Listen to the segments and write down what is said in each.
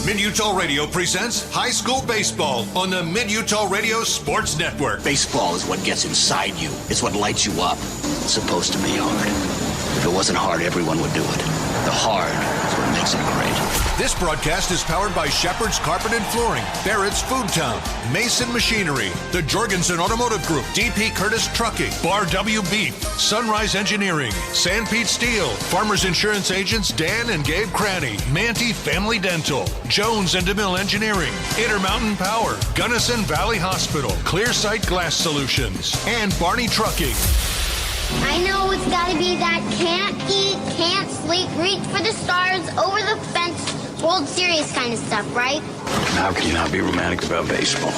Mid-Utah Radio presents high school baseball on the Mid-Utah Radio Sports Network. Baseball is what gets inside you. It's what lights you up. It's supposed to be hard. If it wasn't hard, everyone would do it. The hard is what makes it great. This broadcast is powered by Shepherd's Carpet and Flooring, Barrett's Food Town, Mason Machinery, the Jorgensen Automotive Group, D.P. Curtis Trucking, Bar W Beef, Sunrise Engineering, Sandpete Steel, Farmers Insurance Agents Dan and Gabe Cranny, Manti Family Dental, Jones and DeMille Engineering, Intermountain Power, Gunnison Valley Hospital, Clearsight Glass Solutions, and Barney Trucking. I know it's gotta be that can't eat, can't sleep, reach for the stars, over the fence, World Series kind of stuff, right? How can you not be romantic about baseball?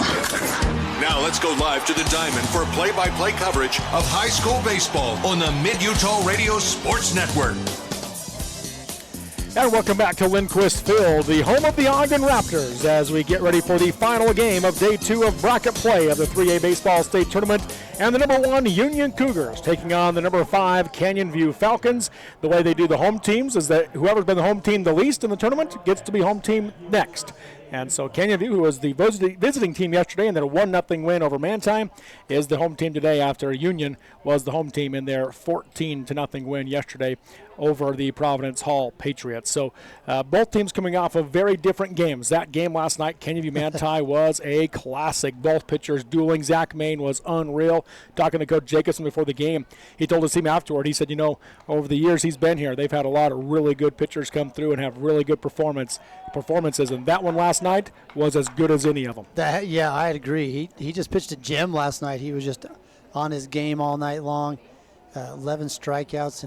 Now let's go live to the Diamond for play-by-play coverage of high school baseball on the Mid-Utah Radio Sports Network. And welcome back to Lindquist Field, the home of the Ogden Raptors, as we get ready for the final game of Day 2 of bracket play of the 3A Baseball State Tournament. And the number 1 Union Cougars taking on the number 5 Canyon View Falcons. The way they do the home teams is that whoever's been the home team the least in the tournament gets to be home team next. And so Canyon View, who was the visiting team yesterday and then a 1-0 win over Manti, is the home team today after Union was the home team in their 14-0 win yesterday over the Providence Hall Patriots. So both teams coming off of very different games. That game last night, Canyon View Manti, was a classic. Both pitchers dueling. Zach Main was unreal. Talking to Coach Jacobson before the game, he told his team afterward, he said, over the years he's been here, they've had a lot of really good pitchers come through and have really good performances. And that one last night was as good as any of them. Yeah, I'd agree. He just pitched a gem last night. He was just on his game all night long. 11 strikeouts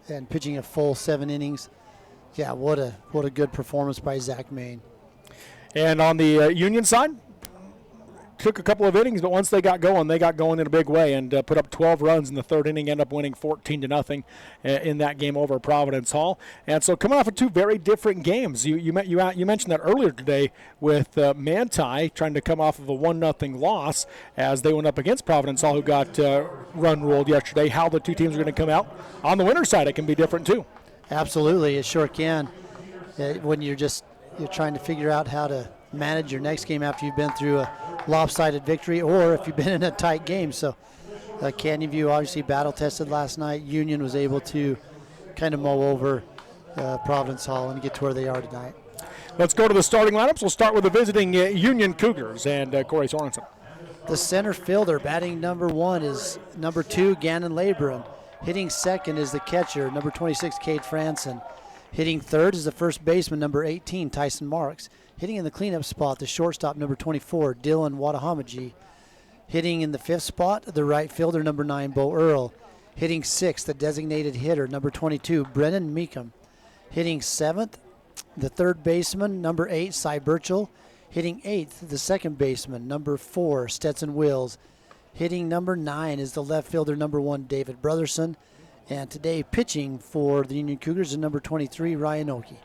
and pitching a full 7 innings. Yeah, what a good performance by Zach Main. And on the Union side, took a couple of innings, but once they got going in a big way and put up 12 runs in the third inning, ended up winning 14-0 in that game over Providence Hall. And so coming off of 2 very different games, you mentioned that earlier today with Manti trying to come off of a 1-0 loss as they went up against Providence Hall, who got run ruled yesterday. How the two teams are going to come out. On the winner's side, it can be different too. Absolutely, it sure can. When you're trying to figure out how to manage your next game after you've been through a lopsided victory or if you've been in a tight game. So Canyon View obviously battle tested last night. Union was able to kind of mow over Providence Hall and get to where they are tonight. Let's go to the starting lineups. We'll start with the visiting Union Cougars and Corey Sorensen. The center fielder batting number 1 is number 2 Gannon Labron. Hitting second is the catcher, number 26 Cade Franson. Hitting third is the first baseman, number 18 Tyson Marks. Hitting in the cleanup spot, the shortstop, number 24, Dylan Wadahamaji. Hitting in the 5th spot, the right fielder, number 9, Bo Earl. Hitting 6th, the designated hitter, number 22, Brennan Meekum. Hitting 7th, the third baseman, number 8, Cy Burchell. Hitting 8th, the second baseman, number 4, Stetson Wills. Hitting number 9 is the left fielder, number 1, David Brotherson. And today pitching for the Union Cougars is number 23, Ryan Oakey.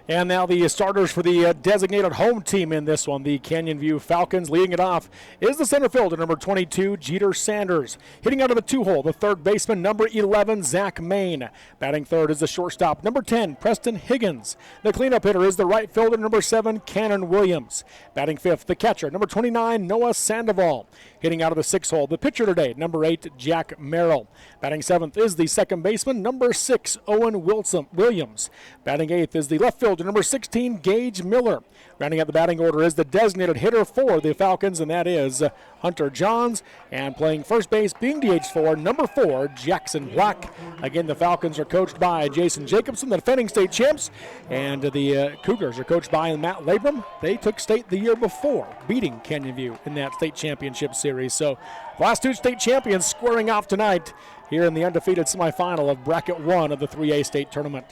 And now the starters for the designated home team in this one, the Canyon View Falcons. Leading it off is the center fielder, number 22, Jeter Sanders. Hitting out of the 2-hole, the third baseman, number 11, Zach Main. Batting third is the shortstop, number 10, Preston Higgins. The cleanup hitter is the right fielder, number 7, Cannon Williams. Batting fifth, the catcher, number 29, Noah Sandoval. Hitting out of the 6-hole, the pitcher today, number 8, Jack Merrill. Batting seventh is the second baseman, number 6, Owen Williams. Batting eighth is the left fielder, number 16, Gage Miller. Rounding out the batting order is the designated hitter for the Falcons, and that is Hunter Johns. And playing first base, being DH for number 4, Jackson Black. Again, the Falcons are coached by Jason Jacobson, the defending state champs, and the Cougars are coached by Matt Labram. They took state the year before, beating Canyon View in that state championship series. So last 2 state champions squaring off tonight here in the undefeated semifinal of bracket 1 of the 3A state tournament.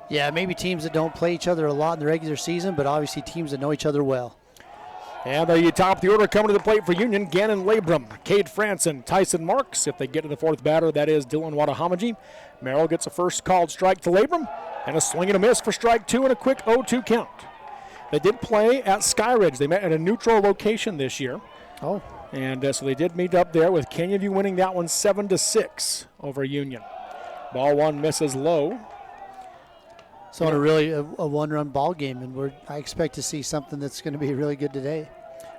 Yeah, maybe teams that don't play each other a lot in the regular season, but obviously teams that know each other well. And the top of the order coming to the plate for Union, Gannon Labram, Cade Franson, Tyson Marks. If they get to the 4th batter, that is Dylan Wadahamaji. Merrill gets a first called strike to Labram, and a swing and a miss for strike 2 and a quick 0-2 count. They did play at Skyridge. They met at a neutral location this year. Oh. And so they did meet up there with Canyon View winning that one 7-6 over Union. Ball 1 misses low. So on a one-run ball game, and I expect to see something that's going to be really good today.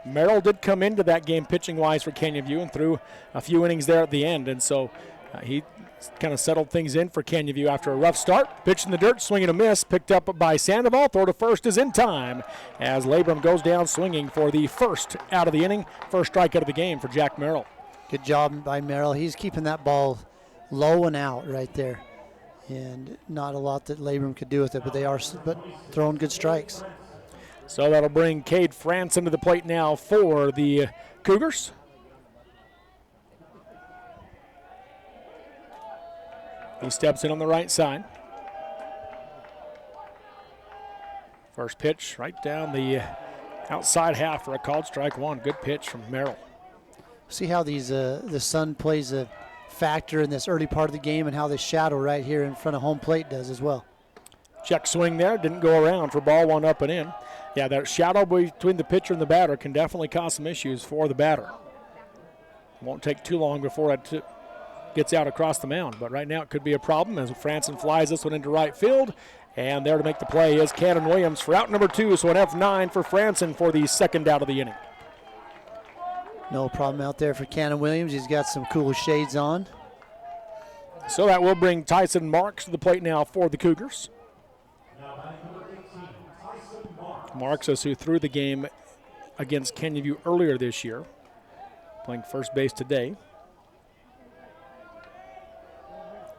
Merrill did come into that game pitching-wise for Canyon View and threw a few innings there at the end, and so he kind of settled things in for Canyon View after a rough start. Pitch in the dirt, swing and a miss, picked up by Sandoval. Throw to first is in time as Labrum goes down swinging for the first out of the inning, first strikeout of the game for Jack Merrill. Good job by Merrill. He's keeping that ball low and out right there, and not a lot that Labrum could do with it, but throwing good strikes. So that'll bring Cade Franson to the plate now for the Cougars. He steps in on the right side. First pitch right down the outside half for a called strike one. Good pitch from Merrill. See how the sun plays a factor in this early part of the game, and how the shadow right here in front of home plate does as well. Check swing there, didn't go around for ball one up and in. Yeah, that shadow between the pitcher and the batter can definitely cause some issues for the batter. Won't take too long before it gets out across the mound, but right now it could be a problem as Franson flies this one into right field, and there to make the play is Cannon Williams for out number 2, so an F9 for Franson for the second out of the inning. No problem out there for Cannon Williams. He's got some cool shades on. So that will bring Tyson Marks to the plate now for the Cougars. Marks is who threw the game against Canyon View earlier this year, playing first base today.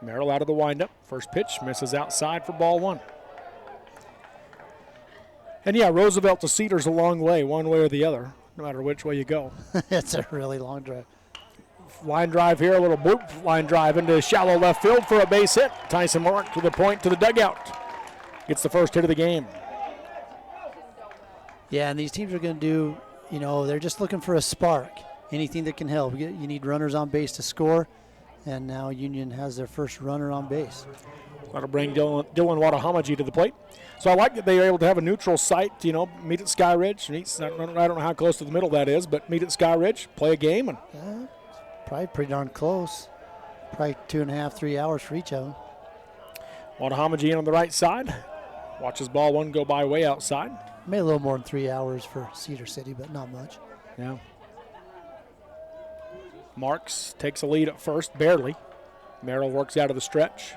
Merrill out of the windup. First pitch misses outside for ball one. And yeah, Roosevelt to Cedar's a long way, one way or the other, no matter which way you go. It's a really long drive. Line drive here, a little boop. Line drive into shallow left field for a base hit. Tyson Marks to the point to the dugout. Gets the first hit of the game. Yeah, and these teams are going to do, they're just looking for a spark. Anything that can help. You need runners on base to score, and now Union has their first runner on base. That'll bring Dylan Watahamaji to the plate. So I like that they are able to have a neutral site, meet at Sky Ridge. I don't know how close to the middle that is, but meet at Sky Ridge, play a game. And probably pretty darn close. Probably 2.5, 3 hours for each of them. Watahamaji in on the right side. Watches ball one go by way outside. Maybe a little more than 3 hours for Cedar City, but not much. Yeah. Marks takes a lead at first, barely. Merrill works out of the stretch.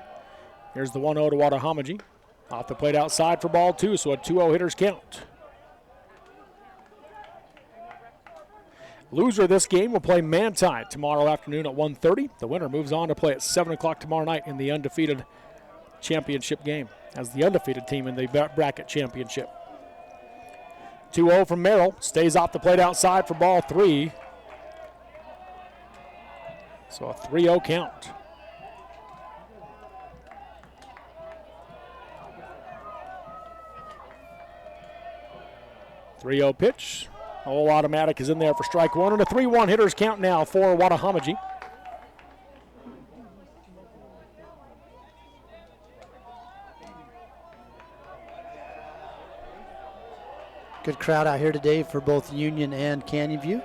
Here's the 1-0 to Watahamaji. Off the plate outside for ball two, so a 2-0 hitter's count. Loser of this game will play Manti tomorrow afternoon at 1:30. The winner moves on to play at 7 o'clock tomorrow night in the undefeated championship game as the undefeated team in the bracket championship. 2-0 from Merrill. Stays off the plate outside for ball three. So a 3-0 count. .30 pitch. All automatic is in there for strike one, and a 3-1 hitter's count now for Watahamaji. Good crowd out here today for both Union and Canyon View.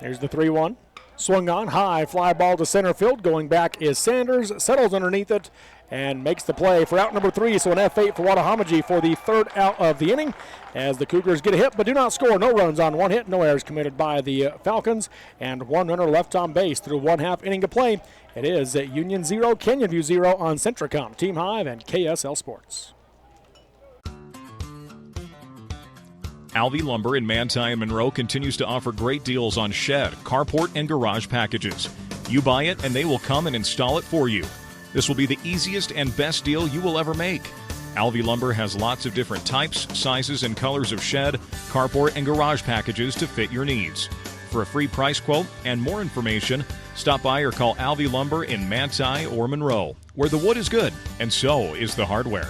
Here's the 3-1. Swung on, high fly ball to center field. Going back is Sanders, settles underneath it, and makes the play for out number 3. So an F8 for Watahamaji for the third out of the inning as the Cougars get a hit but do not score. No runs on one hit, no errors committed by the Falcons, and one runner left on base through 1/2 inning to play. It is Union 0, Canyon View 0 on Centricom, Team Hive, and KSL Sports. Alvey Lumber in Manti and Monroe continues to offer great deals on shed, carport, and garage packages. You buy it and they will come and install it for you. This will be the easiest and best deal you will ever make. Alvey Lumber has lots of different types, sizes, and colors of shed, carport, and garage packages to fit your needs. For a free price quote and more information, stop by or call Alvey Lumber in Manti or Monroe, where the wood is good and so is the hardware.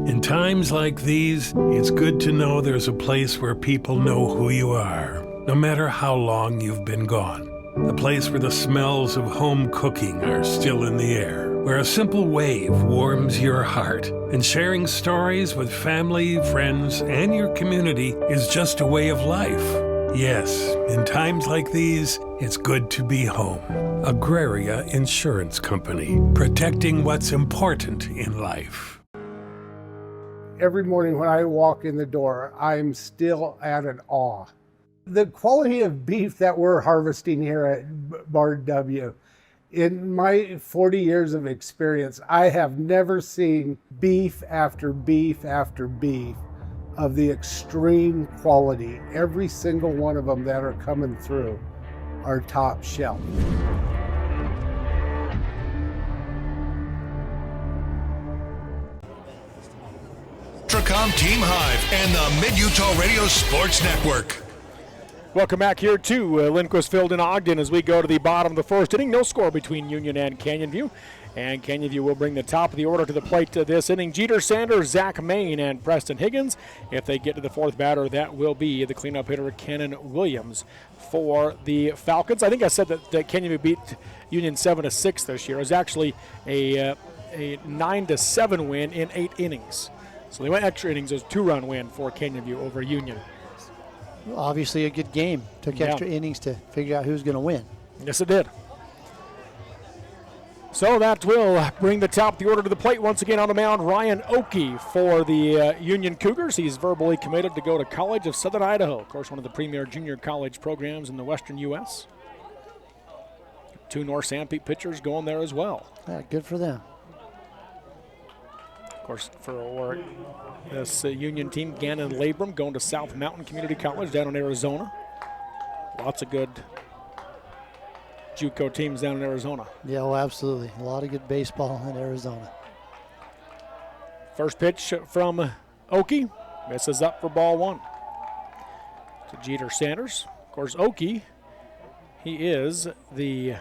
In times like these, it's good to know there's a place where people know who you are, no matter how long you've been gone. A place where the smells of home cooking are still in the air, where a simple wave warms your heart, and sharing stories with family, friends, and your community is just a way of life. Yes, in times like these, it's good to be home. Agraria Insurance Company, protecting what's important in life. Every morning when I walk in the door, I'm still at an awe. The quality of beef that we're harvesting here at Bar W, in my 40 years of experience, I have never seen beef after beef after beef of the extreme quality. Every single one of them that are coming through are top shelf. Team Hive and the Mid-Utah Radio Sports Network. Welcome back here to Lindquist Field in Ogden as we go to the bottom of the first inning. No score between Union and Canyon View. And Canyon View will bring the top of the order to the plate this inning. Jeter Sanders, Zach Main, and Preston Higgins. If they get to the fourth batter, that will be the cleanup hitter, Kennon Williams, for the Falcons. I think I said that Canyon View beat Union 7-6 this year. It was actually a 9-7 win in 8 innings. So they went extra innings. It was a 2-run win for Canyon View over Union. Well, obviously a good game. Took extra innings to figure out who's going to win. Yes, it did. So that will bring the top of the order to the plate once again on the mound. Ryan Oakey for the Union Cougars. He's verbally committed to go to College of Southern Idaho. Of course, one of the premier junior college programs in the western U.S. 2 North Sanpete pitchers going there as well. Yeah, good for them. Of course, for this Union team, Gannon Labrum going to South Mountain Community College down in Arizona. Lots of good JUCO teams down in Arizona. Yeah, well, absolutely. A lot of good baseball in Arizona. First pitch from Oakey. Misses up for ball 1. To Jeter Sanders. Of course, Oakey, he is the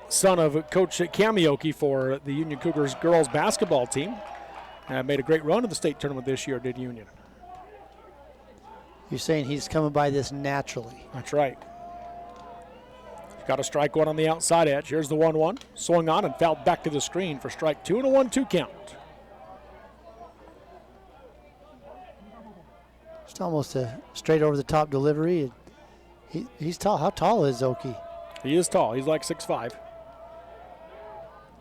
son of Coach Cami Oakey for the Union Cougars girls basketball team. Made a great run in the state tournament this year, did Union. You're saying he's coming by this naturally. That's right. Got a strike 1 on the outside edge. Here's the 1-1. Swung on and fouled back to the screen for strike 2 and a 1-2 count. Just almost a straight over the top delivery. He's tall. How tall is Oakey? He is tall. He's like 6'5".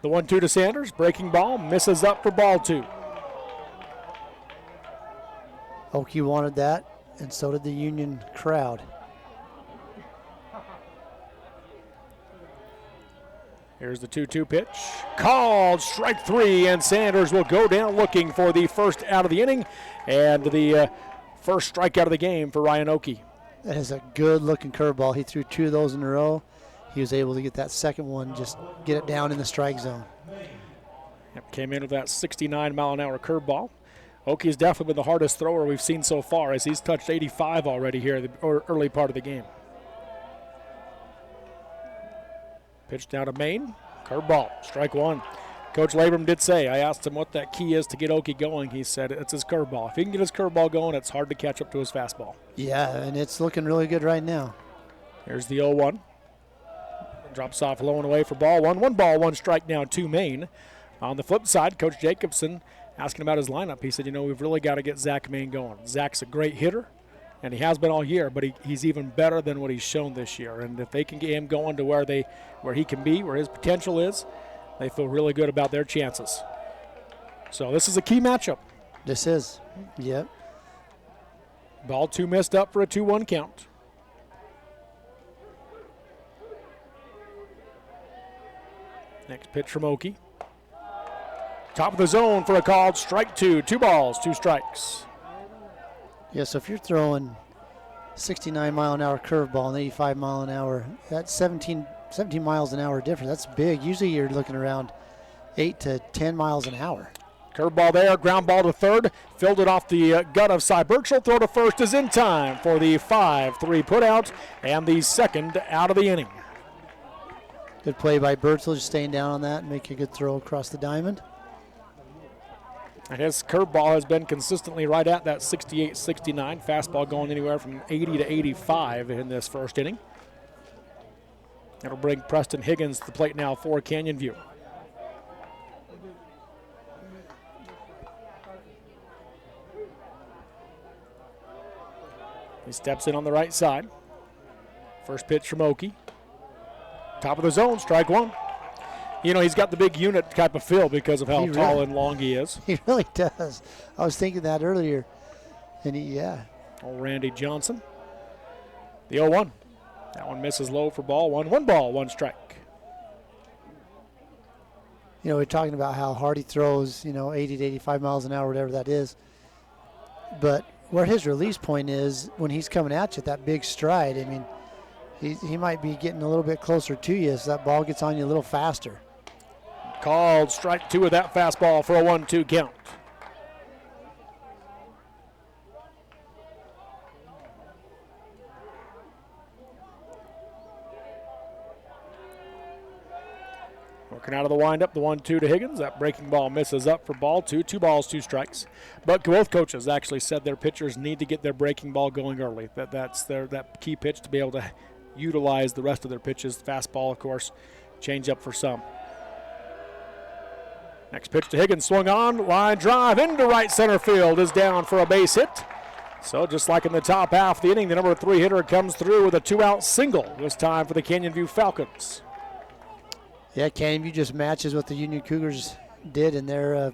The 1-2 to Sanders. Breaking ball. Misses up for ball 2. Oakey wanted that, and so did the Union crowd. Here's the 2-2 pitch. Called strike 3, and Sanders will go down looking for the first out of the inning and the first strikeout of the game for Ryan Oakey. That is a good-looking curveball. He threw 2 of those in a row. He was able to get that second one, just get it down in the strike zone. Yep, came in with that 69-mile-an-hour curveball. Oakey has definitely been the hardest thrower we've seen so far, as he's touched 85 already here in the early part of the game. Pitch down to Maine. Curveball, strike 1. Coach Labrum did say, I asked him what that key is to get Oakey going. He said it's his curveball. If he can get his curveball going, it's hard to catch up to his fastball. Yeah, and it's looking really good right now. Here's the 0-1. Drops off low and away for ball 1. 1 ball, 1 strike now to Maine. On the flip side, Coach Jacobson asking about his lineup. He said, we've really got to get Zach Maine going. Zach's a great hitter, and he has been all year, but he's even better than what he's shown this year. And if they can get him going to where he can be, where his potential is, they feel really good about their chances. So this is a key matchup. This is, yep. Ball 2 missed up for a 2-1 count. Next pitch from Oakey. Top of the zone for a called strike 2. 2 balls, 2 strikes. Yeah, so if you're throwing 69-mile-an-hour curveball and 85-mile-an-hour, that's 17 miles an hour difference. That's big. Usually you're looking around 8 to 10 miles an hour. Curveball there, ground ball to third. Filled it off the gut of Cy Birchall. Throw to first is in time for the 5-3 putout and the second out of the inning. Good play by Birchall, just staying down on that and make a good throw across the diamond. And his curveball has been consistently right at that 68-69. Fastball going anywhere from 80 to 85 in this first inning. That'll bring Preston Higgins to the plate now for Canyon View. He steps in on the right side. First pitch from Oakey. Top of the zone, strike one. You know, he's got the big unit type of feel because of how tall and long he is. He really does. I was thinking that earlier. And Old Randy Johnson. The 0-1. That one misses low for ball one. 1 ball, 1 strike. You know, we're talking about how hard he throws, 80 to 85 miles an hour, whatever that is. But where his release point is when he's coming at you, that big stride, I mean, he might be getting a little bit closer to you, so that ball gets on you a little faster. Called strike 2 with that fastball for a 1-2 count. Working out of the windup, the 1-2 to Higgins. That breaking ball misses up for ball 2. 2 balls, 2 strikes. But both coaches actually said their pitchers need to get their breaking ball going early. That's that key pitch to be able to utilize the rest of their pitches. Fastball, of course, change up for some. Next pitch to Higgins, swung on, line drive into right center field, is down for a base hit. So just like in the top half of the inning, the number 3 hitter comes through with a 2-out single, this time for the Canyon View Falcons. Yeah, Canyon View just matches what the Union Cougars did in their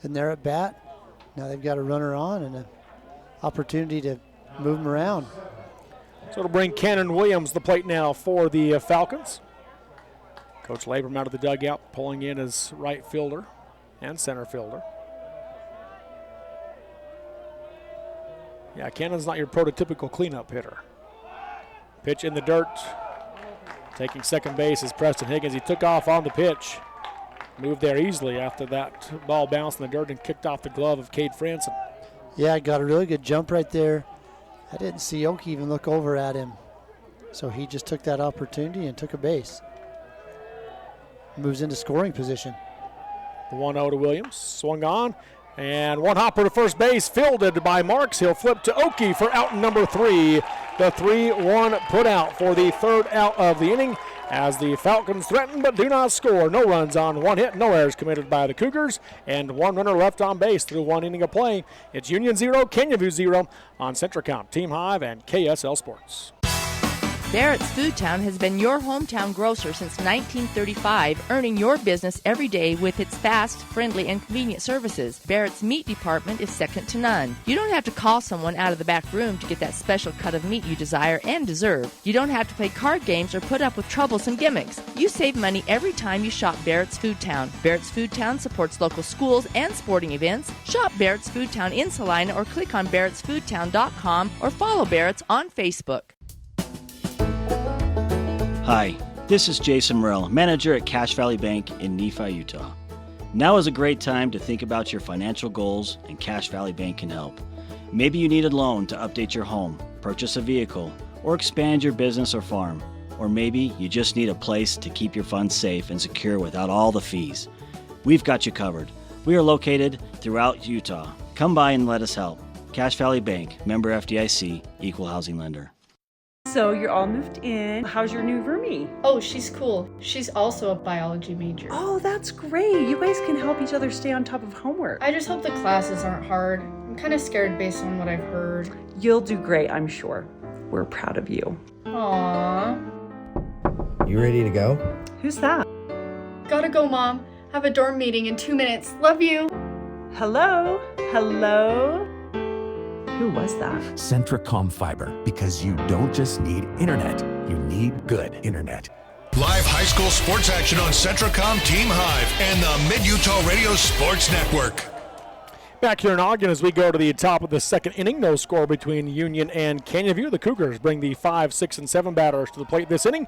at bat. Now they've got a runner on and an opportunity to move them around. So it'll bring Cannon Williams to the plate now for the Falcons. Coach Labram out of the dugout, pulling in his right fielder and center fielder. Yeah, Cannon's not your prototypical cleanup hitter. Pitch in the dirt. Taking second base is Preston Higgins. He took off on the pitch. Moved there easily after that ball bounced in the dirt and kicked off the glove of Cade Franson. Yeah, got a really good jump right there. I didn't see Oki even look over at him. So he just took that opportunity and took a base. Moves into scoring position. The 1-0 to Williams. Swung on. And one hopper to first base, fielded by Marks. He'll flip to Oki for out number 3. The 3-1 put out for the 3rd out of the inning as the Falcons threaten but do not score. No runs on 1 hit, no errors committed by the Cougars, and 1 runner left on base through 1 inning of play. It's Union 0, Canyon View 0 on Centricom, Team Hive, and KSL Sports. Barrett's Food Town has been your hometown grocer since 1935, earning your business every day with its fast, friendly, and convenient services. Barrett's meat department is second to none. You don't have to call someone out of the back room to get that special cut of meat you desire and deserve. You don't have to play card games or put up with troublesome gimmicks. You save money every time you shop Barrett's Food Town. Barrett's Food Town supports local schools and sporting events. Shop Barrett's Food Town in Salina or click on barrettsfoodtown.com or follow Barrett's on Facebook. Hi, this is Jason Morrell, manager at Cache Valley Bank in Nephi, Utah. Now is a great time to think about your financial goals, and Cache Valley Bank can help. Maybe you need a loan to update your home, purchase a vehicle, or expand your business or farm. Or maybe you just need a place to keep your funds safe and secure without all the fees. We've got you covered. We are located throughout Utah. Come by and let us help. Cache Valley Bank, member FDIC, equal housing lender. So you're all moved in. How's your new roomie? Oh, she's cool. She's also a biology major. Oh, that's great. You guys can help each other stay on top of homework. I just hope the classes aren't hard. I'm kind of scared based on what I've heard. You'll do great, I'm sure. We're proud of you. Aww. You ready to go? Who's that? Gotta go, Mom. Have a dorm meeting in 2 minutes. Love you. Hello? Hello? Who was that? Centricom Fiber, because you don't just need internet, you need good internet. Live high school sports action on Centricom, Team Hive, and the Mid-Utah Radio Sports Network. Back here in Ogden as we go to the top of the 2nd inning. No score between Union and Canyon View. The Cougars bring the 5, 6, and 7 batters to the plate this inning.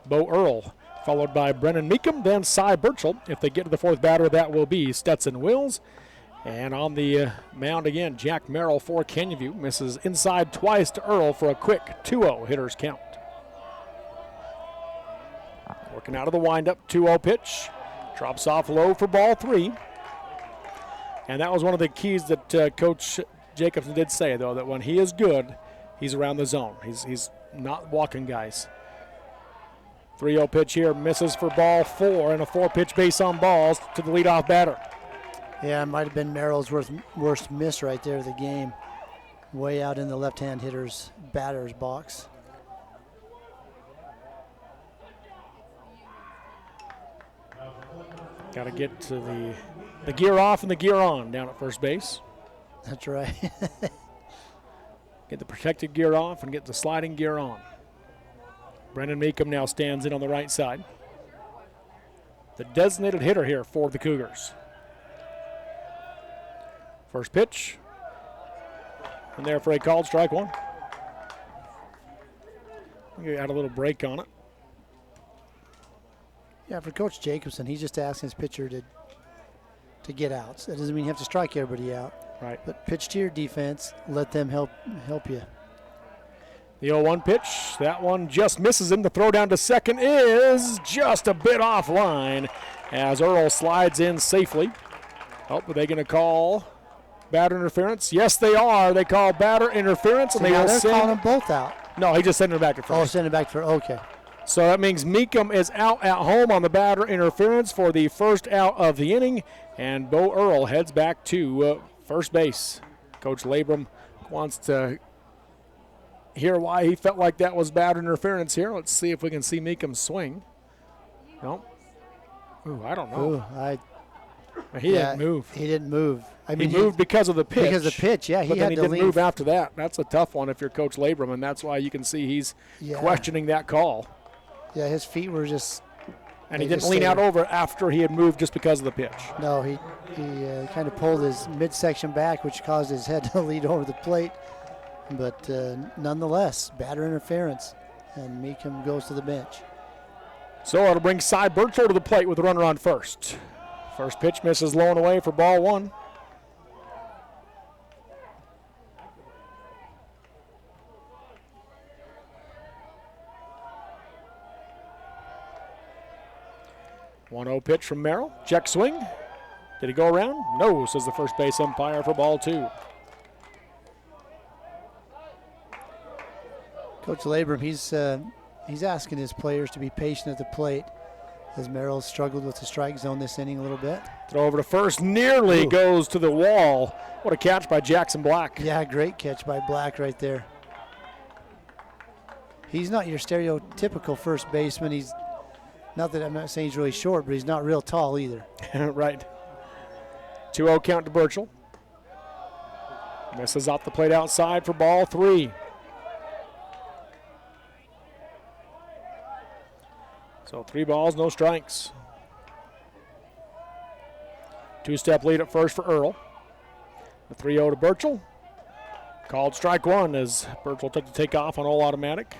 Bo Earl, followed by Brennan Meekum, then Cy Burchell. If they get to the 4th batter, that will be Stetson Wills. And on the mound again, Jack Merrill for Canyon View. Misses inside twice to Earl for a quick 2-0 hitter's count. Working out of the windup, 2-0 pitch. Drops off low for ball 3. And that was one of the keys that Coach Jacobson did say, though, that when he is good, he's around the zone. He's not walking guys. 3-0 pitch here, misses for ball 4, and a 4-pitch base on balls to the leadoff batter. Yeah, it might have been Merrill's worst miss right there of the game. Way out in the left-hand hitter's batter's box. Got to get to the gear off and the gear on down at first base. That's right. Get the protected gear off and get the sliding gear on. Brendan Meekum now stands in on the right side. The designated hitter here for the Cougars. First pitch. And there for a called strike one. We got a little break on it. Yeah, for Coach Jacobson, he's just asking his pitcher to get outs. That doesn't mean you have to strike everybody out. Right. But pitch to your defense, let them help you. The 0-1 pitch, that one just misses him. The throw down to second is just a bit offline as Earl slides in safely. Oh, are they going to call batter interference? Yes, they are. They call batter interference, and So they will they're send. calling them both out. No, he just sent it back to first. Oh, send it back for okay. So that means Meekum is out at home on the batter interference for the first out of the inning, and Bo Earl heads back to first base. Coach Labrum wants to hear why he felt like that was batter interference here. Let's see if we can see Meekum swing. No. Ooh, I don't know. He didn't move. He didn't move. I mean, he moved because of the pitch. Because of the pitch, yeah. But then he to didn't leave. move after that. That's a tough one if you're Coach Labrum, and that's why you can see he's questioning that call. Yeah, his feet were just. And he didn't lean out over after he had moved just because of the pitch. No, he kind of pulled his midsection back, which caused his head to lead over the plate. But nonetheless, batter interference, and Meekum goes to the bench. So it'll bring Cy Burchell to the plate with a runner on first. First pitch misses low and away for ball one. One 1-0 pitch from Merrill. Check swing. Did he go around? No, says the first base umpire for ball two. Coach Labrum, he's asking his players to be patient at the plate as Merrill struggled with the strike zone this inning a little bit. Throw over to first, nearly goes to the wall. What a catch by Jackson Black. Yeah, great catch by Black right there. He's not your stereotypical first baseman. He's not that I'm not saying he's really short, but he's not real tall either. Right. 2-0 count to Burchell. Misses off the plate outside for ball three. So 3 balls, no strikes. 2-step lead at first for Earl. The 3-0 to Burchell. Called strike one as Burchell took the takeoff on all automatic.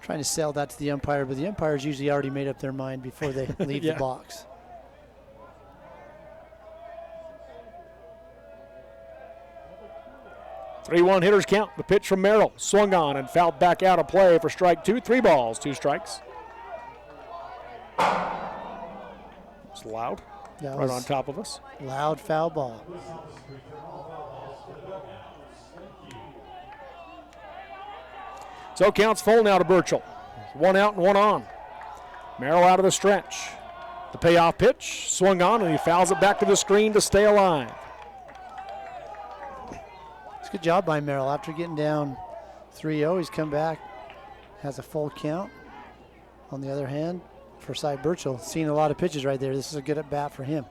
Trying to sell that to the umpire, but the umpire's usually already made up their mind before they leave the box. Three-one hitters count. The pitch from Merrill. Swung on and fouled back out of play for strike two. 3 balls, 2 strikes. It's loud. That right on top of us. Loud foul ball. So counts full now to Burchell. 1 out and 1 on. Merrill out of the stretch. The payoff pitch. Swung on and he fouls it back to the screen to stay alive. It's a good job by Merrill. After getting down 3-0, he's come back, has a full count. On the other hand, for Cy Burchell, seeing a lot of pitches right there. This is a good at bat for him.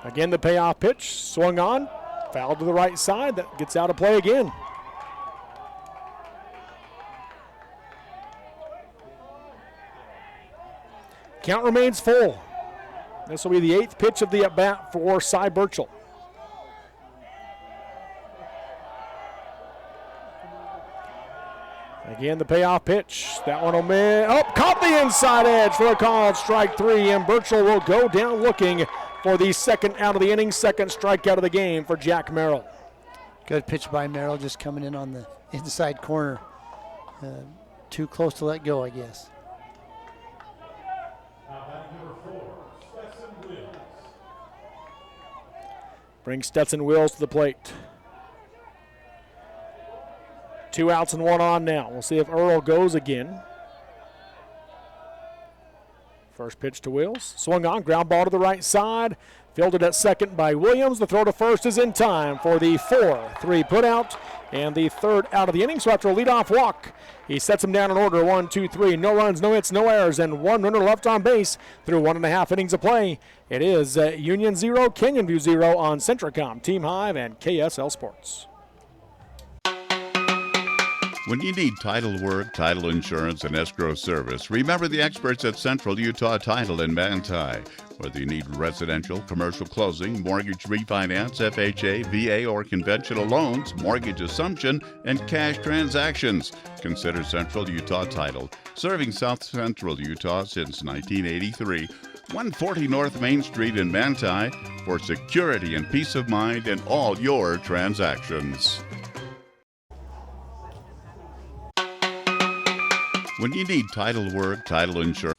Again, the payoff pitch. Swung on. Fouled to the right side. That gets out of play again. Count remains full. This will be the 8th pitch of the at-bat for Cy Burchell. Again, the payoff pitch. That one will miss. Oh, caught the inside edge for a called strike 3, and Burchell will go down looking for the second out of the inning, second strikeout of the game for Jack Merrill. Good pitch by Merrill, just coming in on the inside corner. Too close to let go, I guess. Bring Stetson Wills to the plate. 2 outs and 1 on now. We'll see if Earl goes again. First pitch to Wills. Swung on, ground ball to the right side. Fielded at second by Williams. The throw to first is in time for the 4-3 putout and the third out of the inning. So after a leadoff walk, he sets him down in order 1, 2, 3. No runs, no hits, no errors, and one runner left on base through 1.5 innings of play. It is Union 0, Canyon View 0 on Centricom, Team Hive, and KSL Sports. When you need title work, title insurance, and escrow service, remember the experts at Central Utah Title in Manti. Whether you need residential, commercial closing, mortgage refinance, FHA, VA, or conventional loans, mortgage assumption, and cash transactions, consider Central Utah Title. Serving South Central Utah since 1983. 140 North Main Street in Manti for security and peace of mind in all your transactions. When you need title work, title insurance.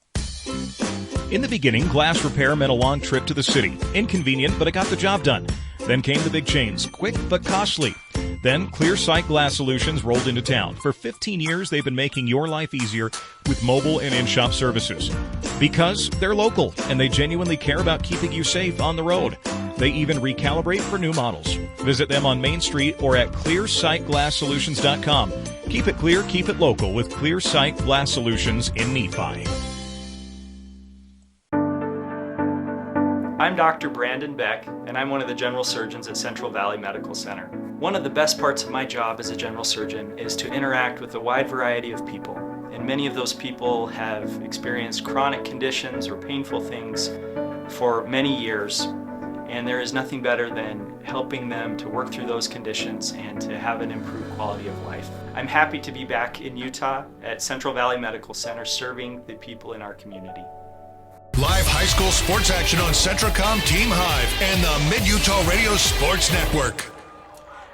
In the beginning, glass repair meant a long trip to the city. Inconvenient, but it got the job done. Then came the big chains, quick but costly. Then Clear Sight Glass Solutions rolled into town. For 15 years, they've been making your life easier with mobile and in-shop services. Because they're local, and they genuinely care about keeping you safe on the road. They even recalibrate for new models. Visit them on Main Street or at clearsightglasssolutions.com. Keep it clear, keep it local with Clear Sight Glass Solutions in Nephi. I'm Dr. Brandon Beck, and I'm one of the general surgeons at Central Valley Medical Center. One of the best parts of my job as a general surgeon is to interact with a wide variety of people. And many of those people have experienced chronic conditions or painful things for many years. And there is nothing better than helping them to work through those conditions and to have an improved quality of life. I'm happy to be back in Utah at Central Valley Medical Center serving the people in our community. Live high school sports action on Centricom, Team Hive, and the Mid-Utah Radio Sports Network.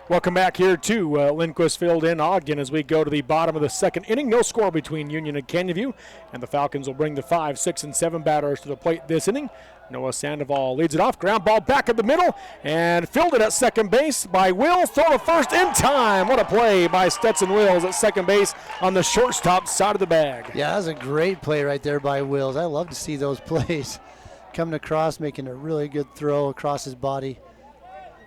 Welcome back here to Lindquist Field in Ogden as we go to the bottom of the second inning. No score between Union and Canyon View, and the Falcons will bring the 5, 6, and 7 batters to the plate this inning. Noah Sandoval leads it off. Ground ball back in the middle and fielded at second base by Wills. Throw to first in time. What a play by Stetson Wills at second base on the shortstop side of the bag. Yeah, that was a great play right there by Wills. I love to see those plays. Coming across, making a really good throw across his body.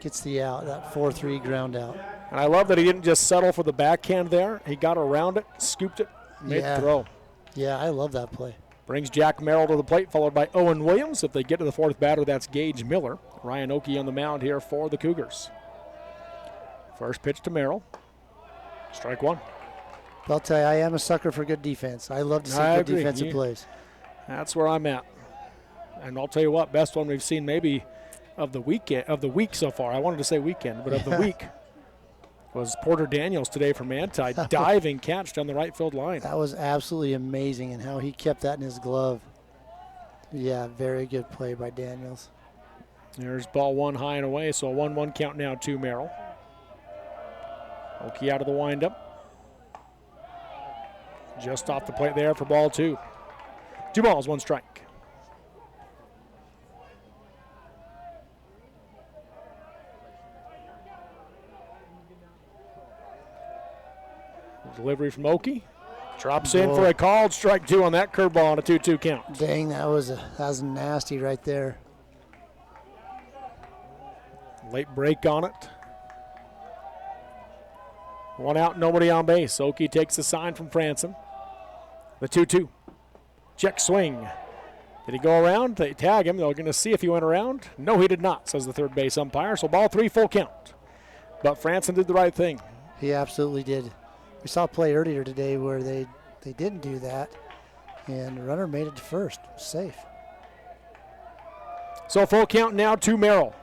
Gets the out, that 4-3 ground out. And I love that he didn't just settle for the backhand there. He got around it, scooped it, made the throw. Yeah, I love that play. Brings Jack Merrill to the plate, followed by Owen Williams. If they get to the fourth batter, that's Gage Miller. Ryan Oakey on the mound here for the Cougars. First pitch to Merrill. Strike one. I'll tell you, I am a sucker for good defense. I love to see good defensive plays. That's where I'm at. And I'll tell you what, best one we've seen maybe of the week so far. I wanted to say weekend, but of the week was Porter Daniels today for Manti. Diving catch down the right field line. That was absolutely amazing, and how he kept that in his glove. Yeah, very good play by Daniels. There's ball one high and away, so a 1-1 count now to Merrill. Oakey out of the windup. Just off the plate there for ball two. 2 balls, 1 strike. Delivery from Oakey. Drops in for a called strike 2 on that curveball on a 2-2 count. Dang, that was nasty right there. Late break on it. 1 out, nobody on base. Oakey takes the sign from Franson. The 2-2. Check swing. Did he go around? They tag him. They're going to see if he went around. No, he did not, says the third base umpire. So ball 3, full count. But Franson did the right thing. He absolutely did. We saw a play earlier today where they didn't do that, and the runner made it to first. Safe. So full count now to Merrill.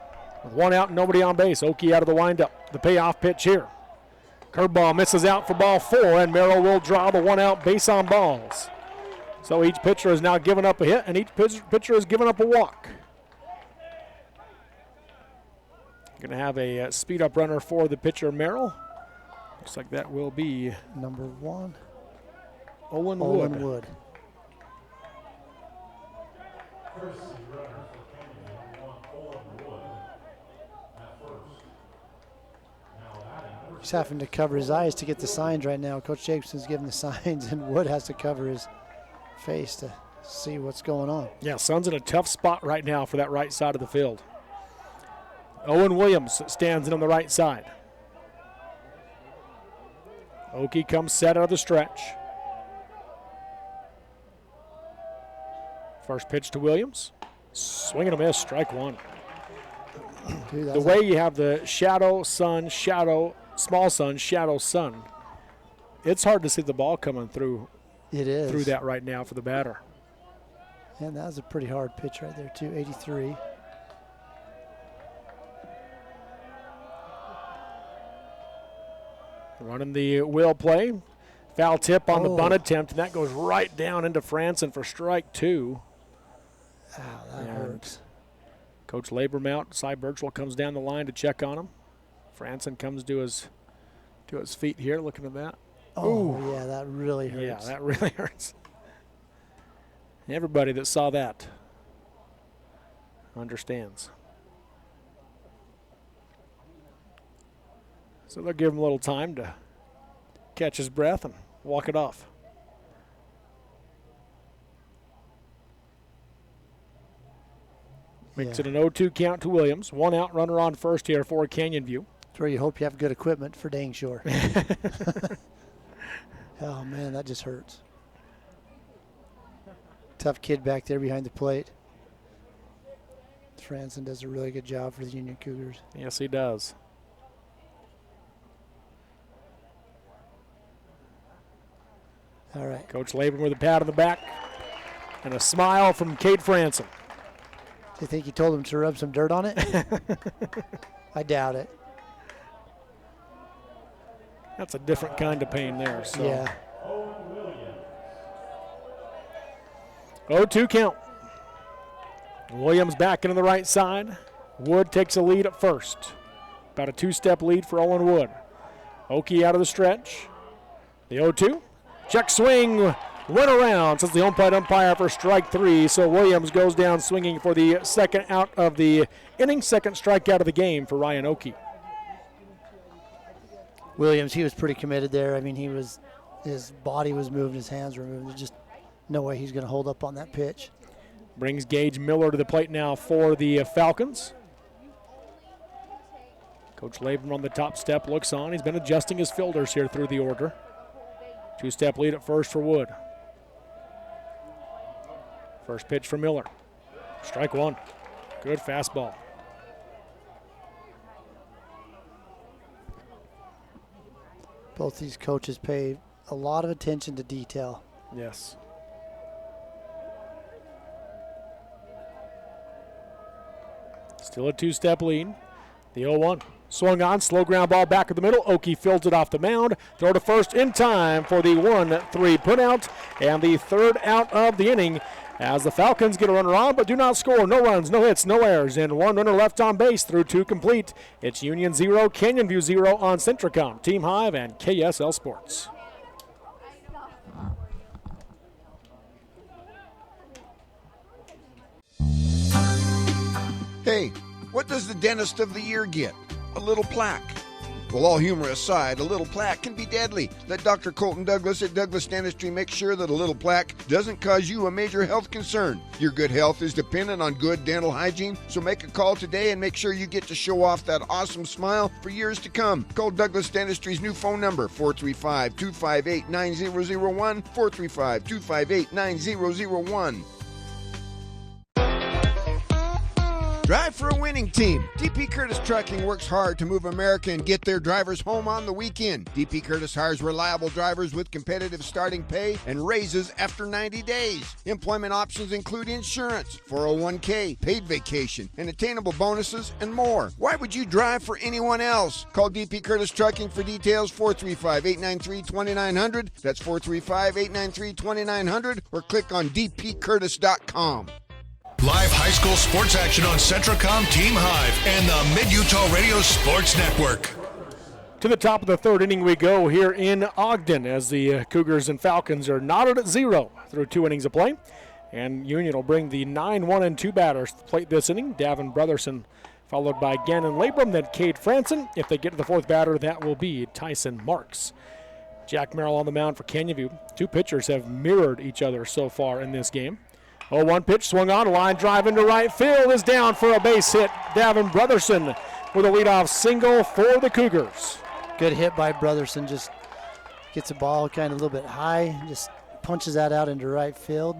With 1 out and nobody on base. Oakey out of the windup. The payoff pitch here. Curveball misses out for ball 4, and Merrill will draw the 1 out base on balls. So each pitcher has now given up a hit, and each pitcher has given up a walk. Going to have a speed-up runner for the pitcher, Merrill. Looks like that will be number 1, Owen Wood. He's having to cover his eyes to get the signs right now. Coach Jacobson's giving the signs, and Wood has to cover his face to See what's going on. Yeah, Sun's in a tough spot right now for that right side of the field. Owen Williams stands in on the right side. Oki comes set out of the stretch. First pitch to Williams. Swing and a miss, strike one. Dude, the way you have the shadow, sun, shadow, small sun, shadow, sun, it's hard to see the ball coming through. It is. Through that right now for the batter. And that was a pretty hard pitch right there, too, 83. Running the wheel play. Foul tip on the bunt attempt, and that goes right down into Franson for strike two. Ow, that hurts. Coach Labermount, Cy Birchwell comes down the line to check on him. Franson comes to his feet here, looking at that. Oh, Ooh. yeah, that really hurts. Yeah, that really hurts. Everybody that saw that understands. So they'll give him a little time to catch his breath and walk it off. Makes it an 0-2 count to Williams. One out, runner on first here for Canyon View. That's where you hope you have good equipment for dang sure. Oh, man, that just hurts. Tough kid back there behind the plate. Franson does a really good job for the Union Cougars. Yes, he does. All right. Coach Laban with a pat on the back and a smile from Kate Franson. Do you think he told him to rub some dirt on it? I doubt it. That's a different kind of pain there. So. Yeah. 0-2 count. Williams back into the right side. Wood takes a lead at first. About a two-step lead for Owen Wood. Oki out of the stretch. The 0-2. Check swing. Went around since the home plate umpire for strike three. So Williams goes down swinging for the second out of the inning. Second strikeout of the game for Ryan Oki. Williams, he was pretty committed there. I mean, his body was moving, his hands were moving. There's just no way he's going to hold up on that pitch. Brings Gage Miller to the plate now for the Falcons. Coach Laban on the top step looks on. He's been adjusting his fielders here through the order. Two-step lead at first for Wood. First pitch for Miller. Strike one. Good fastball. Both these coaches pay a lot of attention to detail. Yes. Still a two-step lead. The 0-1. Swung on, slow ground ball back in the middle. Oki fields it off the mound. Throw to first in time for the 1-3 putout and the third out of the inning as the Falcons get a runner on but do not score. No runs, no hits, no errors, and one runner left on base through two complete. It's Union 0, Canyon View 0 on Centricom, Team Hive, and KSL Sports. Hey, what does the dentist of the year get? A little plaque. Well, all humor aside, a little plaque can be deadly. Let Dr. Colton Douglas at Douglas Dentistry make sure that a little plaque doesn't cause you a major health concern. Your good health is dependent on good dental hygiene, so make a call today and make sure you get to show off that awesome smile for years to come. Call Douglas Dentistry's new phone number, 435-258-9001, 435-258-9001. Drive for a winning team. DP Curtis Trucking works hard to move America and get their drivers home on the weekend. DP Curtis hires reliable drivers with competitive starting pay and raises after 90 days. Employment options include insurance, 401k, paid vacation, and attainable bonuses, and more. Why would you drive for anyone else? Call DP Curtis Trucking for details, 435-893-2900. That's 435-893-2900, or click on dpcurtis.com. Live high school sports action on Centricom, Team Hive, and the Mid-Utah Radio Sports Network. To the top of the third inning we go here in Ogden as the Cougars and Falcons are knotted at 0 through 2 innings of play. And Union will bring the 9-1-2 batters to the plate this inning. Davin Brotherson followed by Gannon Labrum, then Cade Franson. If they get to the fourth batter, that will be Tyson Marks. Jack Merrill on the mound for Canyon View. Two pitchers have mirrored each other so far in this game. 0-1 pitch swung on. A line drive into right field is down for a base hit. Davin Brotherson with a leadoff single for the Cougars. Good hit by Brotherson. Just gets the ball kind of a little bit high. Just punches that out into right field.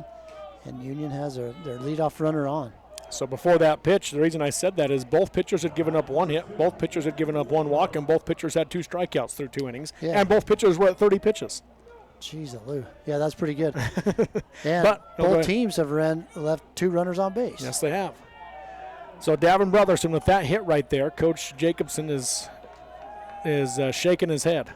And Union has their leadoff runner on. So before that pitch, the reason I said that is both pitchers had given up one hit, both pitchers had given up one walk, and both pitchers had 2 strikeouts through 2 innings. Yeah. And both pitchers were at 30 pitches. Jeez, yeah, that's pretty good. And both teams have left 2 runners on base. Yes, they have. So Davin Brotherson with that hit right there. Coach Jacobson is shaking his head.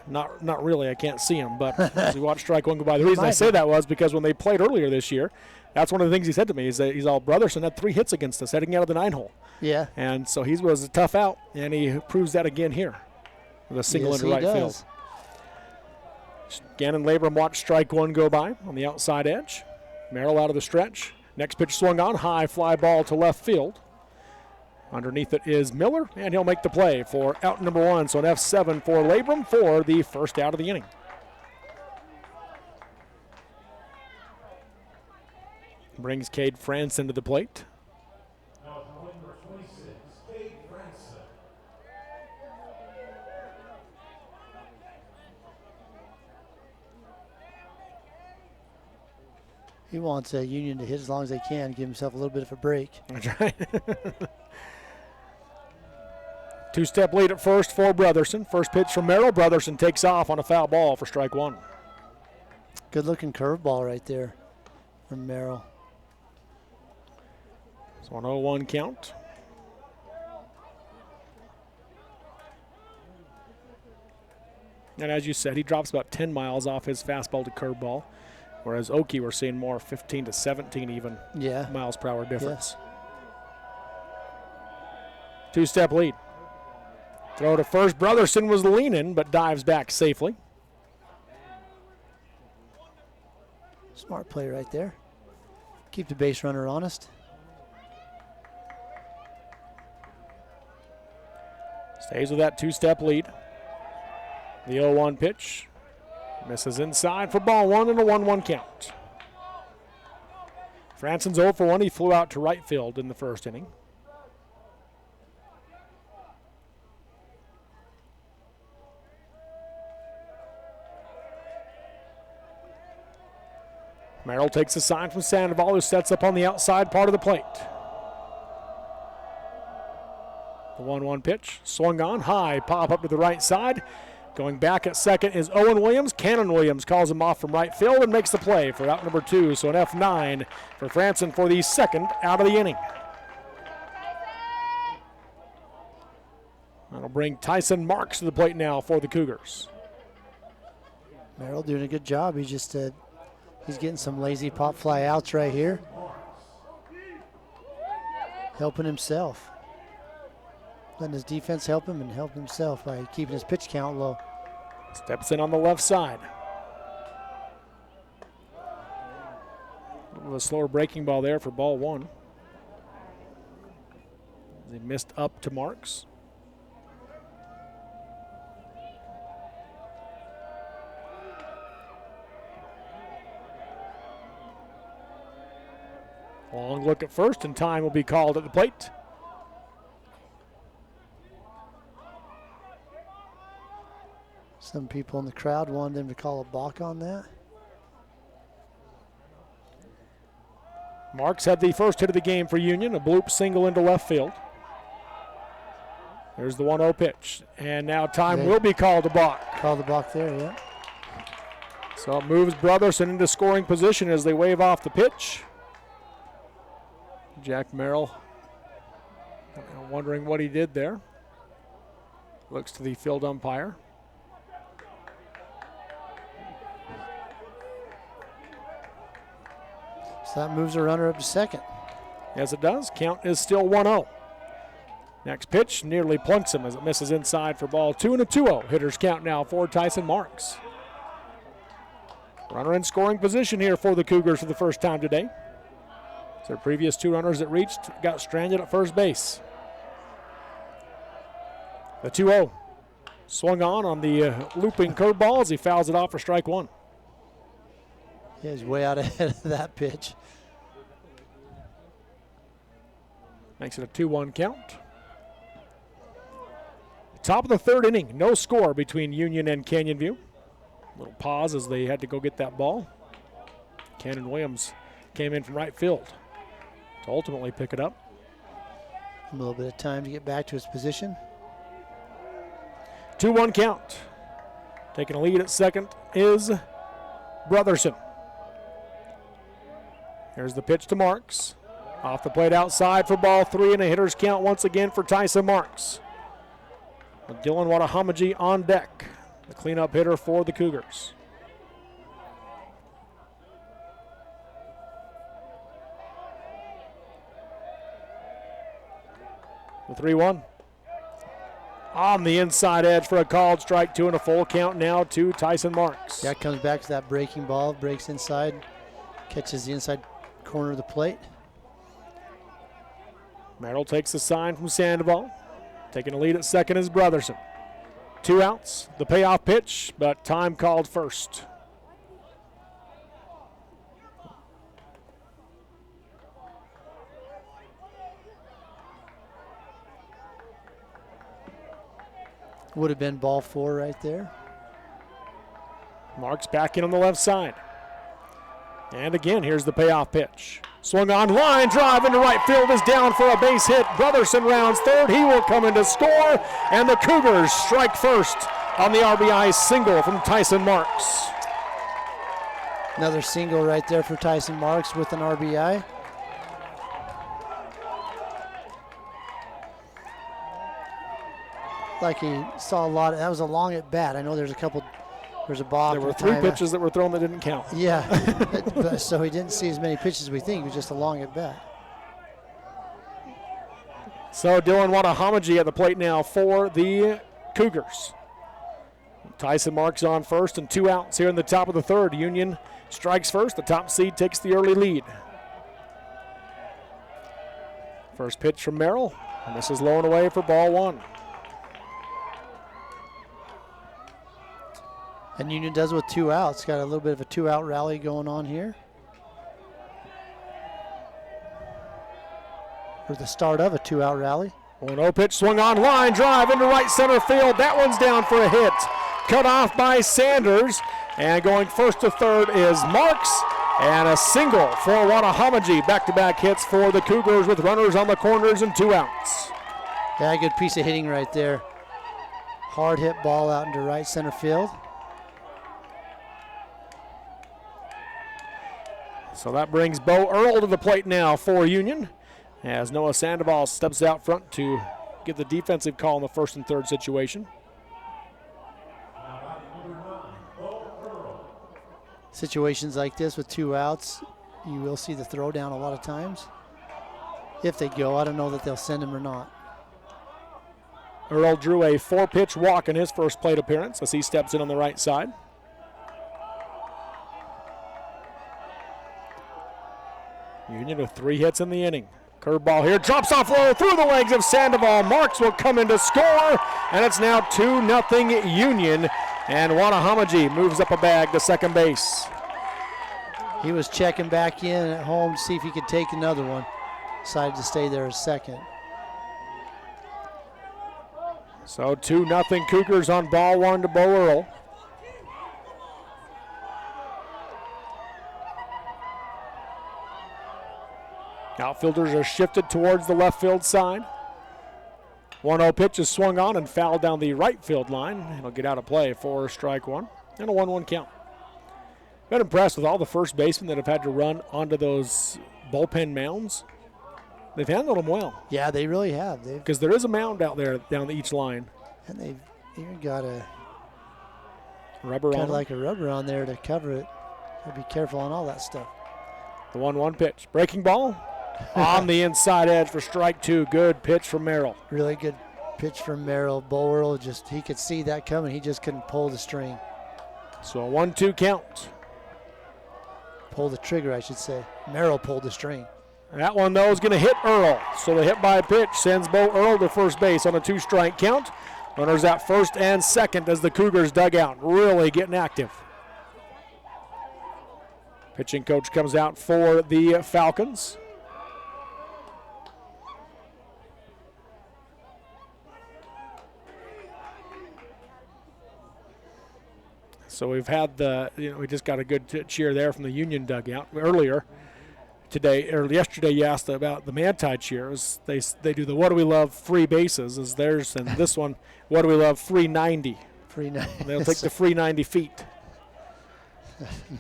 Not really, I can't see him, but as we watch strike one go by. The reason I say that was because when they played earlier this year, that's one of the things he said to me is that Brotherson had 3 hits against us heading out of the 9-hole. Yeah. And so he was a tough out, and he proves that again here with a single into right field. Gannon Labrum watched strike one go by on the outside edge. Merrill out of the stretch. Next pitch swung on, high fly ball to left field. Underneath it is Miller, and he'll make the play for out number 1. So an F7 for Labrum for the first out of the inning. Brings Cade Franson to the plate. He wants Union to hit as long as they can, give himself a little bit of a break. That's right. 2-step lead at first for Brotherson. First pitch from Merrill. Brotherson takes off on a foul ball for strike 1. Good-looking curveball right there from Merrill. So an 0-1 count. And as you said, he drops about 10 miles off his fastball to curveball, whereas Oki, we're seeing more 15 to 17 even miles per hour difference. Yes. 2-step lead. Throw to first. Brotherson was leaning, but dives back safely. Smart play right there. Keep the base runner honest. Stays with that 2-step lead. The 0-1 pitch. Misses inside for ball 1 and a 1-1 count. Franson's 0 for 1. He flew out to right field in the first inning. Merrill takes a sign from Sandoval, who sets up on the outside part of the plate. The 1-1 pitch, swung on, high, pop up to the right side. Going back at second is Owen Williams. Cannon Williams calls him off from right field and makes the play for out number 2. So an F9 for Franson for the second out of the inning. That'll bring Tyson Marks to the plate now for the Cougars. Merrill doing a good job. He's just he's getting some lazy pop fly outs right here. Helping himself. Letting his defense help him and help himself by keeping his pitch count low. Steps in on the left side. A little of a slower breaking ball there for ball 1. He missed up to Marks. Long look at first, and time will be called at the plate. Some people in the crowd wanted them to call a balk on that. Marks had the first hit of the game for Union, a bloop single into left field. There's the 1-0 pitch, and now time will be called a balk. Called the balk there, yeah. So it moves Brotherson into scoring position as they wave off the pitch. Jack Merrill wondering what he did there. Looks to the field umpire. So that moves the runner up to second. Yes, it does. Count is still 1-0. Next pitch nearly plunks him as it misses inside for ball 2 and a 2-0. Hitters count now for Tyson Marks. Runner in scoring position here for the Cougars for the first time today. Their previous 2 runners that reached got stranded at first base. The 2-0 swung on the looping curveball as he fouls it off for strike 1. Yeah, he's way out ahead of that pitch. Makes it a 2-1 count. Top of the third inning, no score between Union and Canyon View. Little pause as they had to go get that ball. Cannon Williams came in from right field to ultimately pick it up. A little bit of time to get back to his position. 2-1 count. Taking a lead at second is Brotherson. Here's the pitch to Marks. Off the plate outside for ball 3 and a hitter's count once again for Tyson Marks. With Dylan Wadahamaji on deck, the cleanup hitter for the Cougars. The 3-1. On the inside edge for a called strike 2 and a full count now to Tyson Marks. Yeah, comes back to that breaking ball, breaks inside, catches the inside corner of the plate. Merrill takes the sign from Sandoval. Taking a lead at second is Brotherson. 2 outs, the payoff pitch, but time called first. Would have been ball 4 right there. Marks back in on the left side. And again, here's the payoff pitch. Swung on, line drive into right field is down for a base hit. Brotherson rounds third. He will come in to score, and the Cougars strike first on the RBI single from Tyson Marks. Another single right there for Tyson Marks with an RBI. Like he saw a lot. That was a long at bat. I know there's a balk. There were 3 pitches that were thrown that didn't count. Yeah, so he didn't see as many pitches as we think. It was just a long at bat. So Dylan Wadahamaji at the plate now for the Cougars. Tyson Marks on first and 2 outs here in the top of the third. Union strikes first. The top seed takes the early lead. First pitch from Merrill, and this is low and away for ball 1. And Union does with 2 outs. Got a little bit of a 2-out rally going on here. Or the start of a 2-out rally. 1-0 pitch swung on, line drive into right center field. That one's down for a hit. Cut off by Sanders. And going first to third is Marks. And a single for Wadahamaji. Back-to-back hits for the Cougars with runners on the corners and 2 outs. Yeah, good piece of hitting right there. Hard hit ball out into right center field. So that brings Bo Earl to the plate now for Union, as Noah Sandoval steps out front to get the defensive call in the first and third situation. Situations like this with 2 outs, you will see the throw down a lot of times. If they go, I don't know that they'll send him or not. Earl drew a 4-pitch walk in his first plate appearance as he steps in on the right side. Union with 3 hits in the inning. Curveball here, drops off low through the legs of Sandoval. Marks will come in to score, and it's now 2-0 Union. And Wadahamaji moves up a bag to second base. He was checking back in at home to see if he could take another one. Decided to stay there a second. So 2-0 Cougars on ball 1 to Bo Earl. Outfielders are shifted towards the left field side. 1-0 pitch is swung on and fouled down the right field line. It'll get out of play for strike 1 and a 1-1 count. Been impressed with all the first basemen that have had to run onto those bullpen mounds. They've handled them well. Yeah, they really have. Because there is a mound out there down each line. And they've even got a rubber kind on of like a rubber on there to cover it. So be careful on all that stuff. The 1-1 pitch. Breaking ball. On the inside edge for strike 2. Good pitch from Merrill. Really good pitch from Merrill. Bo Earl he could see that coming. He just couldn't pull the string. So a 1-2 count. Pull the trigger, I should say. Merrill pulled the string. That one, though, is going to hit Earl. So the hit by pitch sends Bo Earl to first base on a 2-strike count. Runners at first and second as the Cougars dug out. Really getting active. Pitching coach comes out for the Falcons. So we've had we just got a good cheer there from the Union dugout. Earlier today, or yesterday, you asked about the Manti cheers. They do the "What do we love?" free bases as theirs, and this one, "What do we love?" free 90. Free 90. They'll take the free 90 feet.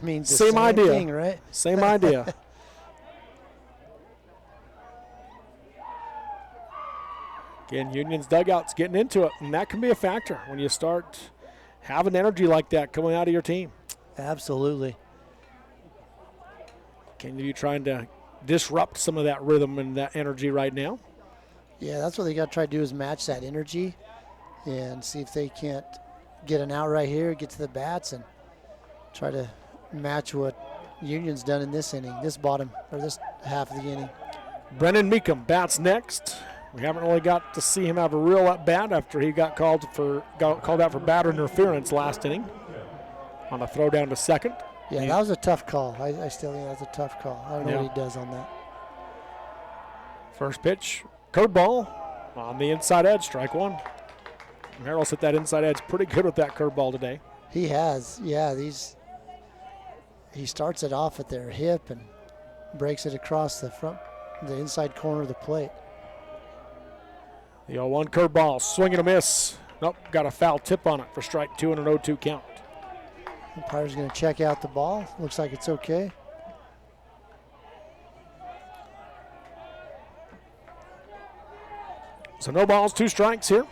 Means the same idea, thing, right? Same idea. Again, Union's dugout's getting into it, and that can be a factor when you start having energy like that coming out of your team. Absolutely. Can you trying to disrupt some of that rhythm and that energy right now? Yeah, that's what they got to try to do is match that energy and see if they can't get an out right here, get to the bats, and try to match what Union's done in this inning, this half of the inning. Brennan Meekum bats next. We haven't really got to see him have a real at-bat after he got called out for batter interference last inning on a throw down to second. Yeah, that was a tough call. I still think that's a tough call. I don't know what he does on that. First pitch, curveball on the inside edge, strike one. Merrill's hit that inside edge pretty good with that curveball today. He has, yeah. He starts it off at their hip and breaks it across the inside corner of the plate. The 0-1 curveball, swing and a miss. Nope, got a foul tip on it for strike two and an 0-2 count. Umpire's going to check out the ball. Looks like it's okay. So no balls, 2 strikes here.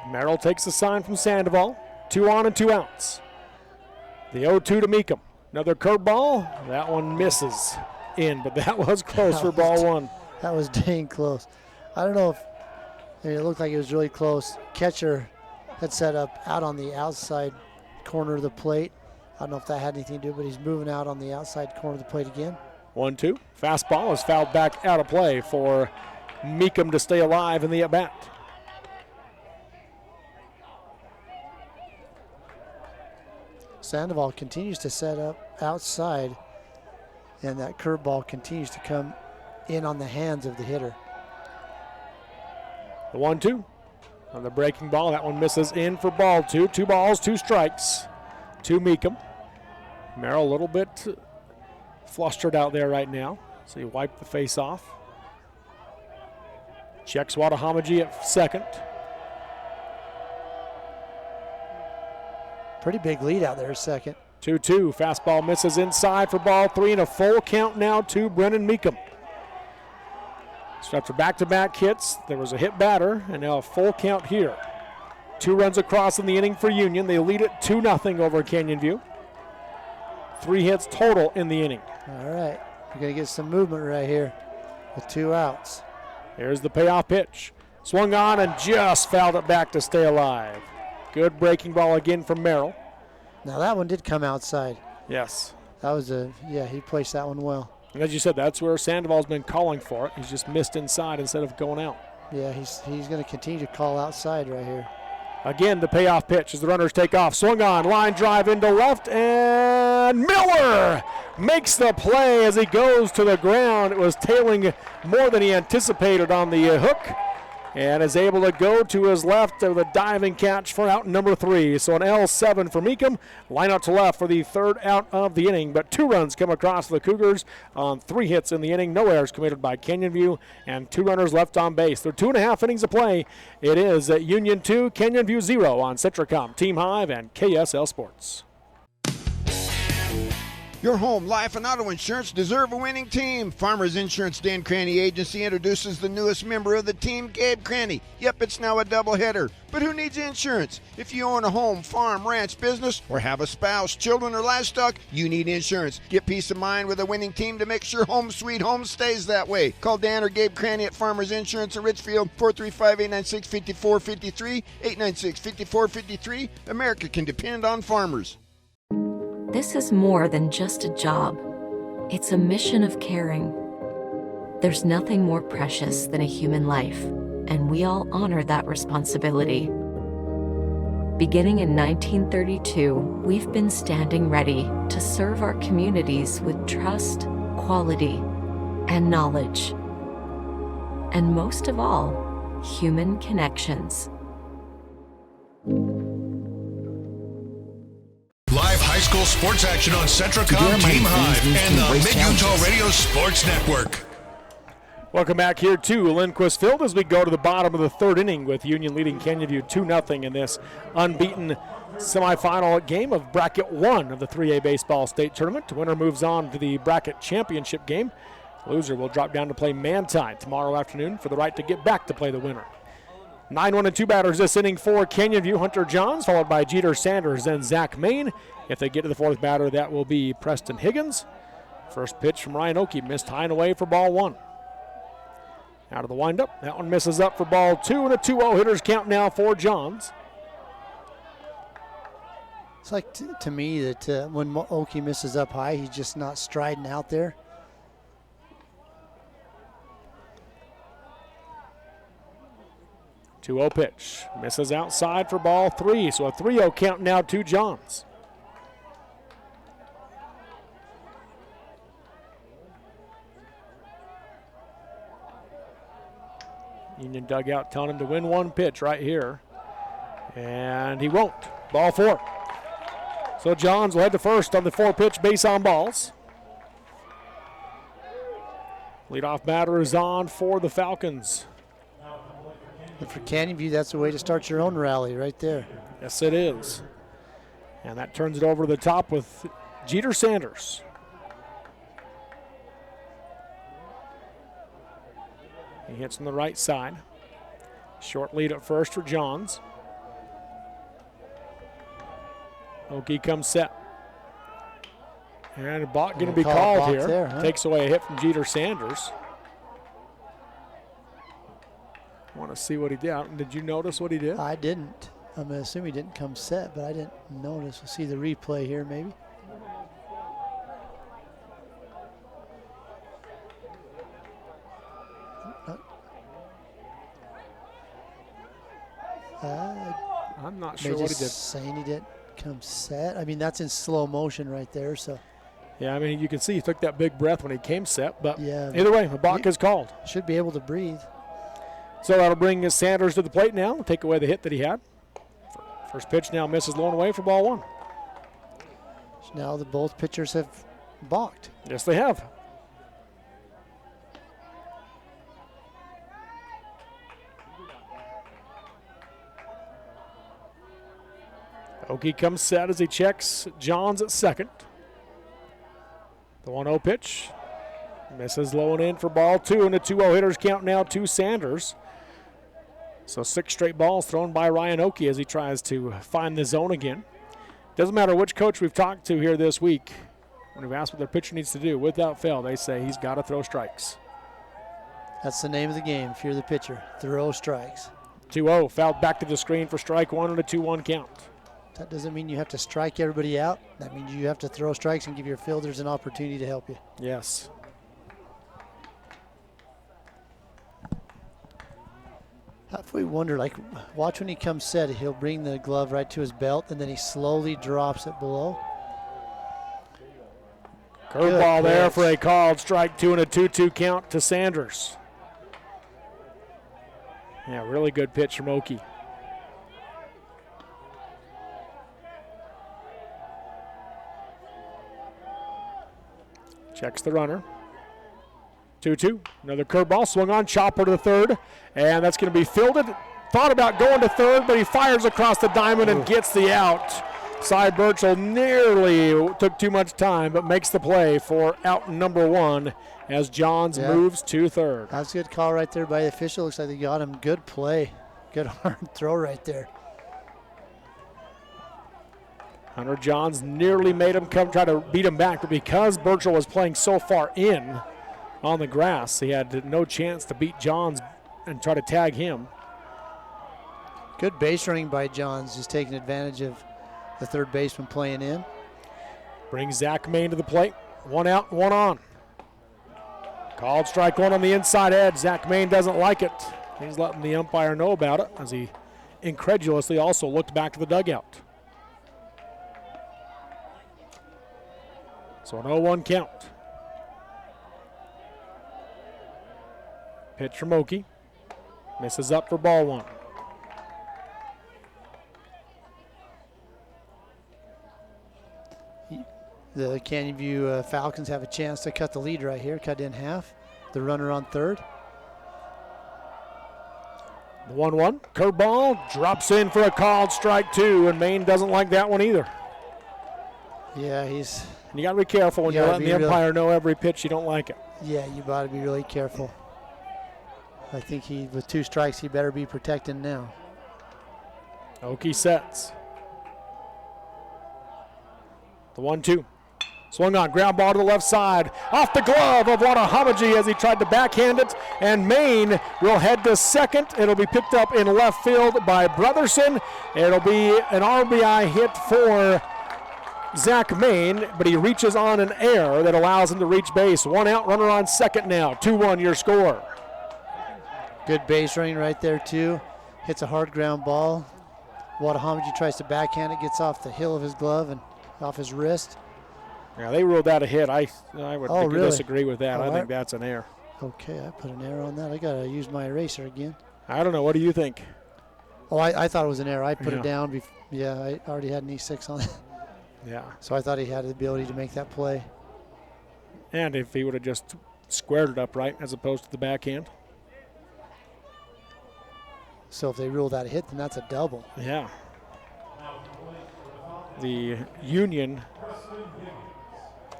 Merrill takes the sign from Sandoval. 2 on and 2 outs. The 0-2 to Meekum. Another curveball. That one misses in, but that was close for ball one. That was dang close. I don't know if it looked like it was really close. Catcher had set up out on the outside corner of the plate. I don't know if that had anything to do, but he's moving out on the outside corner of the plate again. 1-2. Fastball is fouled back out of play for Meekum to stay alive in the at-bat. Sandoval continues to set up outside, and that curveball continues to come in on the hands of the hitter. The 1-2 on the breaking ball. That one misses in for ball 2. 2 balls, 2 strikes to Meekum. Merrill a little bit flustered out there right now, so he wiped the face off. Checks Wadahamaji at second. Pretty big lead out there, second. 2-2. Fastball misses inside for ball 3, and a full count now to Brennan Meekum. So after back-to-back hits, there was a hit batter, and now a full count here. 2 runs across in the inning for Union. They lead it 2-0 over Canyon View. 3 hits total in the inning. All right, we're going to get some movement right here with 2 outs. Here's the payoff pitch. Swung on and just fouled it back to stay alive. Good breaking ball again from Merrill. Now that one did come outside. Yes. That was he placed that one well. And as you said, that's where Sandoval's been calling for it. He's just missed inside instead of going out. Yeah, he's going to continue to call outside right here. Again, the payoff pitch as the runners take off. Swung on, line drive into left, and Miller makes the play as he goes to the ground. It was tailing more than he anticipated on the hook, and is able to go to his left with a diving catch for out number 3. So an L7 for Meekum. Line out to left for the 3rd out of the inning, but 2 runs come across the Cougars on 3 hits in the inning. No errors committed by Canyon View, and 2 runners left on base. They're 2.5 innings of play. It is Union 2, Canyon View 0 on Citricom, Team Hive, and KSL Sports. Your home, life, and auto insurance deserve a winning team. Farmers Insurance Dan Cranny Agency introduces the newest member of the team, Gabe Cranny. Yep, it's now a doubleheader. But who needs insurance? If you own a home, farm, ranch, business, or have a spouse, children, or livestock, you need insurance. Get peace of mind with a winning team to make sure home sweet home stays that way. Call Dan or Gabe Cranny at Farmers Insurance in Richfield, 435-896-5453, 896-5453. America can depend on farmers. This is more than just a job. It's a mission of caring. There's nothing more precious than a human life, and we all honor that responsibility. Beginning in 1932, we've been standing ready to serve our communities with trust, quality, and knowledge. And most of all, human connections. Live high school sports action on Centracom, Team Hive, and the Mid-Utah Radio Sports Network. Welcome back here to Lindquist Field as we go to the bottom of the third inning with Union leading Canyon View 2-0 in this unbeaten semifinal game of Bracket 1 of the 3A Baseball State Tournament. The winner moves on to the Bracket Championship game. Loser will drop down to play Manti tomorrow afternoon for the right to get back to play the winner. 9-1 and 2 batters this inning for Canyon View. Hunter Johns, followed by Jeter Sanders, then Zach Main. If they get to the fourth batter, that will be Preston Higgins. First pitch from Ryan Oakey, missed high and away for ball 1. Out of the windup, that one misses up for ball 2, and a 2-0 hitters count now for Johns. It's like to me that when Oakey misses up high, he's just not striding out there. Two-0 pitch, misses outside for ball 3, so a 3-0 count now to Johns. Union dugout telling him to win one pitch right here. And he won't. Ball 4. So Johns will head to first on the 4-pitch base on balls. Leadoff batter is on for the Falcons. And for Canyon View, that's the way to start your own rally right there. Yes, it is. And that turns it over to the top with Jeter Sanders. He hits on the right side. Short lead at first for Johns. Oakey comes set. And a balk going to be called here. There, huh? Takes away a hit from Jeter Sanders. Want to see what he did. Did you notice what he did? I didn't. I'm going to assume he didn't come set, but I didn't notice. We'll see the replay here maybe. I'm not sure what he did. Saying he didn't come set. I mean, that's in slow motion right there. So. Yeah, I mean, you can see he took that big breath when he came set, but yeah, either way, a balk is called. Should be able to breathe. So that'll bring Sanders to the plate now, take away the hit that he had. First pitch now misses low and away for ball 1. So now both pitchers have balked. Yes, they have. Oakey comes set as he checks Johns at second. The 1-0 pitch misses low and in for ball 2, and a 2-0 hitters count now to Sanders. So 6 straight balls thrown by Ryan Oakey as he tries to find the zone again. Doesn't matter which coach we've talked to here this week. When we've asked what their pitcher needs to do, without fail, they say he's got to throw strikes. That's the name of the game if you're the pitcher. Throw strikes. 2-0, fouled back to the screen for strike 1 and a 2-1 count. That doesn't mean you have to strike everybody out. That means you have to throw strikes and give your fielders an opportunity to help you. Yes. If we wonder, like, watch when he comes set, he'll bring the glove right to his belt, and then he slowly drops it below. Curveball there for a called strike 2 and a 2-2 count to Sanders. Yeah, really good pitch from Oakey. Checks the runner. 2-2. Another curveball swung on, chopper to the third, and that's going to be fielded. Thought about going to third, but he fires across the diamond and gets the out. Cy Burchell nearly took too much time, but makes the play for out number 1 as Johns moves to third. That's a good call right there by the official. Looks like they got him. Good play. Good hard throw right there. Hunter Johns nearly made him come try to beat him back, but because Burchell was playing so far in on the grass, he had no chance to beat Johns and try to tag him. Good base running by Johns, just taking advantage of the third baseman playing in. Brings Zach Main to the plate. 1 out, 1 on. Called strike 1 on the inside edge. Zach Main doesn't like it. He's letting the umpire know about it as he incredulously also looked back to the dugout. So an 0-1 count. Pitch from Oki. Misses up for ball one. The Canyon View Falcons have a chance to cut the lead right here, cut in half. The runner on third. The 1-1, curveball, drops in for a called strike two, and Maine doesn't like that one either. Yeah, And you got to be careful when you're letting the umpire know every pitch you don't like it. Yeah, you got to be really careful. I think with 2 strikes, he better be protecting now. Oki sets. The 1-2. Swung on, ground ball to the left side. Off the glove of Wanahamaji as he tried to backhand it. And Maine will head to second. It'll be picked up in left field by Brotherson. It'll be an RBI hit for Zach Maine, but he reaches on an error that allows him to reach base. 1 out, runner on second now. 2-1 your score. Good base running right there, too. Hits a hard ground ball. Wanahamaji tries to backhand it, gets off the heel of his glove and off his wrist. Yeah, they ruled that a hit. I would really? disagree with that. I think that's an error. Okay, I put an error on that. I got to use my eraser again. I don't know. What do you think? Oh, I thought it was an error. I put it down. I already had an E6 on it. Yeah. So I thought he had the ability to make that play. And if he would have just squared it upright as opposed to the backhand. So if they rule that a hit, then that's a double. Yeah. The Union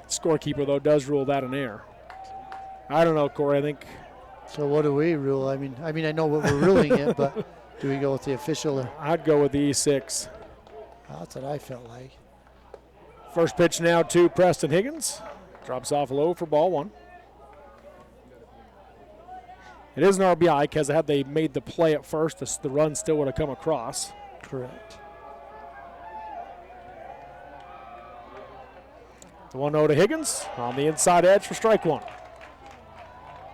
scorekeeper, though, does rule that an error. I don't know, Corey. I think. So what do we rule? I mean, I know what we're ruling it, but do we go with the official? Or? I'd go with the E6. That's what I felt like. First pitch now to Preston Higgins. Drops off low for ball one. It is an RBI because had they made the play at first, the run still would have come across. Correct. The 1-0 to Higgins on the inside edge for strike one.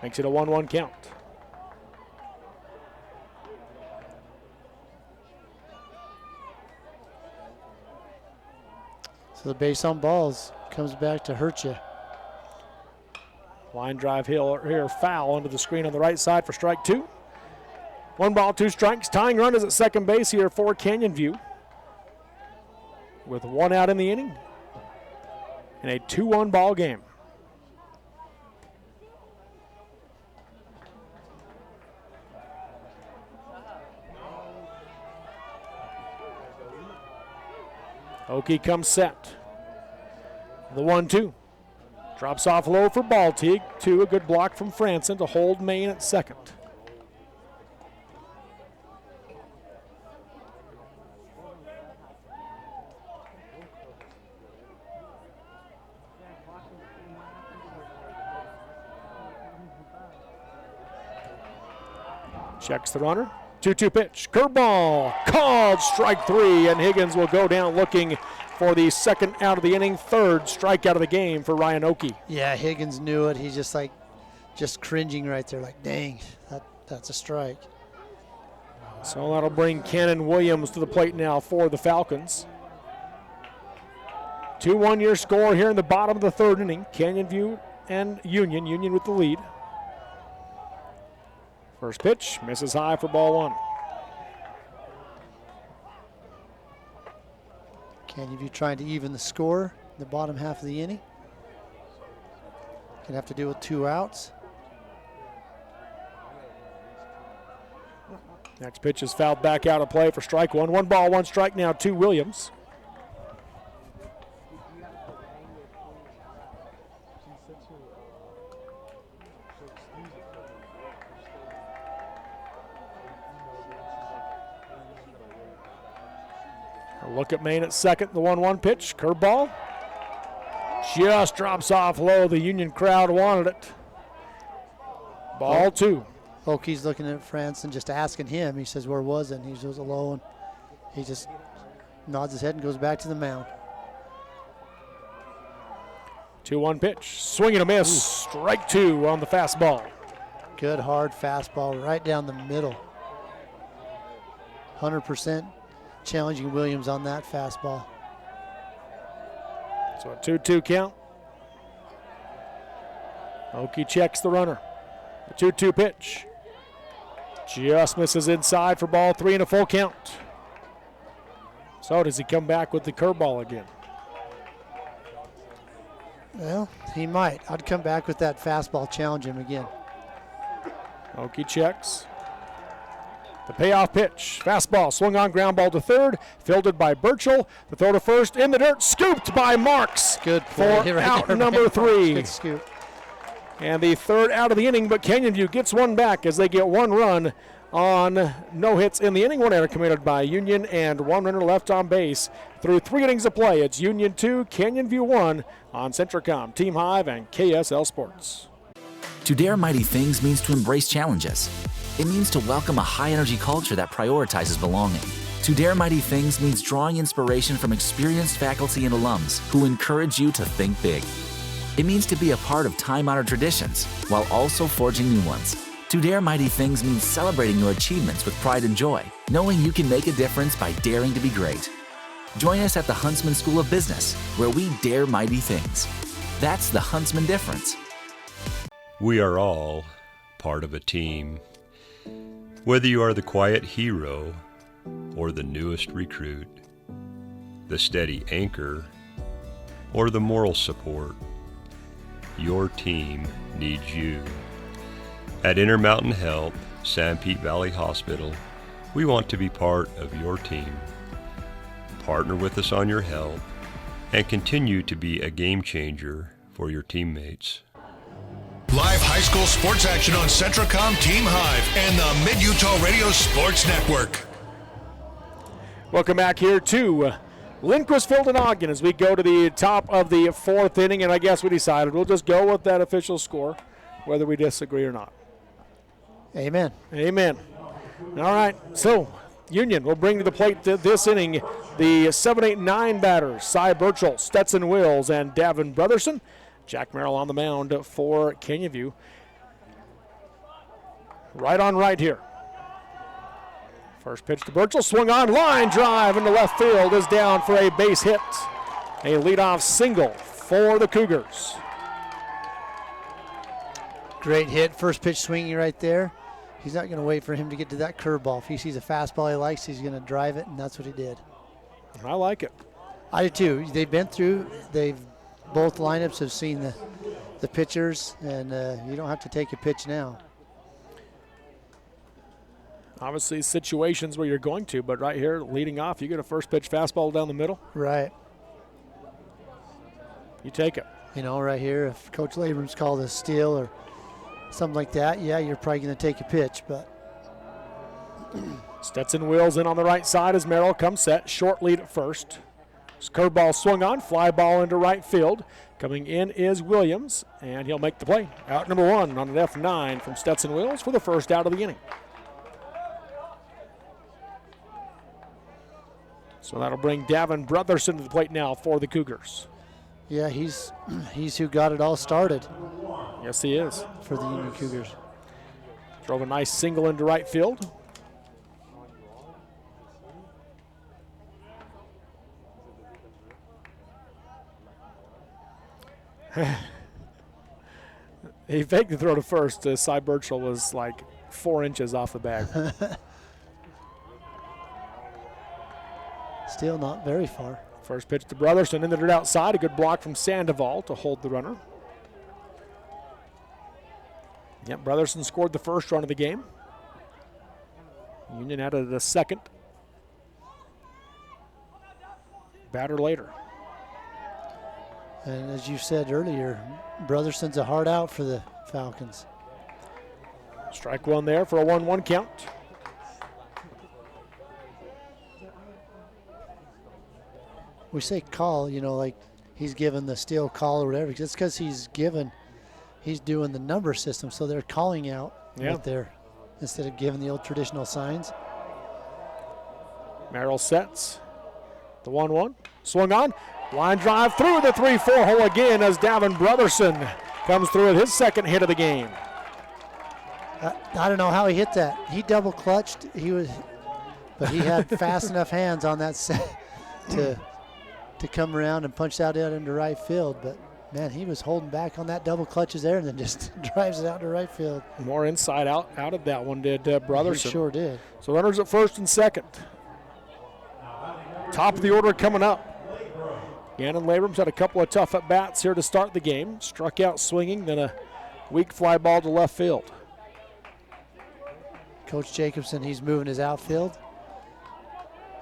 Makes it a 1-1 count. So the base on balls comes back to hurt you. Line drive here, foul under the screen on the right side for strike two. 1 ball, 2 strikes. Tying run is at second base here for Canyon View. With 1 out in the inning. In a 2-1 ball game. Oki comes set. The 1-2. Drops off low for Baltig. 2, a good block from Franson to hold Maine at second. Checks the runner. 2-2 pitch. Curveball. Called strike 3, and Higgins will go down looking for the second out of the inning, 3rd strikeout of the game for Ryan Oki. Yeah, Higgins knew it. He's just cringing right there, like, dang, that's a strike. So that'll bring Cannon Williams to the plate now for the Falcons. 2-1 your score here in the bottom of the 3rd inning. Canyon View and Union with the lead. First pitch, misses high for ball 1. Canyon View trying to even the score in the bottom half of the inning. Gonna have to deal with 2 outs. Next pitch is fouled back out of play for strike 1. 1 ball, 1 strike now to Williams. Look at Maine at second, the 1-1 pitch, curveball. Just drops off low, the Union crowd wanted it. Ball 2. Oki's looking at Franson, just asking him. He says, where was it? And he goes alone. He just nods his head and goes back to the mound. 2-1 pitch, swing and a miss, strike 2 on the fastball. Good hard fastball right down the middle. 100% challenging Williams on that fastball. So a 2-2 count. Okie checks the runner. The 2-2 pitch. Just misses inside for ball 3 and a full count. So does he come back with the curveball again? Well, he might. I'd come back with that fastball, challenge him again. Okie checks. The payoff pitch. Fastball swung on, ground ball to third. Fielded by Burchell. The throw to first. In the dirt. Scooped by Marks. Good for out number 3. Good scoop. And the third out of the inning, but Canyon View gets one back as they get 1 run on no hits in the inning. 1 error committed by Union and 1 runner left on base. Through 3 innings of play, it's Union 2, Canyon View 1 on Centricom, Team Hive, and KSL Sports. To dare mighty things means to embrace challenges. It means to welcome a high-energy culture that prioritizes belonging. To dare mighty things means drawing inspiration from experienced faculty and alums who encourage you to think big. It means to be a part of time-honored traditions while also forging new ones. To dare mighty things means celebrating your achievements with pride and joy, knowing you can make a difference by daring to be great. Join us at the Huntsman School of Business, where we dare mighty things. That's the Huntsman difference. We are all part of a team. Whether you are the quiet hero or the newest recruit, the steady anchor or the moral support, your team needs you. At Intermountain Health, San Pete Valley Hospital, we want to be part of your team. Partner with us on your health and continue to be a game changer for your teammates. Live high school sports action on Centricom, Team Hive, and the Mid-Utah Radio Sports Network. Welcome back here to Lindquist Field in Ogden as we go to the top of the 4th inning, and I guess we decided we'll just go with that official score, whether we disagree or not. Amen. Amen. All right, so Union will bring to the plate this inning the 7, 8, 9 batters, Cy Burchell, Stetson Wills, and Davin Brotherson. Jack Merrill on the mound for Canyon View. Right on right here. First pitch to Burchell, swung on, line drive into left field, is down for a base hit. A leadoff single for the Cougars. Great hit, first pitch swinging right there. He's not going to wait for him to get to that curveball. If he sees a fastball he likes, he's going to drive it, and that's what he did. I like it. I do too. They've been through, both lineups have seen the pitchers, and you don't have to take a pitch now. Obviously situations where you're going to, but right here, leading off, you get a first pitch fastball down the middle. Right. You take it. You know, right here, if Coach Labrum's called a steal or something like that, yeah, you're probably going to take a pitch, but. Stetson Wills in on the right side as Merrill comes set. Short lead at first. Curveball swung on, fly ball into right field. Coming in is Williams, and he'll make the play. Out number 1 on an F9 from Stetson Wills for the first out of the inning. So that'll bring Davin Brotherson to the plate now for the Cougars. Yeah, he's who got it all started. Yes, he is. For the Union Cougars. Drove a nice single into right field. He faked the throw to first. Cy Burchell was like 4 inches off the bag. Still not very far. First pitch to Brotherson, in the dirt outside. A good block from Sandoval to hold the runner. Yep, Brotherson scored the first run of the game. Union added a second. Batter later. And as you said earlier, Brotherson's a hard out for the Falcons. Strike 1 there for a 1-1 count. We say call, you know, like he's given the steal call or whatever. Just because he's doing the number system, so they're calling out right there instead of giving the old traditional signs. Merrill sets the 1-1. Swung on. Line drive through the 3-4 hole again as Davin Brotherson comes through with his second hit of the game. I don't know how he hit that. He double clutched. But he had fast enough hands on that set to come around and punch that out into right field. But, man, he was holding back on that double clutches there and then just drives it out to right field. More inside out of that one did Brotherson. He sure did. So runners at first and second. Top of the order coming up. Gannon Labram's had a couple of tough at-bats here to start the game. Struck out swinging, then a weak fly ball to left field. Coach Jacobson, he's moving his outfield.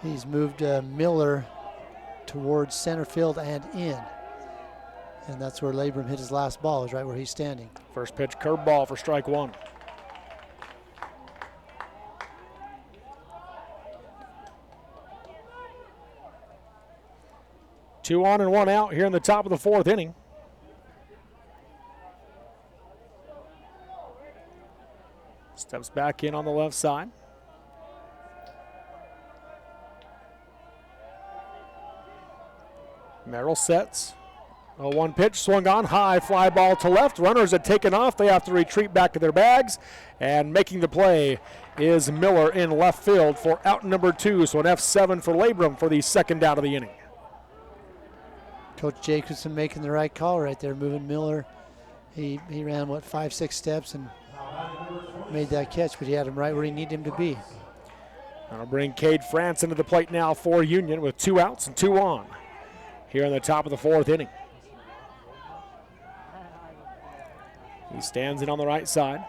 He's moved Miller towards center field and in. And that's where Labram hit his last ball, is right where he's standing. First pitch, curveball for strike one. Two on and one out here in the top of the fourth inning. Steps back in on the left side. Merrill sets. 0-1 pitch, swung on, high fly ball to left. Runners had taken off. They have to retreat back to their bags. And making the play is Miller in left field for out number 2. So an F7 for Labram for the second out of the inning. Coach Jacobson making the right call right there, moving Miller. He ran, 5-6 steps and made that catch, but he had him right where he needed him to be. I'll bring Cade France into the plate now for Union with 2 outs and 2 on here in the top of the fourth inning. He stands in on the right side.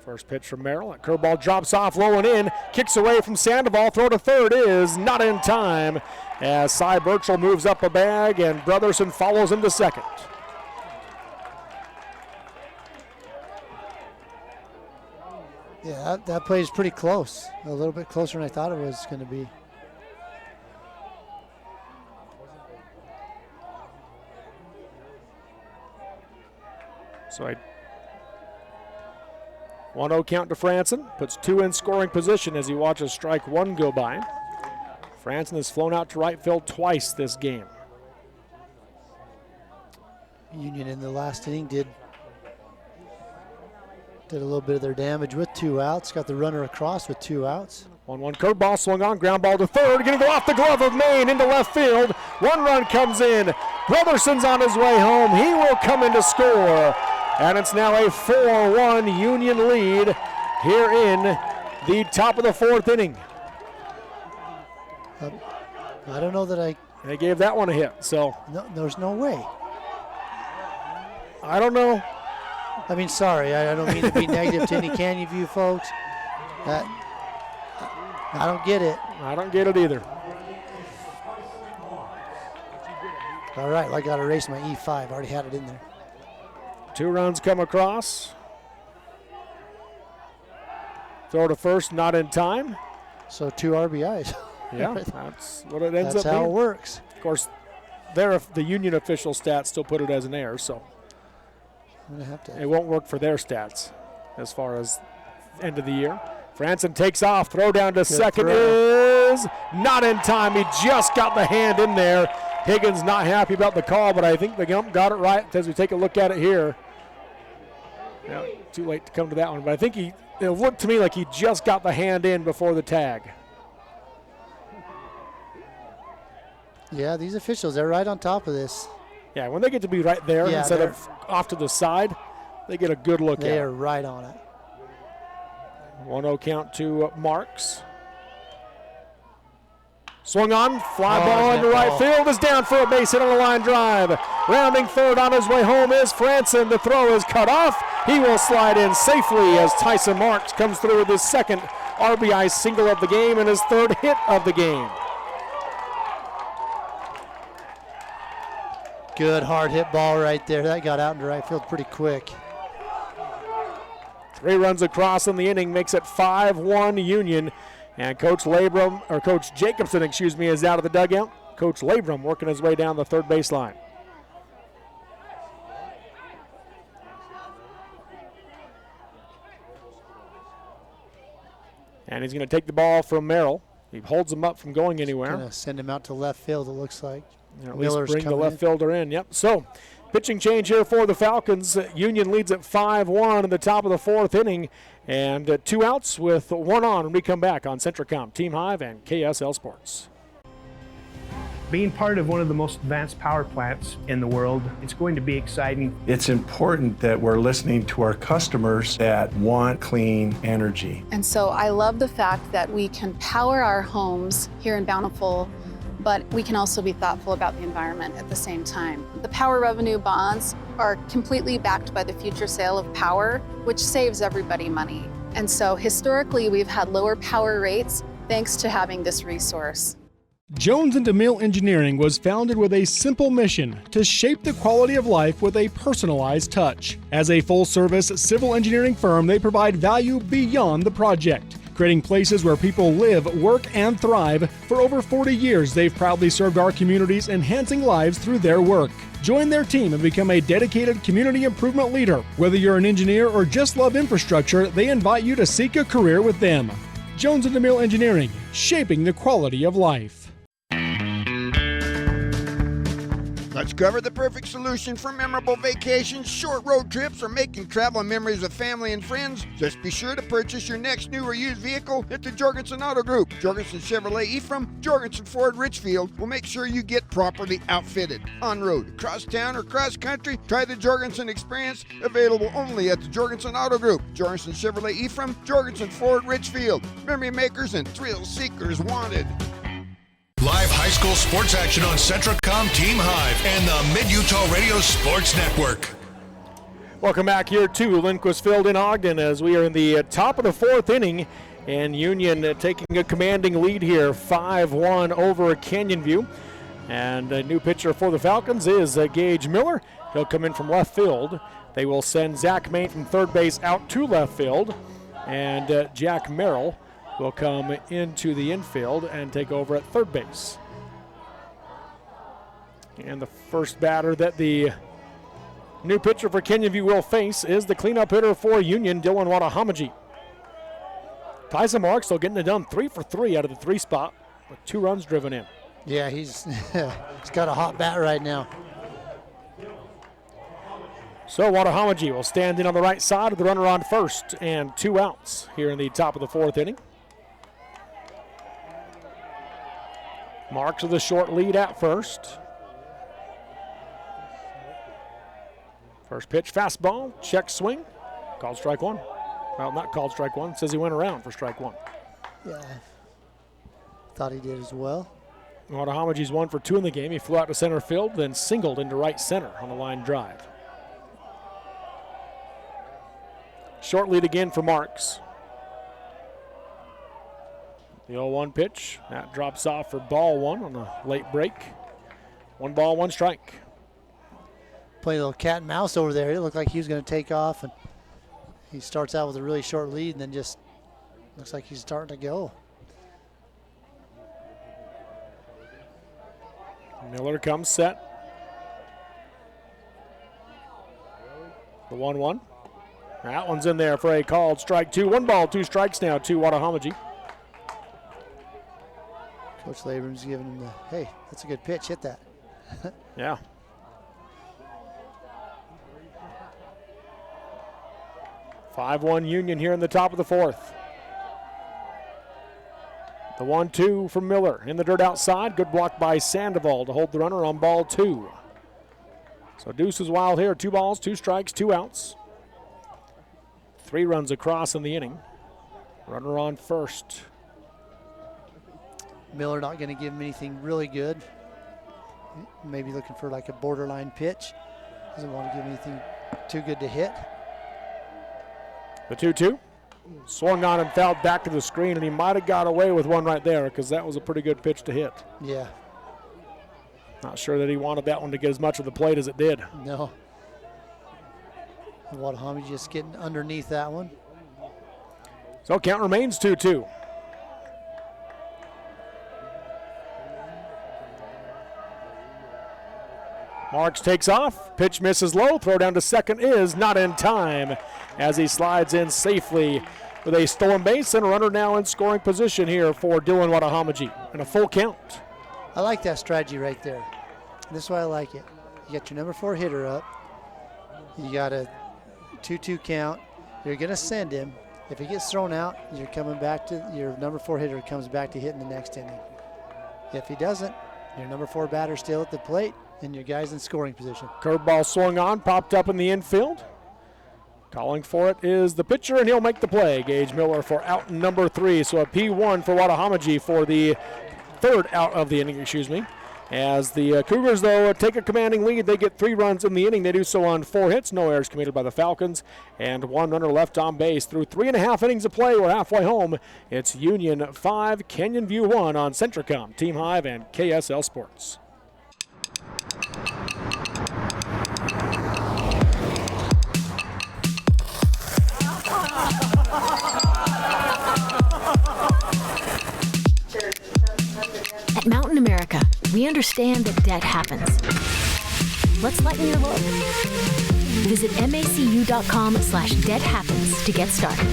First pitch from Merrill. That curveball drops off low and in. Kicks away from Sandoval. Throw to third is not in time as Cy Burchell moves up a bag and Brotherson follows him to second. Yeah, that play is pretty close. A little bit closer than I thought it was going to be. So 1-0 count to Franson. Puts 2 in scoring position as he watches strike 1 go by. Franson has flown out to right field twice this game. Union in the last inning did a little bit of their damage with 2 outs. Got the runner across with 2 outs. 1-1 curveball swung on, ground ball to third. Going to go off the glove of Maine into left field. 1 run comes in. Brotherson's on his way home. He will come in to score. And it's now a 4-1 Union lead here in the top of the fourth inning. I don't know that They gave that one a hit, so. No, there's no way. I don't know. I mean, sorry, I don't mean to be negative to any Canyon View folks. I don't get it. I don't get it either. All right, I got to erase my E5. I already had it in there. 2 runs come across. Throw to first, not in time. So 2 RBIs. Yeah, that's what it ends up being. That's how it works. Of course, the Union official stats still put it as an error, so it won't work for their stats as far as end of the year. Franson takes off, throw down to second is not in time. He just got the hand in there. Higgins not happy about the call, but I think the ump got it right as we take a look at it here. Now, too late to come to that one, but I think it looked to me like he just got the hand in before the tag. Yeah, these officials, they're right on top of this. Yeah, when they get to be right there instead of off to the side, they get a good look at it. They are right on it. 1-0 count to Marks. Swung on, fly ball into right field is down for a base hit on a line drive. Rounding third on his way home is Franson. The throw is cut off. He will slide in safely as Tyson Marks comes through with his second RBI single of the game and his third hit of the game. Good hard hit ball right there. That got out into right field pretty quick. 3 runs across in the inning makes it 5-1 Union. And Coach Jacobson, is out of the dugout. Coach Labram working his way down the third baseline. And he's going to take the ball from Merrill. He holds him up from going anywhere. Going to send him out to left field, it looks like. At least bring the left fielder in. Yep. So Pitching change here for the Falcons. Union leads at 5-1 in the top of the fourth inning. And 2 outs with 1 on when we come back on Centricom, Team Hive, and KSL Sports. Being part of one of the most advanced power plants in the world, it's going to be exciting. It's important that we're listening to our customers that want clean energy. And so I love the fact that we can power our homes here in Bountiful, but we can also be thoughtful about the environment at the same time. The power revenue bonds are completely backed by the future sale of power, which saves everybody money. And so historically, we've had lower power rates thanks to having this resource. Jones & DeMille Engineering was founded with a simple mission to shape the quality of life with a personalized touch. As a full-service civil engineering firm, they provide value beyond the project, creating places where people live, work, and thrive. For over 40 years, they've proudly served our communities, enhancing lives through their work. Join their team and become a dedicated community improvement leader. Whether you're an engineer or just love infrastructure, they invite you to seek a career with them. Jones & DeMille Engineering, shaping the quality of life. Let's cover the perfect solution for memorable vacations, short road trips, or making travel memories with family and friends. Just be sure to purchase your next new or used vehicle at the Jorgensen Auto Group. Jorgensen Chevrolet Ephraim, Jorgensen Ford Richfield will make sure you get properly outfitted. On road, across town, or cross country, try the Jorgensen experience, available only at the Jorgensen Auto Group. Jorgensen Chevrolet Ephraim, Jorgensen Ford Richfield. Memory makers and thrill seekers wanted. Live high school sports action on Centricom, Team Hive, and the Mid-Utah Radio Sports Network. Welcome back here to Lindquist Field in Ogden as we are in the top of the fourth inning, and Union taking a commanding lead here, 5-1 over Canyon View. And a new pitcher for the Falcons is Gage Miller. He'll come in from left field. They will send Zach Main from third base out to left field, and Jack Merrill will come into the infield and take over at third base. And the first batter that the new pitcher for Canyon View will face is the cleanup hitter for Union, Dylan Wadahamaji. Tyson Marks still getting it done 3 for 3 out of the 3 spot with 2 runs driven in. Yeah, he's got a hot bat right now. So Wadahamaji will stand in on the right side of the runner on first, and 2 outs here in the top of the fourth inning. Marks with a short lead at first. First pitch, fastball, check swing. Called strike 1. Well, not called strike 1. It says he went around for strike 1. Yeah, thought he did as well. Wadahamaji's 1 for 2 in the game. He flew out to center field, then singled into right center on a line drive. Short lead again for Marks. The 0-1 pitch, that drops off for ball 1 on a late break. 1 ball, 1 strike. Playing a little cat and mouse over there. It looked like he was going to take off, and he starts out with a really short lead and then just looks like he's starting to go. Miller comes set. The 1-1. That one's in there for a called strike 2. 1 ball, 2 strikes now to Wadahamaji. Coach Labram's giving him the, hey, that's a good pitch, hit that. Yeah. (5-1) Union here in the top of the fourth. The 1-2 from Miller in the dirt outside. Good block by Sandoval to hold the runner on ball 2. So Deuce is wild here. 2 balls, 2 strikes, 2 outs. 3 runs across in the inning. Runner on first. Miller not going to give him anything really good. Maybe looking for like a borderline pitch. Doesn't want to give anything too good to hit. The 2-2. Swung on and fouled back to the screen, and he might have got away with one right there because that was a pretty good pitch to hit. Yeah. Not sure that he wanted that one to get as much of the plate as it did. No. Wadahamaji just getting underneath that one. So count remains 2-2. Marks takes off, pitch misses low, throw down to second is not in time as he slides in safely with a stolen base and a runner now in scoring position here for Dylan Wadahamaji and a full count. I like that strategy right there. This is why I like it. You got your number 4 hitter up. You got a 2-2 count. You're going to send him. If he gets thrown out, you're coming back to your number 4 hitter comes back to hit in the next inning. If he doesn't, your number 4 batter still at the plate, and your guy's in scoring position. Curveball swung on, popped up in the infield. Calling for it is the pitcher, and he'll make the play. Gage Miller for out number 3. So a P1 for Watahamaji for the 3rd out of the inning, As the Cougars, though, take a commanding lead. They get 3 runs in the inning. They do so on 4 hits. No errors committed by the Falcons. And 1 runner left on base. Through 3.5 innings of play, we're halfway home. It's Union 5, Canyon View 1 on Centricom, Team Hive, and KSL Sports. At Mountain America, we understand that debt happens. Let's lighten your load. Visit macu.com/debt happens to get started.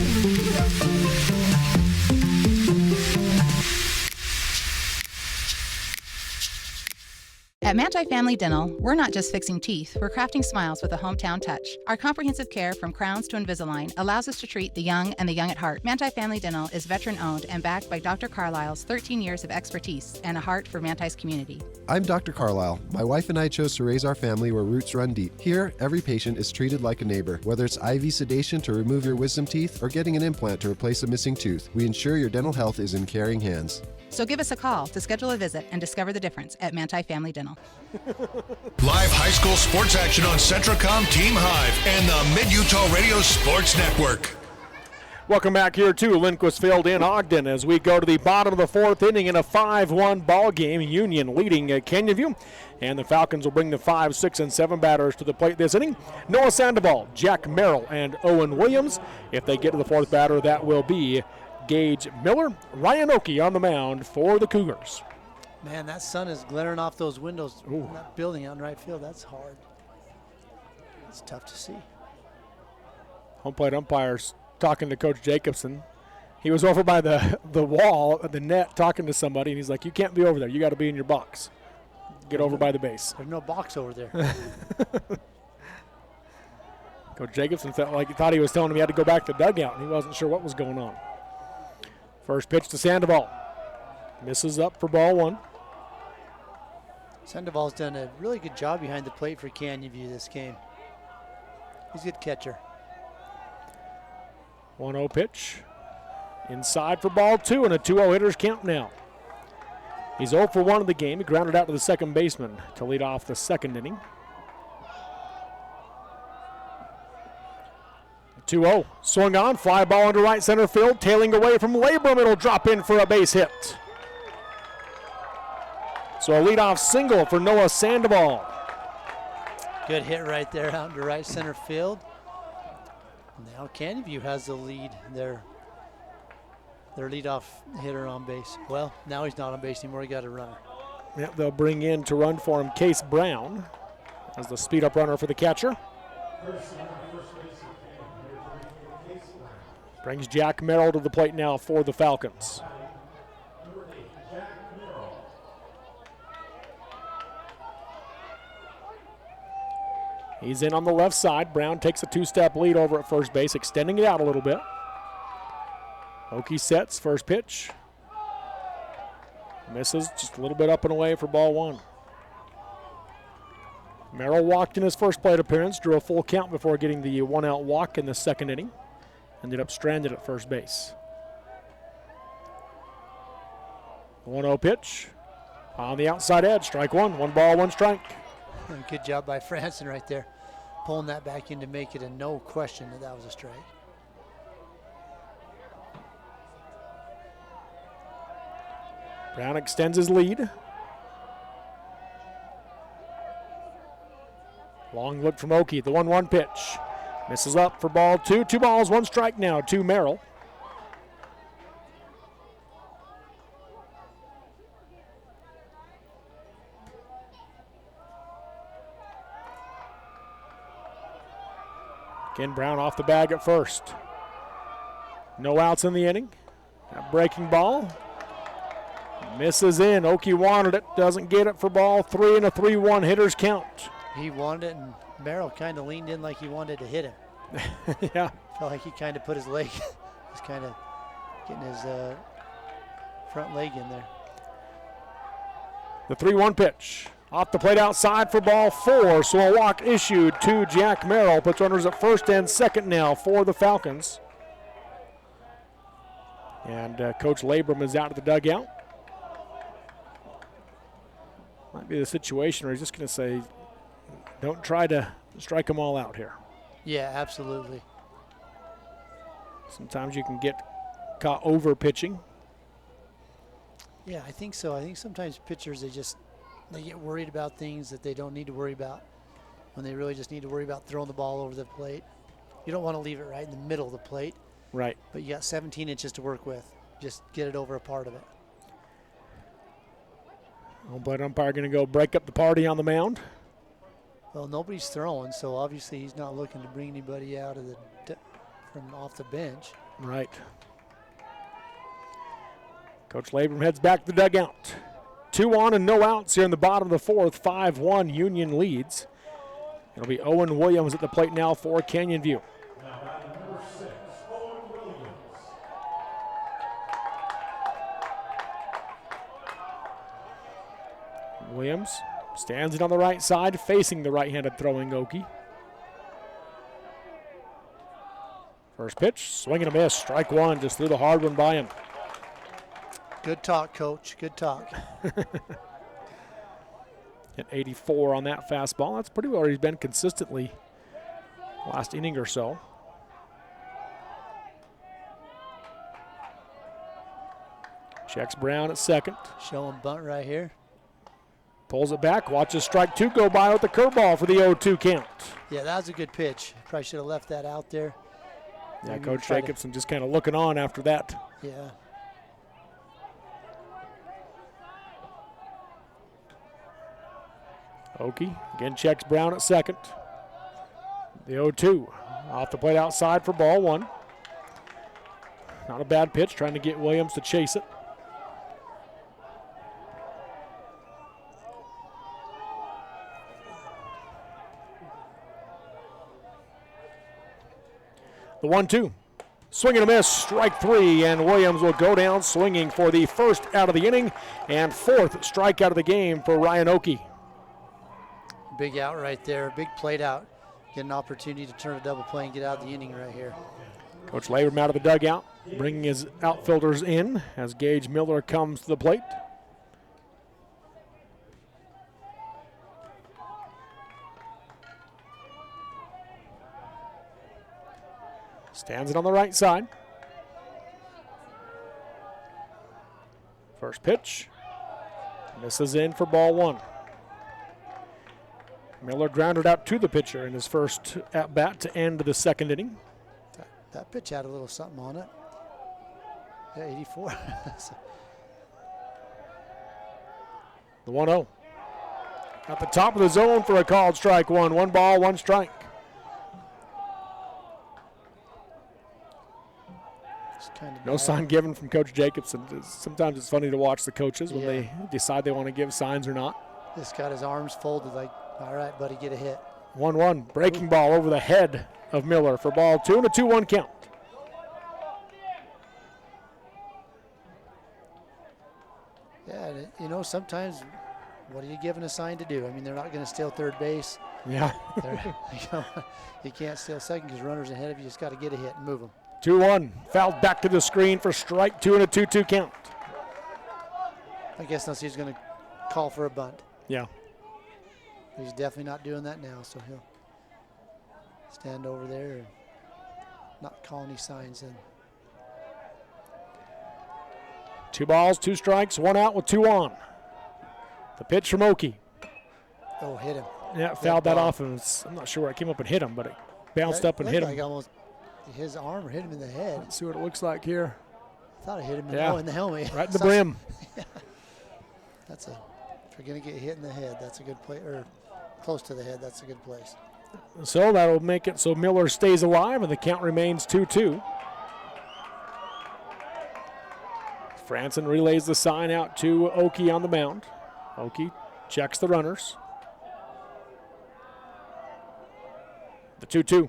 At Manti Family Dental, we're not just fixing teeth, we're crafting smiles with a hometown touch. Our comprehensive care from crowns to Invisalign allows us to treat the young and the young at heart. Manti Family Dental is veteran-owned and backed by Dr. Carlisle's 13 years of expertise and a heart for Manti's community. I'm Dr. Carlisle. My wife and I chose to raise our family where roots run deep. Here, every patient is treated like a neighbor, whether it's IV sedation to remove your wisdom teeth or getting an implant to replace a missing tooth. We ensure your dental health is in caring hands. So give us a call to schedule a visit and discover the difference at Manti Family Dental. Live high school sports action on Centricom, Team Hive, and the Mid-Utah Radio Sports Network. Welcome back here to Lindquist Field in Ogden as we go to the bottom of the 4th inning in a 5-1 ball game. Union leading Canyon View, and the Falcons will bring the 5, 6, and 7 batters to the plate this inning. Noah Sandoval, Jack Merrill, and Owen Williams. If they get to the 4th batter, that will be Gage Miller. Ryan Oakey on the mound for the Cougars. Man, that sun is glaring off those windows in that building out in right field. That's hard. It's tough to see. Home plate umpires talking to Coach Jacobson. He was over by the wall, the net, talking to somebody, and he's like, you can't be over there. You got to be in your box. Get over by the base. There's no box over there. Coach Jacobson thought he was telling him he had to go back to the dugout, and he wasn't sure what was going on. First pitch to Sandoval. Misses up for ball 1. Sandoval's done a really good job behind the plate for Canyon View this game. He's a good catcher. 1-0 pitch. Inside for ball 2, and a 2-0 hitter's count now. He's 0 for 1 in the game. He grounded out to the second baseman to lead off the second inning. 2-0. Swung on. Fly ball into right center field. Tailing away from Labrum. It'll drop in for a base hit. So a leadoff single for Noah Sandoval. Good hit right there out into right center field. Now Canyon View has the lead. Their leadoff hitter on base. Well, now he's not on base anymore. He got a runner. Yep, they'll bring in to run for him Case Brown as the speed-up runner for the catcher. Brings Jack Merrill to the plate now for the Falcons. He's in on the left side. Brown takes a 2-step lead over at first base, extending it out a little bit. Oakey sets, first pitch. Misses, just a little bit up and away for ball 1. Merrill walked in his first plate appearance, drew a full count before getting the 1-out walk in the second inning. Ended up stranded at first base. 1-0 pitch. On the outside edge, strike 1. 1 ball, 1 strike. Good job by Franson right there. Pulling that back in to make it a no question that was a strike. Brown extends his lead. Long look from Oakey, the 1-1 pitch. Misses up for ball 2. 2 balls, 1 strike now to Merrill. Again, Brown off the bag at first. No outs in the inning. That breaking ball. Misses in. Oakey wanted it. Doesn't get it for ball 3 and a 3-1 hitter's count. He wanted it, and Merrill kind of leaned in like he wanted to hit him. Yeah. Felt like he kind of put his leg, was kind of getting his front leg in there. The 3-1 pitch. Off the plate outside for ball 4. So a walk issued to Jack Merrill. Puts runners at first and second now for the Falcons. And Coach Labrum is out of the dugout. Might be the situation where he's just going to say, don't try to strike them all out here. Yeah, absolutely. Sometimes you can get caught over pitching. Yeah, I think so. I think sometimes pitchers, they get worried about things that they don't need to worry about when they really just need to worry about throwing the ball over the plate. You don't want to leave it right in the middle of the plate. Right. But you got 17 inches to work with. Just get it over a part of it. Oh, but umpire going to go break up the party on the mound. Well, nobody's throwing, so obviously he's not looking to bring anybody out of from off the bench. Right. Coach Labrum heads back to the dugout. 2 on and no outs here in the bottom of the 4th. 5-1 Union leads. It'll be Owen Williams at the plate now for Canyon View. Williams stands it on the right side, facing the right-handed throwing Okie. First pitch, swing and a miss. Strike 1, just threw the hard one by him. Good talk, Coach. Good talk. At 84 on that fastball. That's pretty well where he's been consistently last inning or so. Checks Brown at second. Showing bunt right here. Pulls it back, watches strike 2 go by with the curveball for the 0-2 count. Yeah, that was a good pitch. Probably should have left that out there. Yeah, Maybe Coach Jacobson just kind of looking on after that. Yeah. Okie again checks Brown at second. The 0-2 off the plate outside for ball 1. Not a bad pitch, trying to get Williams to chase it. The 1-2. Swing and a miss, strike 3, and Williams will go down swinging for the first out of the inning and 4th strikeout of the game for Ryan Okie. Big out right there, big plate out. Get an opportunity to turn a double play and get out of the inning right here. Coach Labrum out of the dugout, bringing his outfielders in as Gage Miller comes to the plate. Stands it on the right side. First pitch. Misses in for ball 1. Miller grounded out to the pitcher in his first at-bat to end the second inning. That pitch had a little something on it. Yeah, 84. The 1-0. At the top of the zone for a called strike 1. 1 ball, 1 strike. No sign given from Coach Jacobson. Sometimes it's funny to watch the coaches when they decide they want to give signs or not. Just got his arms folded like, all right, buddy, get a hit. 1-1, breaking ball over the head of Miller for ball 2 and a 2-1 count. Yeah, you know, sometimes what are you giving a sign to do? I mean, they're not going to steal third base. Yeah. You can't steal second because runners ahead of you. Just got to get a hit and move them. 2-1, fouled back to the screen for strike 2 and a 2-2 count. I guess unless he's going to call for a bunt. Yeah. He's definitely not doing that now, so he'll stand over there and not call any signs in. 2 balls, 2 strikes, 1 out with 2 on. The pitch from Okie. Oh, hit him. Yeah, fouled that off. And I'm not sure where it came up and hit him, but it bounced up and hit him. Like almost his arm hit him in the head. Let's see what it looks like here. I thought I hit him in the helmet. Right in the brim. Yeah. If you're going to get hit in the head, that's a good play, or close to the head, that's a good place. So that'll make it so Miller stays alive and the count remains 2-2. Franson relays the sign out to Okie on the mound. Okie checks the runners. The 2-2.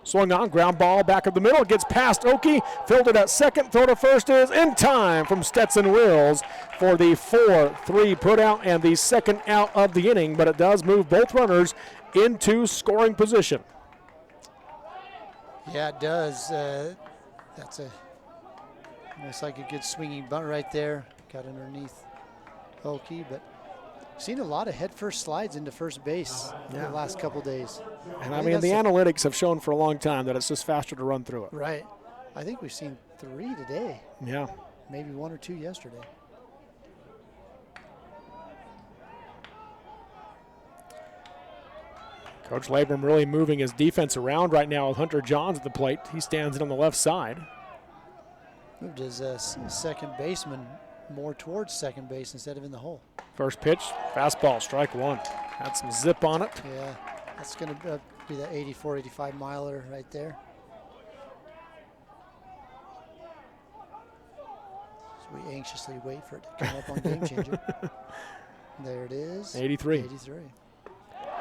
Swung on, ground ball back of the middle, gets past Oki, fielded at second, throw to first is in time from Stetson Wills for the 4-3 put out and the second out of the inning, but it does move both runners into scoring position. Yeah, it does. That's almost like a good swinging bunt right there. Got underneath Oki, but seen a lot of head-first slides into first base in the last couple days. And I mean, the analytics have shown for a long time that it's just faster to run through it. Right. I think we've seen 3 today. Yeah. Maybe 1 or 2 yesterday. Coach Labrum really moving his defense around right now with Hunter Johns at the plate. He stands in on the left side. Moved his second baseman more towards second base instead of in the hole. First pitch, fastball, strike one. Had some zip on it. Yeah, that's going to be that 84, 85 miler right there. So we anxiously wait for it to come up on Game Changer. There it is. 83. 83.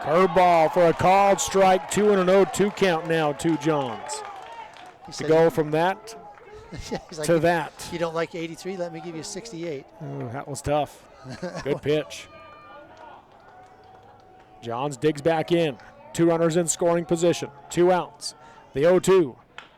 Curveball for a called strike, 2-0, 2 count now to Johns. To go from that to that. You don't like 83? Let me give you 68. Ooh, that was tough. Good pitch. Johns digs back in. 2 runners in scoring position. 2 outs. The 0-2.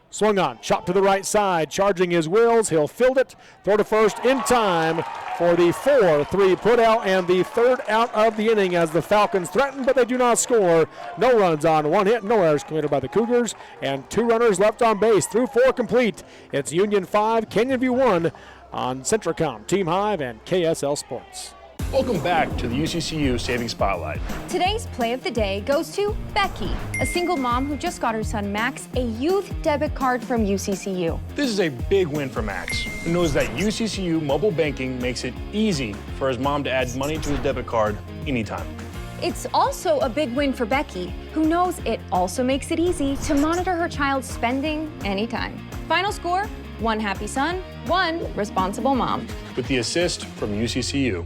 Swung on. Chop to the right side. Charging his Wills. He'll field it. Throw to first in time for the 4-3 put out and the third out of the inning as the Falcons threaten, but they do not score. No runs on 1 hit. No errors committed by the Cougars. And 2 runners left on base. Through 4 complete. It's Union 5, Canyon View 1 on Centricom, Team Hive, and KSL Sports. Welcome back to the UCCU Saving Spotlight. Today's play of the day goes to Becky, a single mom who just got her son Max a youth debit card from UCCU. This is a big win for Max, who knows that UCCU mobile banking makes it easy for his mom to add money to his debit card anytime. It's also a big win for Becky, who knows it also makes it easy to monitor her child's spending anytime. Final score, 1 happy son, 1 responsible mom. With the assist from UCCU.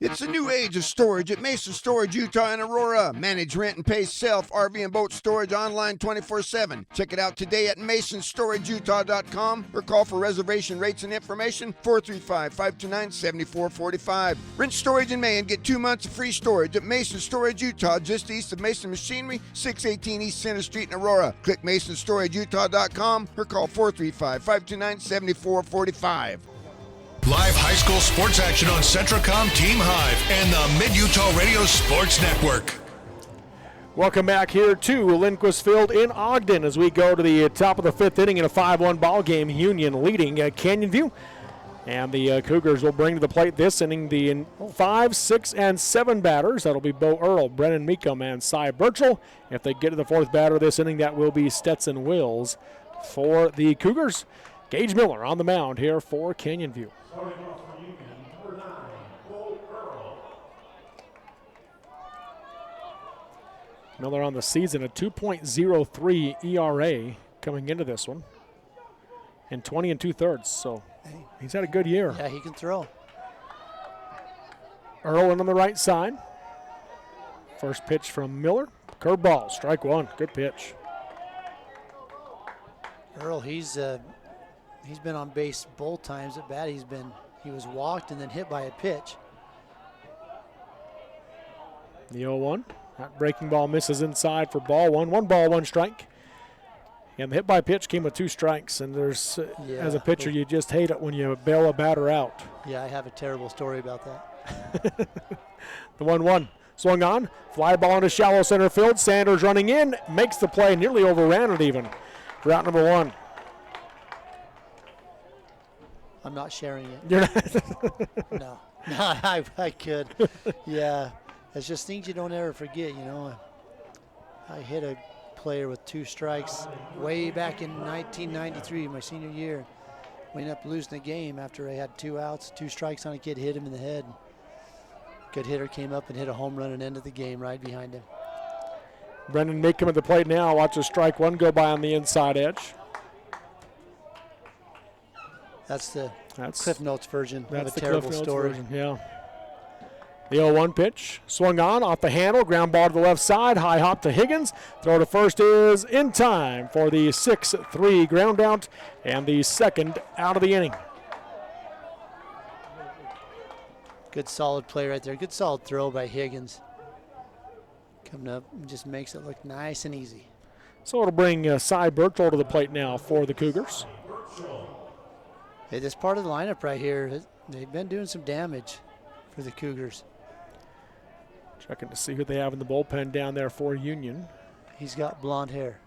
It's a new age of storage at Mason Storage Utah and Aurora. Manage, rent, and pay self RV and boat storage online 24/7. Check it out today at masonstorageutah.com or call for reservation rates and information 435-529-7445. Rent storage in May and get 2 months of free storage at Mason Storage Utah, just east of Mason Machinery, 618 East Center Street in Aurora. Click masonstorageutah.com or call 435-529-7445. Live high school sports action on Centricom, Team Hive, and the Mid-Utah Radio Sports Network. Welcome back here to Lindquist Field in Ogden as we go to the top of the 5th inning in a 5-1 ball game. Union leading Canyon View. And the Cougars will bring to the plate this inning the 5, 6, and 7 batters. That'll be Bo Earl, Brennan Meekum, and Cy Birchall. If they get to the 4th batter this inning, that will be Stetson Wills for the Cougars. Gage Miller on the mound here for Canyon View. Miller on the season, a 2.03 ERA coming into this one, and 20 2/3. So he's had a good year. Yeah, he can throw. Earl in on the right side. First pitch from Miller. Curveball, strike one. Good pitch. Earl, he's been on base both times at bat. He was walked and then hit by a pitch. The 0-1. That breaking ball misses inside for ball one. 1 ball, 1 strike. And the hit by pitch came with 2 strikes. And there's, as a pitcher, you just hate it when you bail a batter out. Yeah, I have a terrible story about that. The 1-1. Swung on. Fly ball into shallow center field. Sanders running in. Makes the play. Nearly overran it even. For out number 1. I'm not sharing it. You're not? No, I could. Yeah, it's just things you don't ever forget, you know. I hit a player with 2 strikes way back in 1993, my senior year. We ended up losing the game after I had 2 outs, 2 strikes on a kid, hit him in the head. Good hitter came up and hit a home run and ended the game right behind him. Brendan Meekum at the plate now. Watches strike 1 go by on the inside edge. That's Cliff Notes version of a the terrible Cliff Notes story. Version, yeah. The 0-1 pitch, swung on, off the handle, ground ball to the left side, high hop to Higgins. Throw to first is in time for the 6-3 ground out and the second out of the inning. Good solid play right there. Good solid throw by Higgins. Coming up and just makes it look nice and easy. So it'll bring Cy Birchall to the plate now for the Cougars. Hey, this part of the lineup right here, they've been doing some damage for the Cougars. Checking to see who they have in the bullpen down there for Union. He's got blonde hair.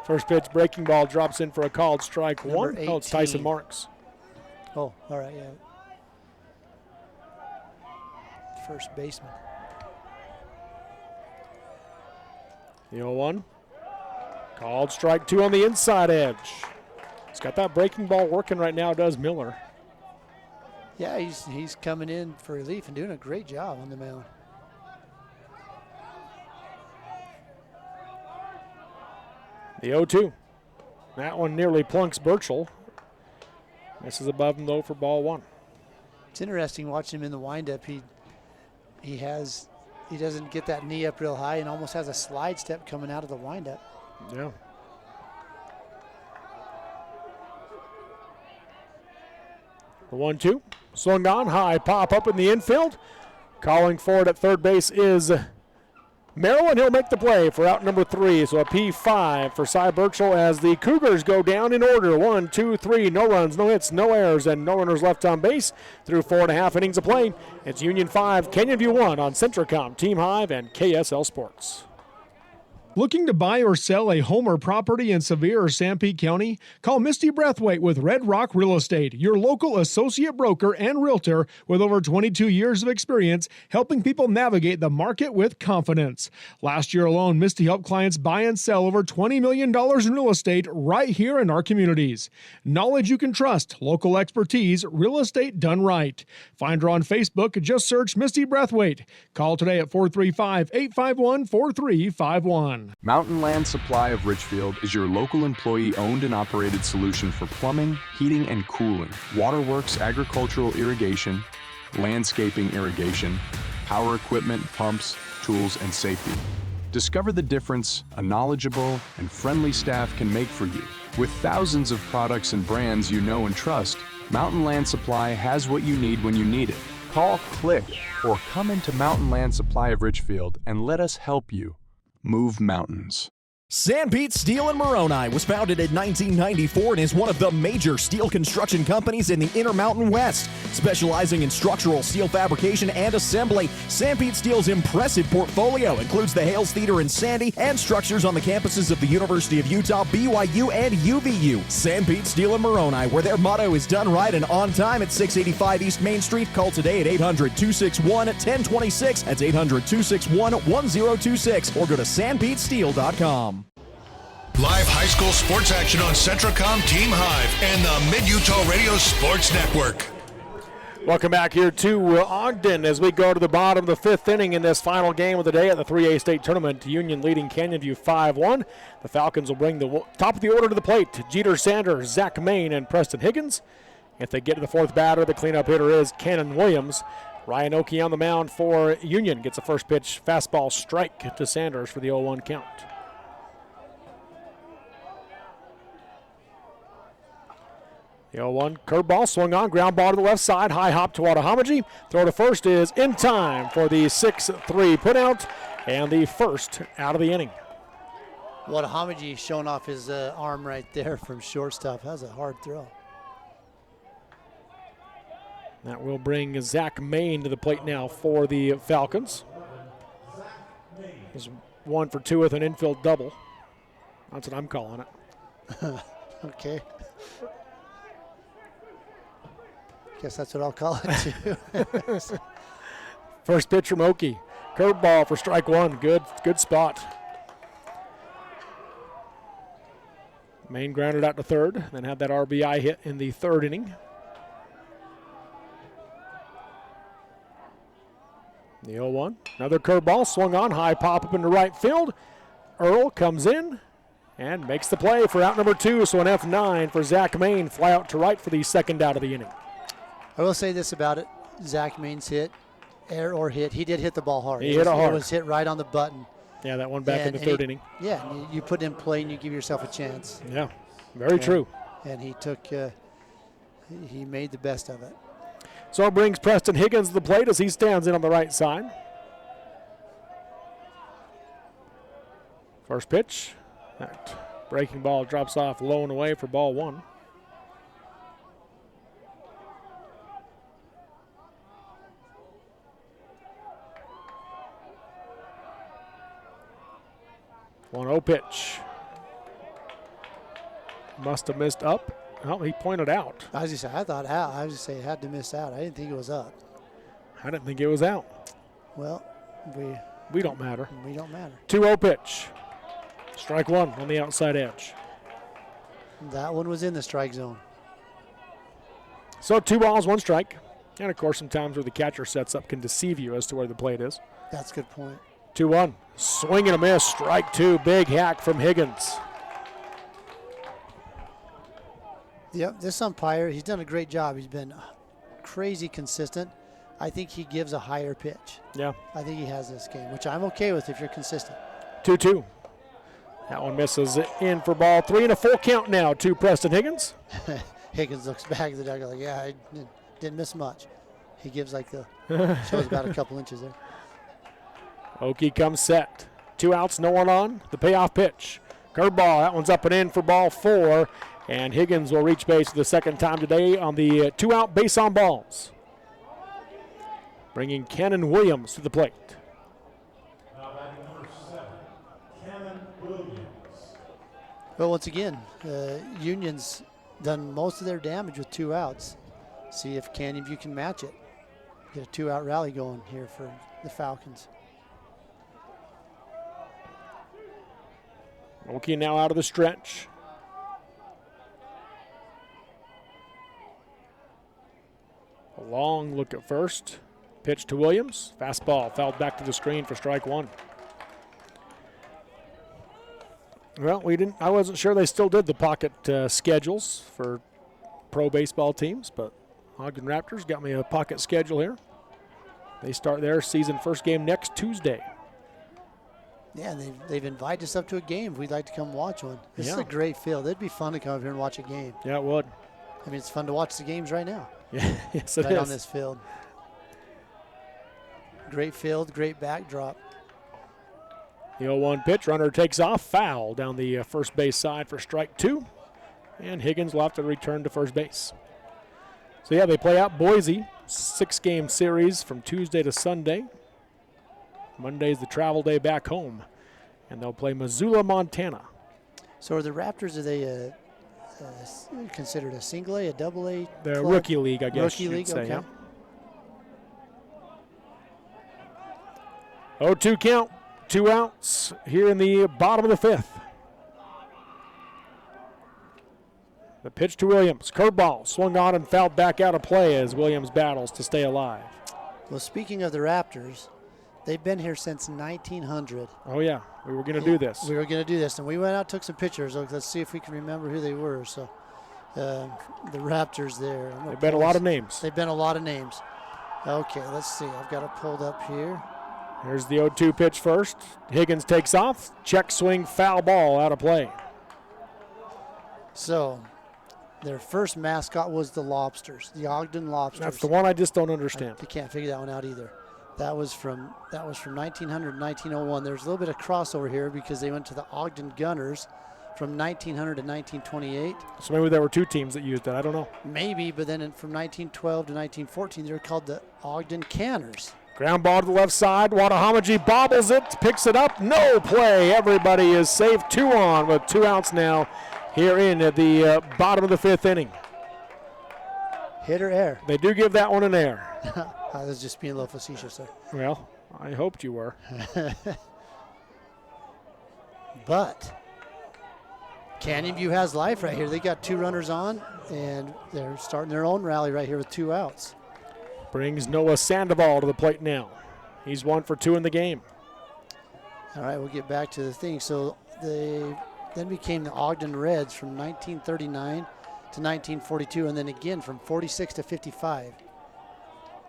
First pitch, breaking ball, drops in for a called strike one. Oh, it's Tyson Marks. Oh, all right, yeah. First baseman. The 0-1. Called strike two on the inside edge. He's got that breaking ball working right now, does Miller. Yeah, he's coming in for relief and doing a great job on the mound. The 0-2. That one nearly plunks Birchall. Misses above him though for ball one. It's interesting watching him in the windup. He doesn't get that knee up real high and almost has a slide step coming out of the windup. Yeah. The 1-2, swung on, high pop up in the infield. Calling for it at third base is Merrill, and he'll make the play for out number 3. So a P5 for Cy Birchall as the Cougars go down in order. 1, 2, 3, no runs, no hits, no errors, and no runners left on base through 4.5 innings of play. It's Union 5, Canyon View 1 on Centricom, Team Hive, and KSL Sports. Looking to buy or sell a home or property in Sevier or Sanpete County? Call Misty Breathwaite with Red Rock Real Estate, your local associate broker and realtor with over 22 years of experience helping people navigate the market with confidence. Last year alone, Misty helped clients buy and sell over $20 million in real estate right here in our communities. Knowledge you can trust, local expertise, real estate done right. Find her on Facebook, just search Misty Breathwaite. Call today at 435-851-4351. Mountain Land Supply of Richfield is your local employee-owned and operated solution for plumbing, heating, and cooling, waterworks, agricultural irrigation, landscaping irrigation, power equipment, pumps, tools, and safety. Discover the difference a knowledgeable and friendly staff can make for you. With thousands of products and brands you know and trust, Mountain Land Supply has what you need when you need it. Call, click, or come into Mountain Land Supply of Richfield and let us help you move mountains. Sanpete Steel in Moroni was founded in 1994 and is one of the major steel construction companies in the Intermountain West. Specializing in structural steel fabrication and assembly, Sanpete Steel's impressive portfolio includes the Hales Theater in Sandy and structures on the campuses of the University of Utah, BYU, and UVU. Sanpete Steel in Moroni, where their motto is done right and on time at 685 East Main Street. Call today at 800-261-1026. That's 800-261-1026. Or go to sanpetesteel.com. Live high school sports action on Centricom, Team Hive, and the Mid-Utah Radio Sports Network. Welcome back here to Ogden as we go to the bottom of the 5th inning in this final game of the day at the 3A state tournament. Union leading Canyon View 5-1. The Falcons will bring the top of the order to the plate. Jeter Sanders, Zach Main, and Preston Higgins. If they get to the 4th batter, the cleanup hitter is Cannon Williams. Ryan Oakey on the mound for Union gets a first pitch fastball strike to Sanders for the 0-1 count. The 0-1 curveball swung on, ground ball to the left side, high hop to Wadahamaji. Throw to first is in time for the 6-3 putout and the first out of the inning. Wadahamaji showing off his arm right there from shortstop. That was a hard throw. That will bring Zach Main to the plate now for the Falcons. He's 1 for 2 with an infield double. That's what I'm calling it. Okay. Guess that's what I'll call it too. First pitch from Oakey. Curveball for strike one. Good spot. Main grounded out to third, then had that RBI hit in the 3rd inning. The 0-1. Another curveball swung on, high pop up into right field. Earl comes in and makes the play for out number 2. So an F9 for Zach Main. Fly out to right for the second out of the inning. I will say this about it. Zach Main's hit. Air or hit. He did hit the ball hard. He hit it hard. It was hit right on the button. Yeah, that one back in the third inning. Yeah, you put it in play and you give yourself a chance. Yeah, very true. And he took, he made the best of it. So it brings Preston Higgins to the plate as he stands in on the right side. First pitch. That breaking ball drops off low and away for ball one. One 0 pitch. Must have missed up. Oh, he pointed out. I was just saying, I thought out. I was just saying it had to miss out. I didn't think it was up. I didn't think it was out. Well, we don't matter. We don't matter. 2-0 pitch. Strike one on the outside edge. That one was in the strike zone. So 2 balls, 1 strike. And of course, sometimes where the catcher sets up can deceive you as to where the plate is. That's a good point. 2-1. Swing and a miss. Strike 2. Big hack from Higgins. Yep, this umpire, he's done a great job. He's been crazy consistent. I think he gives a higher pitch. Yeah. I think he has this game, which I'm okay with if you're consistent. 2-2. That one misses in for ball 3 and a full count now to Preston Higgins. Higgins looks back at the dugout like, yeah, I didn't miss much. He gives like the, shows about a couple inches there. Okie comes set. 2 outs, no one on. The payoff pitch. Curveball, that one's up and in for ball 4. And Higgins will reach base for the second time today on the 2-out base on balls. Bringing Cannon Williams to the plate. Well, once again, Union's done most of their damage with 2 outs. See if Canyon View can match it. Get a 2-out rally going here for the Falcons. Okie now out of the stretch. A long look at first. Pitch to Williams. Fastball fouled back to the screen for strike 1. Well, I wasn't sure they still did the pocket schedules for pro baseball teams, but Ogden Raptors got me a pocket schedule here. They start their season first game next Tuesday. Yeah, and they've invited us up to a game if we'd like to come watch one. This is a great field. It'd be fun to come up here and watch a game. Yeah, it would. I mean, it's fun to watch the games right now. Yeah, yes, it right is. on this field. Great field, great backdrop. The 0-1 pitch, runner takes off, foul down the first base side for strike 2. And Higgins will have to return to first base. So yeah, they play out Boise, 6-game series from Tuesday to Sunday. Monday's the travel day back home. And they'll play Missoula, Montana. So are the Raptors, are they considered a single A, a double A? The club? rookie league, I guess Rookie you'd league, say, okay. yeah. 0-2 count, 2 outs here in the bottom of the 5th. The pitch to Williams, curveball, swung on and fouled back out of play as Williams battles to stay alive. Well, speaking of the Raptors, they've been here since 1900. Oh yeah, we were going to do this. We were going to do this, and we went out, took some pictures. Let's see if we can remember who they were. So the Raptors there. They've been a lot of names. They've been a lot of names. Okay, let's see. I've got it pulled up here. Here's the 0-2 pitch first. Higgins takes off. Check swing, foul ball out of play. So their first mascot was the Lobsters, the Ogden Lobsters. That's the one I just don't understand. I can't figure that one out either. That was from 1900 1901. There's a little bit of crossover here because they went to the Ogden Gunners from 1900 to 1928. So maybe there were 2 teams that used it. I don't know. Maybe, but then from 1912 to 1914, they were called the Ogden Canners. Ground ball to the left side. Watahamaji bobbles it, picks it up. No play. Everybody is safe. 2 on with 2 outs now here in the bottom of the 5th inning. Hit or air? They do give that one an air. I was just being a little facetious there. Well, I hoped you were. But Canyon View has life right here. They got 2 runners on, and they're starting their own rally right here with 2 outs. Brings Noah Sandoval to the plate now. He's 1 for 2 in the game. All right, we'll get back to the thing. So they then became the Ogden Reds from 1939 to 1942, and then again from 46 to 55.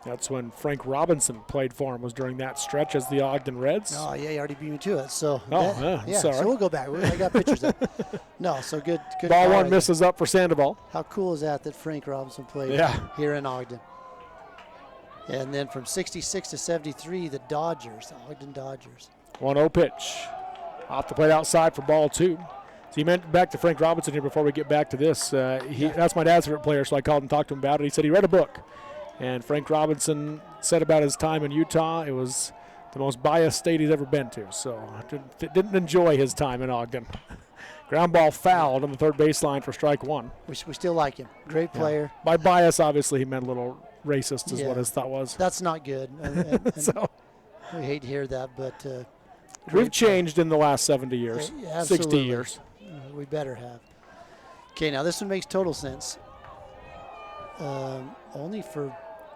That's when Frank Robinson played for him, was during that stretch as the Ogden Reds. Oh, yeah, you already beat me to it. So sorry. So we'll go back. I got pictures of it. No, so good. Ball call one right misses up for Sandoval. How cool is that Frank Robinson played here in Ogden? And then from 66 to 73, the Ogden Dodgers. 1-0 pitch. Off the plate outside for ball 2. So you meant back to Frank Robinson here before we get back to this. That's my dad's favorite player, so I called and talked to him about it. He said he read a book. And Frank Robinson said about his time in Utah, it was the most biased state he's ever been to. So didn't enjoy his time in Ogden. Ground ball fouled on the third baseline for strike 1. We still like him. Great player. Yeah. By bias, obviously, he meant a little racist is what his thought was. That's not good. And so we hate to hear that, but we've changed in the last 70 years, 60 years. We better have. Okay, now this one makes total sense. Only for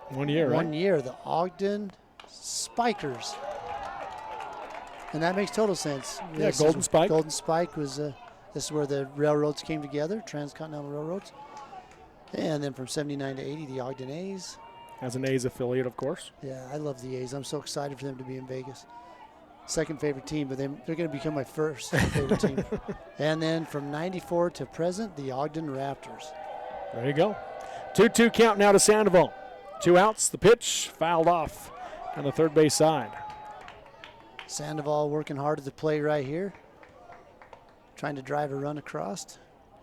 1 year, One year, the Ogden Spikers. And that makes total sense. Yeah, Golden Spike. Golden Spike was, this is where the railroads came together, transcontinental railroads. And then from 79 to 80, the Ogden A's. As an A's affiliate, of course. Yeah, I love the A's. I'm so excited for them to be in Vegas. Second favorite team, but they're going to become my first favorite team. And then from 94 to present, the Ogden Raptors. There you go. 2-2 count now to Sandoval. 2 outs, the pitch fouled off on the third base side. Sandoval working hard at the plate right here. Trying to drive a run across.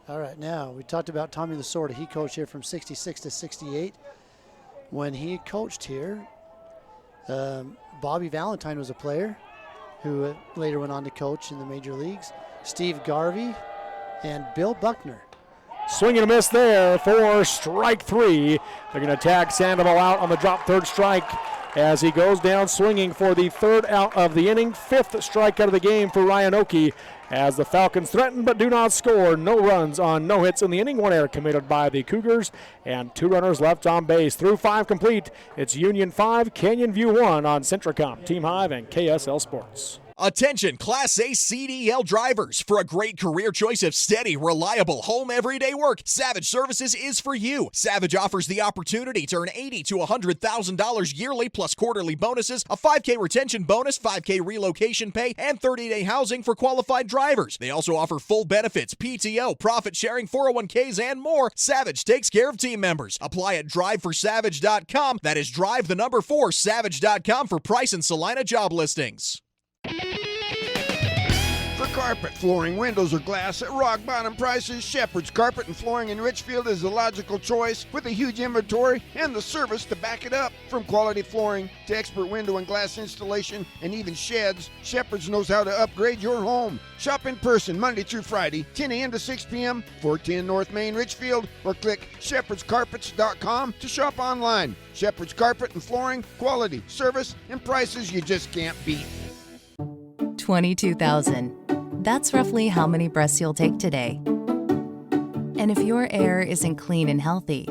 All right, now we talked about Tommy Lasorda. He coached here from 66 to 68. When he coached here, Bobby Valentine was a player who later went on to coach in the major leagues. Steve Garvey and Bill Buckner. Swing and a miss there for strike 3. They're going to tag Sandoval out on the drop third strike as he goes down swinging for the third out of the inning. 5th strikeout of the game for Ryan Oakey as the Falcons threaten but do not score. No runs on no hits in the inning. 1 error committed by the Cougars and 2 runners left on base. Through 5 complete. It's Union 5, Canyon View 1 on Centricom, Team Hive, and KSL Sports. Attention Class A CDL drivers. For a great career choice of steady, reliable, home everyday work, Savage Services is for you. Savage offers the opportunity to earn $80,000 to $100,000 yearly plus quarterly bonuses, a $5K retention bonus, $5K relocation pay, and 30-day housing for qualified drivers. They also offer full benefits, PTO, profit sharing, 401ks, and more. Savage takes care of team members. Apply at driveforsavage.com. That is drive4savage.com for price and Salina job listings. For carpet, flooring, windows, or glass at rock-bottom prices, Shepherd's Carpet and Flooring in Richfield is the logical choice with a huge inventory and the service to back it up. From quality flooring to expert window and glass installation and even sheds, Shepherd's knows how to upgrade your home. Shop in person Monday through Friday, 10 a.m. to 6 p.m., 410 North Main, Richfield, or click shepherdscarpets.com to shop online. Shepherd's Carpet and Flooring, quality, service, and prices you just can't beat. 22,000. That's roughly how many breaths you'll take today. And if your air isn't clean and healthy,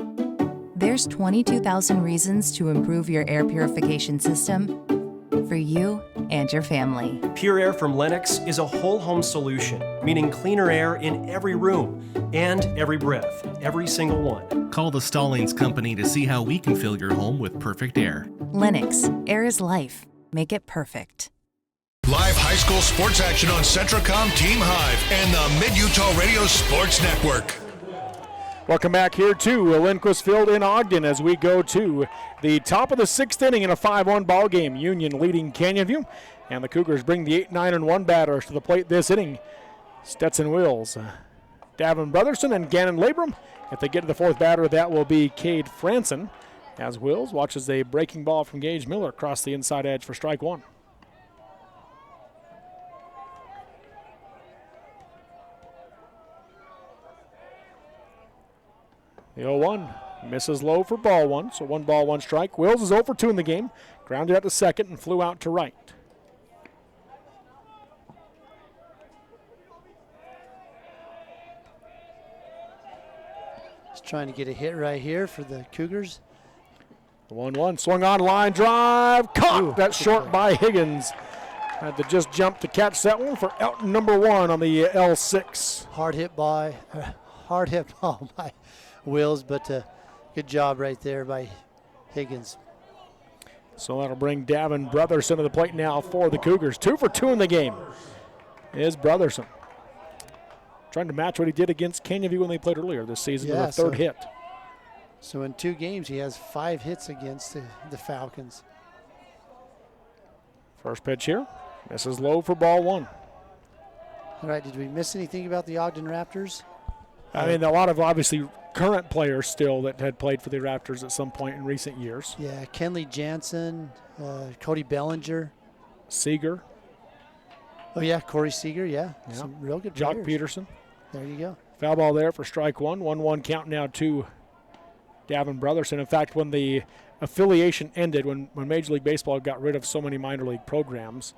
there's 22,000 reasons to improve your air purification system for you and your family. Pure Air from Lennox is a whole home solution, meaning cleaner air in every room and every breath, every single one. Call the Stallings Company to see how we can fill your home with perfect air. Lennox, air is life. Make it perfect. Live high school sports action on Centricom, Team Hive, and the Mid-Utah Radio Sports Network. Welcome back here to Lindquist Field in Ogden as we go to the top of the 6th inning in a 5-1 ball game. Union leading Canyon View, and the Cougars bring the 8-9-1 batters to the plate this inning. Stetson Wills, Davin Brotherson, and Gannon Labrum. If they get to the 4th batter, that will be Cade Franson, as Wills watches a breaking ball from Gage Miller across the inside edge for strike 1. The 0-1 misses low for ball 1, so 1 ball, 1 strike. Wills is 0 for 2 in the game. Grounded out to second and flew out to right. Just trying to get a hit right here for the Cougars. The 1-1 swung on, line drive, caught. That's short by Higgins. Had to just jump to catch that one for out number 1 on the L6. Hard hit ball by Wills, but good job right there by Higgins. So that'll bring Davin Brotherson to the plate now for the Cougars. 2 for 2 in the game is Brotherson. Trying to match what he did against Canyon View when they played earlier this season with a third hit. So in 2 games, he has 5 hits against the Falcons. First pitch here. Misses low for ball 1. All right, did we miss anything about the Ogden Raptors? I mean, a lot of obviously current players still that had played for the Raptors at some point in recent years. Yeah, Kenley Jansen, Cody Bellinger. Seeger. Oh, yeah, Corey Seeger, yeah. Some real good Jock players. Peterson. There you go. Foul ball there for strike 1. 1-1 count now to Davin Brotherson. In fact, when the affiliation ended, when Major League Baseball got rid of so many minor league programs,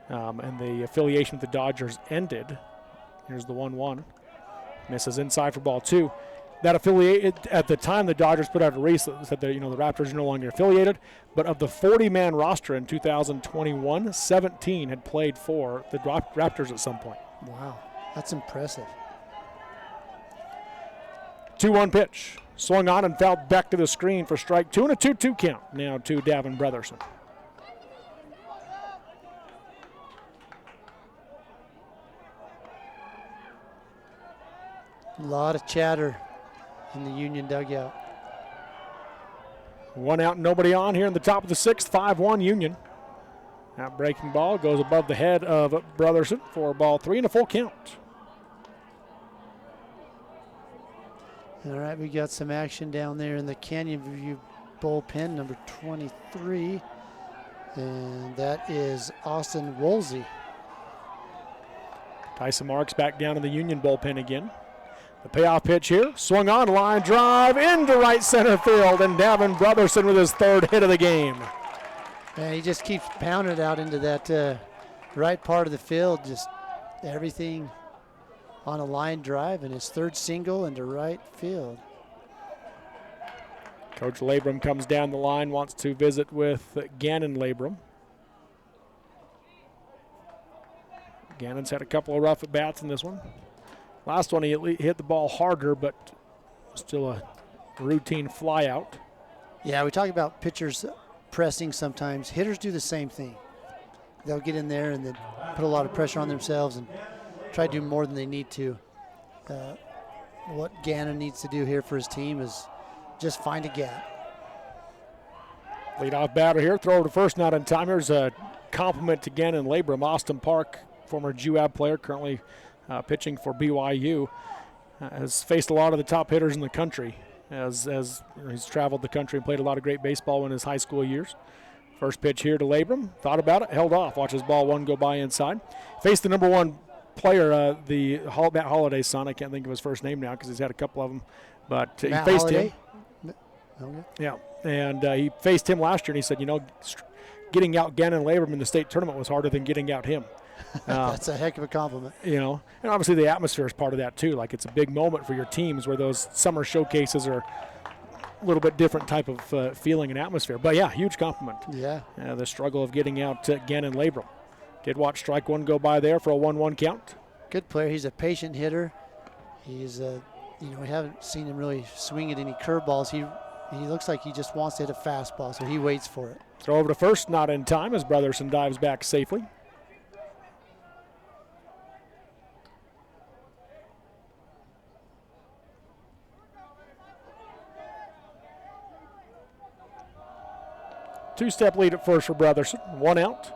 and the affiliation with the Dodgers ended, here's the 1-1. Misses inside for ball 2. That affiliate at the time, the Dodgers put out a release that said that the Raptors are no longer affiliated. But of the 40-man roster in 2021, 17 had played for the Raptors at some point. Wow, that's impressive. 2-1 pitch, swung on and fouled back to the screen for strike 2 and a 2-2 count. Now to Davin Brotherson. A lot of chatter in the Union dugout. 1 out, nobody on here in the top of the 6th, 5-1 Union. That breaking ball goes above the head of Brotherson for ball 3 and a full count. All right, we got some action down there in the Canyon View bullpen, number 23. And that is Austin Woolsey. Tyson Marks back down in the Union bullpen again. The payoff pitch here, swung on, line drive into right center field, and Davin Brotherson with his 3rd hit of the game. And he just keeps pounding it out into that right part of the field, just everything on a line drive, and his 3rd single into right field. Coach Labrum comes down the line, wants to visit with Gannon Labrum. Gannon's had a couple of rough at-bats in this one. Last one, he hit the ball harder, but still a routine fly out. Yeah, we talk about pitchers pressing sometimes. Hitters do the same thing. They'll get in there and then put a lot of pressure on themselves and try to do more than they need to. What Gannon needs to do here for his team is just find a gap. Leadoff batter here, throw to first, not in time. Here's a compliment to Gannon Labrum. Austin Park, former GUAB player, currently pitching for BYU, has faced a lot of the top hitters in the country as he's traveled the country and played a lot of great baseball in his high school years. First pitch here to Labrum, thought about it, held off, watches ball 1 go by inside. Faced the number 1 player, the Matt Holliday's son. I can't think of his first name now because he's had a couple of them, but he faced Holiday? him. Okay. Yeah, and he faced him last year, and he said, getting out Gannon Labrum in the state tournament was harder than getting out him. That's a heck of a compliment. And obviously the atmosphere is part of that too. Like, it's a big moment for your teams where those summer showcases are a little bit different type of feeling and atmosphere. But yeah, huge compliment. Yeah. The struggle of getting out Gannon Labrum. Did watch strike 1 go by there for a 1-1 count. Good player. He's a patient hitter. He's we haven't seen him really swing at any curveballs. He looks like he just wants to hit a fastball, so he waits for it. Throw over to first, not in time as Brotherson dives back safely. Two-step lead at first for Brotherson. 1 out.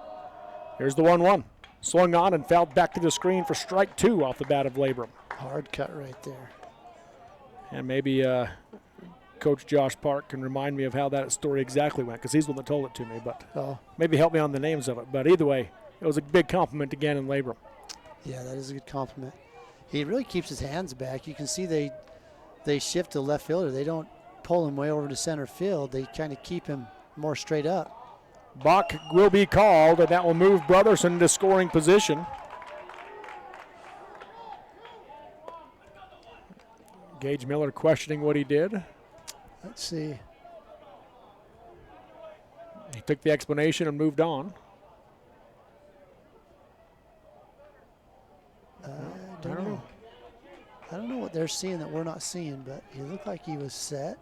Here's the 1-1. Swung on and fouled back to the screen for strike 2 off the bat of Labrum. Hard cut right there. And maybe Coach Josh Park can remind me of how that story exactly went, because he's the one that told it to me. But maybe help me on the names of it. But either way, it was a big compliment to Gannon Labrum. Yeah, that is a good compliment. He really keeps his hands back. You can see they shift to left fielder. They don't pull him way over to center field. They kind of keep him more straight up. Bach will be called, and that will move Brotherson into scoring position. Gage Miller questioning what he did. Let's see. He took the explanation and moved on. I don't know. I don't know what they're seeing that we're not seeing, but he looked like he was set.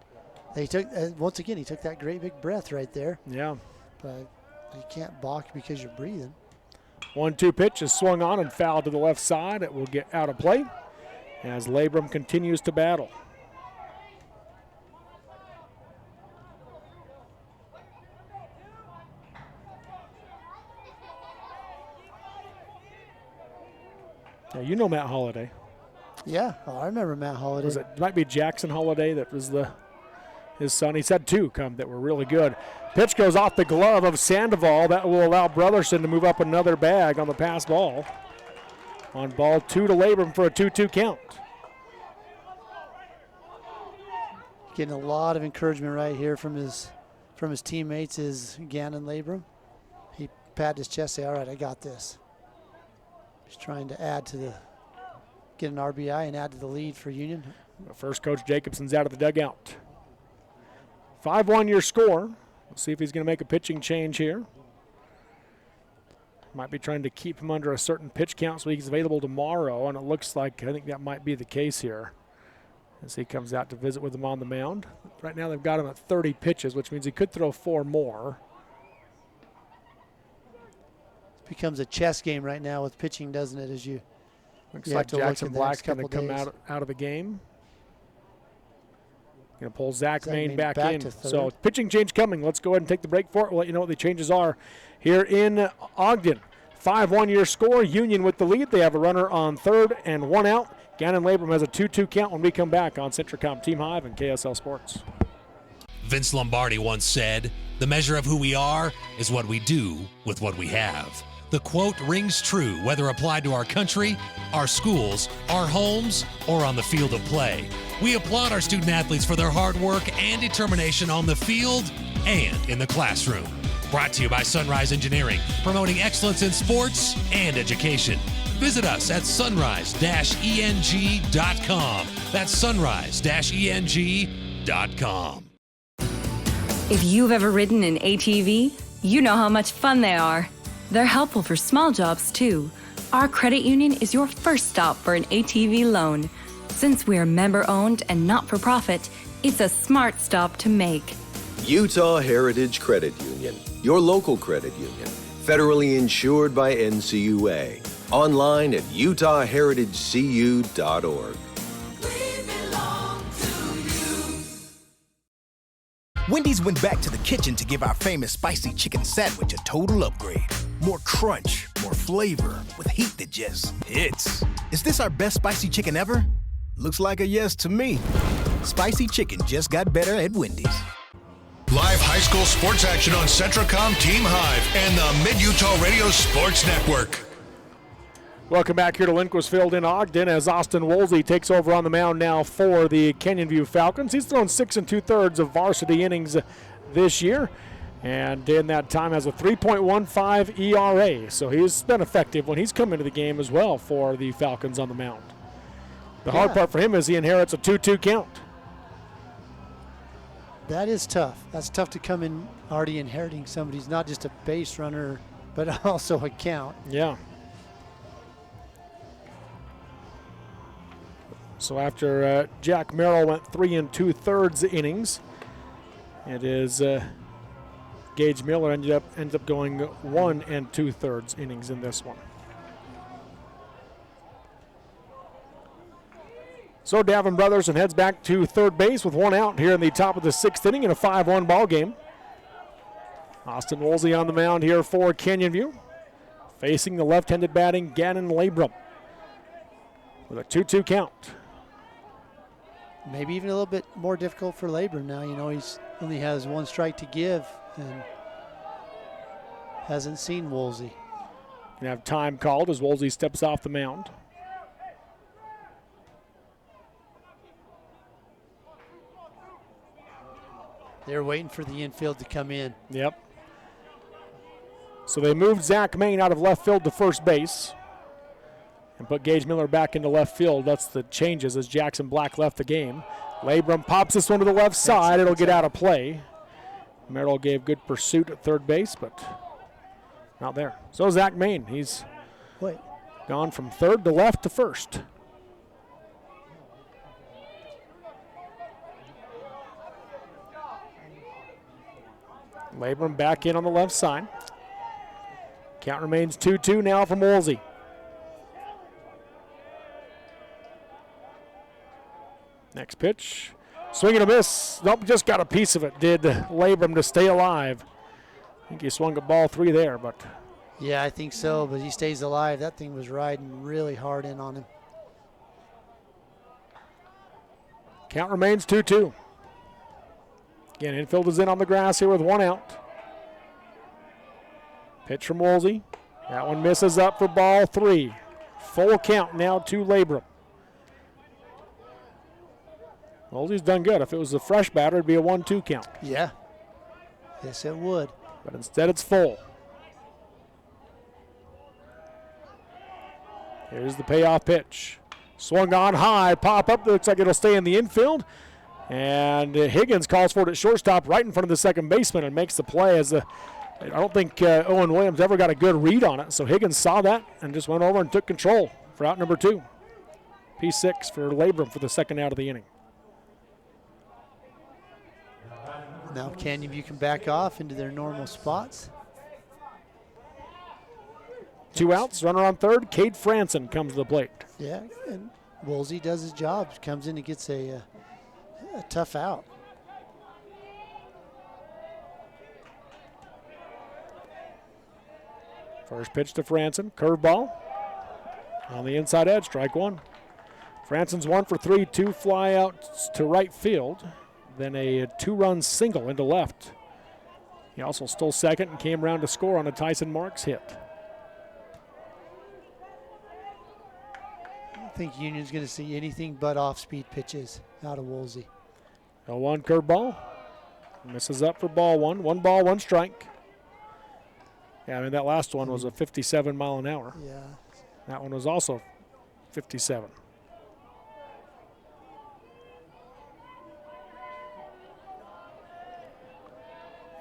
He took once again. He took that great big breath right there. Yeah. but you can't balk because you're breathing. 1-2 pitch is swung on and fouled to the left side. It will get out of play as Labrum continues to battle. Yeah, you know Matt Holliday. Yeah, I remember Matt Holliday. It might be Jackson Holliday that was his son. He's had two come that were really good. Pitch goes off the glove of Sandoval. That will allow Brotherson to move up another bag on the pass ball. On ball 2 to Labrum for a 2-2 count. Getting a lot of encouragement right here from his teammates is Gannon Labrum. He patted his chest, say, all right, I got this. He's trying to get an RBI and add to the lead for Union. First, Coach Jacobson's out of the dugout. 5-1 your score. We'll see if he's going to make a pitching change here. Might be trying to keep him under a certain pitch count so he's available tomorrow, and it looks like I think that might be the case here as he comes out to visit with him on the mound. Right now they've got him at 30 pitches, which means he could throw 4 more. It becomes a chess game right now with pitching, doesn't it? As you looks like Jackson Black's going to come out of the game. Going to pull Zach Main back in. So pitching change coming. Let's go ahead and take the break for it. We'll let you know what the changes are here in Ogden. 5-1 your score. Union with the lead. They have a runner on third and 1 out. Gannon Labrum has a 2-2 count when we come back on Centricom Team Hive and KSL Sports. Vince Lombardi once said, "The measure of who we are is what we do with what we have." The quote rings true whether applied to our country, our schools, our homes, or on the field of play. We applaud our student athletes for their hard work and determination on the field and in the classroom. Brought to you by Sunrise Engineering, promoting excellence in sports and education. Visit us at sunrise-eng.com. That's sunrise-eng.com. If you've ever ridden an ATV, you know how much fun they are. They're helpful for small jobs, too. Our credit union is your first stop for an ATV loan. Since we are member-owned and not-for-profit, it's a smart stop to make. Utah Heritage Credit Union, your local credit union, federally insured by NCUA. Online at utahheritagecu.org. Wendy's went back to the kitchen to give our famous spicy chicken sandwich a total upgrade. More crunch, more flavor, with heat that just hits. Is this our best spicy chicken ever? Looks like a yes to me. Spicy chicken just got better at Wendy's. Live high school sports action on Centricom Team Hive and the Mid-Utah Radio Sports Network. Welcome back here to Lindquist Field in Ogden as Austin Woolsey takes over on the mound now for the Canyon View Falcons. He's thrown 6 2/3 of varsity innings this year, and in that time has a 3.15 ERA. So he's been effective when he's come into the game as well for the Falcons on the mound. The hard part for him is he inherits a 2-2 count. That is tough. That's tough to come in already inheriting somebody who's not just a base runner, but also a count. Yeah. So after Jack Merrill went 3 2/3 innings, it is Gage Miller ends up going 1 2/3 innings in this one. So Davin Brotherson heads back to third base with 1 out here in the top of the 6th inning in a 5-1 ball game. Austin Woolsey on the mound here for Canyon View, facing the left-handed batting Gannon Labrum with a 2-2 count. Maybe even a little bit more difficult for Labrum now. You know, he's only has 1 strike to give and hasn't seen Woolsey. Gonna have time called as Woolsey steps off the mound. They're waiting for the infield to come in. Yep. So they moved Zach Main out of left field to first base and put Gage Miller back into left field. That's the changes as Jackson Black left the game. Labrum pops this one to the left side. It'll get out of play. Merrill gave good pursuit at third base, but not there. So Zach Main, he's gone from third to left to first. Labrum back in on the left side. Count remains 2-2 now from Woolsey. Next pitch. Swing and a miss. Nope, just got a piece of it. Did Labrum to stay alive. I think he swung a ball 3 there, but. Yeah, I think so, but he stays alive. That thing was riding really hard in on him. Count remains 2-2. Again, infield is in on the grass here with 1 out. Pitch from Woolsey. That one misses up for ball 3. Full count now to Labrum. Woolsey's done good. If it was a fresh batter, it'd be a 1-2 count. Yeah. Yes, it would. But instead, it's full. Here's the payoff pitch. Swung on high, pop up. Looks like it'll stay in the infield. And Higgins calls for it at shortstop right in front of the second baseman and makes the play. I don't think Owen Williams ever got a good read on it. So Higgins saw that and just went over and took control for out number 2. P6 for Labrum for the second out of the inning. Now Canyon View can back off into their normal spots. 2 outs, runner on third. Cade Franson comes to the plate. Yeah, and Woolsey does his job. Comes in and gets a tough out. First pitch to Franson, curveball. On the inside edge, strike 1. Franson's 1 for 3, 2 flyouts to right field. Then a 2-run single into left. He also stole second and came around to score on a Tyson Marks hit. I don't think Union's going to see anything but off-speed pitches out of Woolsey. 0-1 curveball. Misses up for ball 1. 1 ball, 1 strike. Yeah, I mean, that last one was a 57 mile an hour. Yeah. That one was also 57.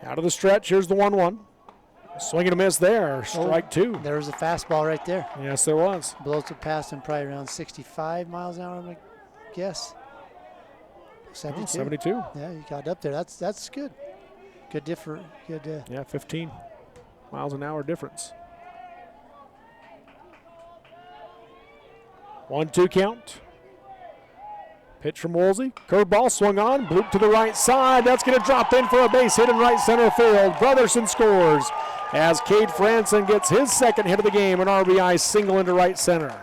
Out of the stretch, here's the 1-1. Swing and a miss there, strike 2. There was a fastball right there. Yes, there was. Blows it past him probably around 65 miles an hour, I'm going to guess. 72. Oh, 72. Yeah, you got up there. That's good. Good different. Good. Yeah, 15 miles an hour difference. 1-2 count. Pitch from Woolsey. Curveball swung on. Bloop to the right side. That's going to drop in for a base hit in right center field. Brotherson scores as Cade Franson gets his second hit of the game, an RBI single into right center.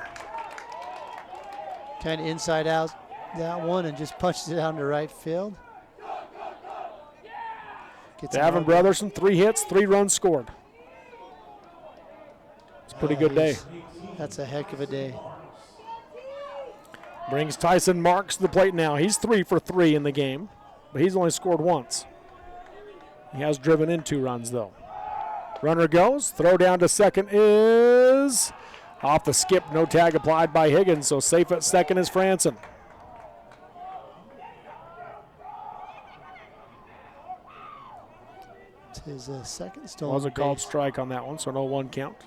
Kind of inside out that one and just punches it out into right field. Davin Brotherson, 3 hits, 3 runs scored. It's a pretty good day. That's a heck of a day. Brings Tyson Marks to the plate now. He's 3 for 3 in the game, but he's only scored once. He has driven in 2 runs, though. Runner goes. Throw down to second is off the skip. No tag applied by Higgins, so safe at second is Franson. It's his second stolen Was a called base. strike on that one, so no 1 count.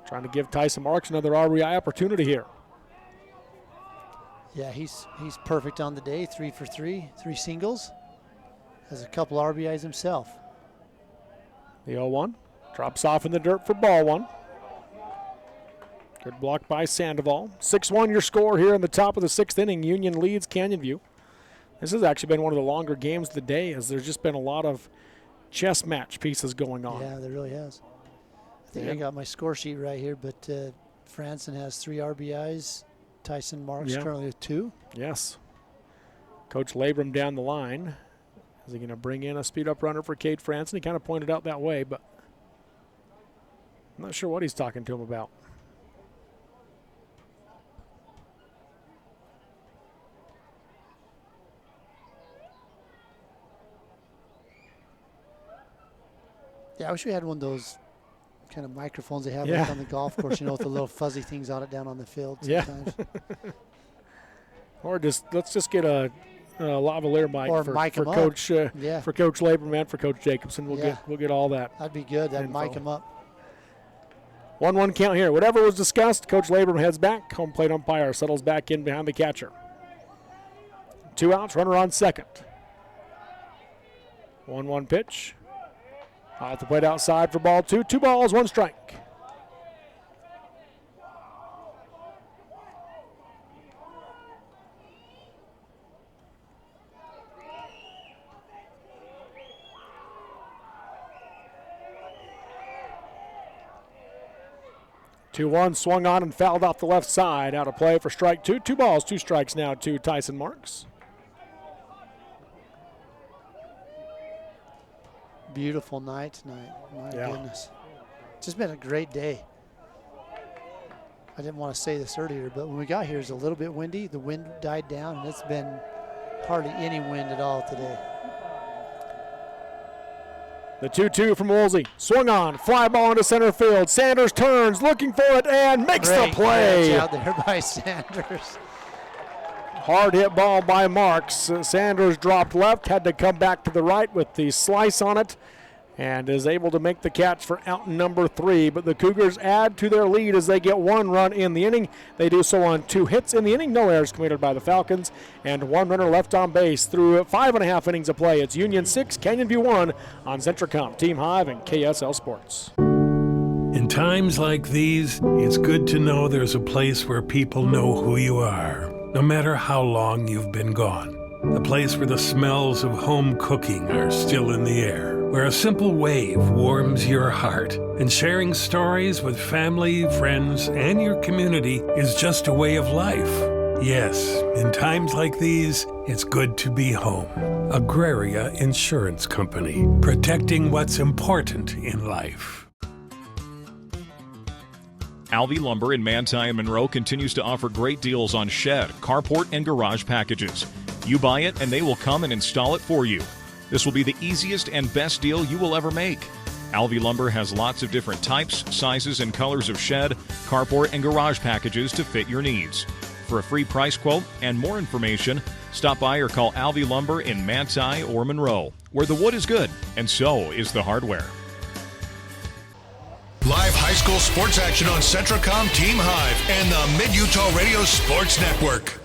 Trying to give Tyson Marks another RBI opportunity here. Yeah, he's perfect on the day. 3 for 3, 3 singles. Has a couple RBIs himself. The 0-1 drops off in the dirt for ball 1. Good block by Sandoval. 6-1 your score here in the top of the 6th inning. Union leads Canyon View. This has actually been one of the longer games of the day, as there's just been a lot of chess match pieces going on. Yeah, there really has. I think I got my score sheet right here, but Franson has 3 RBIs. Tyson Marks currently with 2. Yes. Coach Labrum down the line. Is he going to bring in a speed-up runner for Cade Franson? He kind of pointed out that way, but I'm not sure what he's talking to him about. Yeah, I wish we had one of those kind of microphones they have like on the golf course, you know, with the little fuzzy things on it down on the field sometimes. Yeah. Or let's just get a lavalier mic or for Coach for Coach Labrum and for Coach Jacobson. We'll get all that. That'd be good. That'd mic him up. 1-1 count here. Whatever was discussed, Coach Labrum heads back. Home plate umpire settles back in behind the catcher. 2 outs, runner on second. 1-1 pitch. Off the plate outside for ball 2. 2 balls, 1 strike. Two one swung on and fouled off the left side. Out of play for strike 2. 2 balls, 2 strikes now to Tyson Marks. Beautiful night tonight. My goodness. It's just been a great day. I didn't want to say this earlier, but when we got here, it was a little bit windy. The wind died down, and it's been hardly any wind at all today. The 2-2 from Woolsey. Swung on, fly ball into center field. Sanders turns, looking for it, and makes the play. Great catch out there by Sanders. Hard hit ball by Marks. Sanders dropped left, had to come back to the right with the slice on it, and is able to make the catch for out number 3. But the Cougars add to their lead as they get 1 run in the inning. They do so on 2 hits in the inning. No errors committed by the Falcons, and 1 runner left on base through 5.5 innings of play. It's Union 6, Canyon View 1 on Centricom, Team Hive, and KSL Sports. In times like these, it's good to know there's a place where people know who you are, no matter how long you've been gone. A place where the smells of home cooking are still in the air, where a simple wave warms your heart, and sharing stories with family, friends, and your community is just a way of life. Yes, in times like these, it's good to be home. Agraria Insurance Company, protecting what's important in life. Alvey Lumber in Manti and Monroe continues to offer great deals on shed, carport, and garage packages. You buy it and they will come and install it for you. This will be the easiest and best deal you will ever make. Alvey Lumber has lots of different types, sizes, and colors of shed, carport, and garage packages to fit your needs. For a free price quote and more information, stop by or call Alvey Lumber in Manti or Monroe, where the wood is good and so is the hardware. Live high school sports action on Centricom, Team Hive, and the Mid-Utah Radio Sports Network.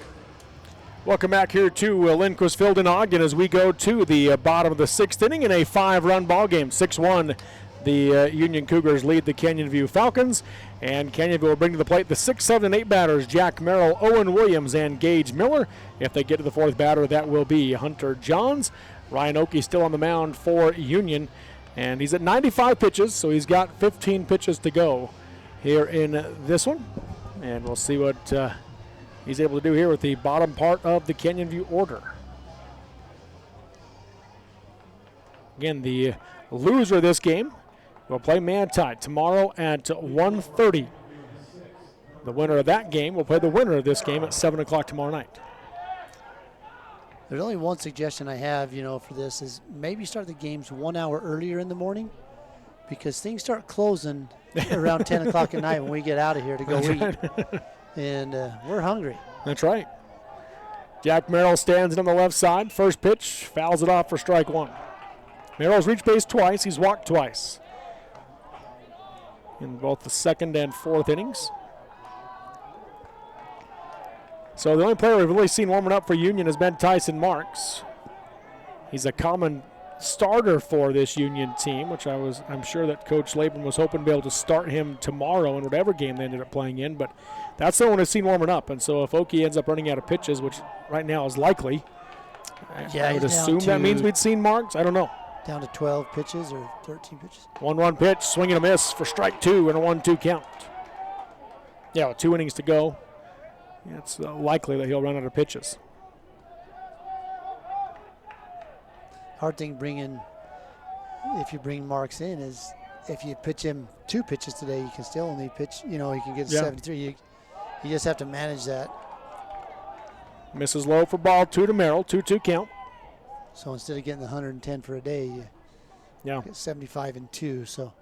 Welcome back here to Lindquist Field in Ogden as we go to the bottom of the 6th inning in a 5-run ball game. 6-1, the Union Cougars lead the Canyon View Falcons, and Canyon View will bring to the plate the 6, 7, and 8 batters, Jack Merrill, Owen Williams, and Gage Miller. If they get to the 4th batter, that will be Hunter Johns. Ryan Oakey still on the mound for Union, and he's at 95 pitches, so he's got 15 pitches to go here in this one, and we'll see what he's able to do here with the bottom part of the Canyon View order. Again, the loser of this game will play Manti tomorrow at 1:30. The winner of that game will play the winner of this game at 7 o'clock tomorrow night. There's only one suggestion I have, for this is maybe start the games 1 hour earlier in the morning, because things start closing around 10 o'clock at night when we get out of here to go eat. And we're hungry. That's right. Jack Merrill stands in on the left side. First pitch, fouls it off for strike 1. Merrill's reached base twice. He's walked twice in both the 2nd and 4th innings. So the only player we've really seen warming up for Union has been Tyson Marks. He's a common starter for this Union team, which I'm sure that Coach Laban was hoping to be able to start him tomorrow in whatever game they ended up playing in, but that's the one I've seen warming up. And so if Oakey ends up running out of pitches, which right now is likely, I would assume that means we'd seen Marks. I don't know. Down to 12 pitches or 13 pitches. 1-1 pitch, swing and a miss for strike 2 and a 1-2 count. Yeah, with 2 innings to go, it's likely that he'll run out of pitches. Hard thing if you bring Marks in is if you pitch him 2 pitches today, you can still only pitch, he can get 73. You just have to manage that. Misses low for ball 2 to Merrill, 2-2 count. So instead of getting the 110 for a day, you get 75 and 2. So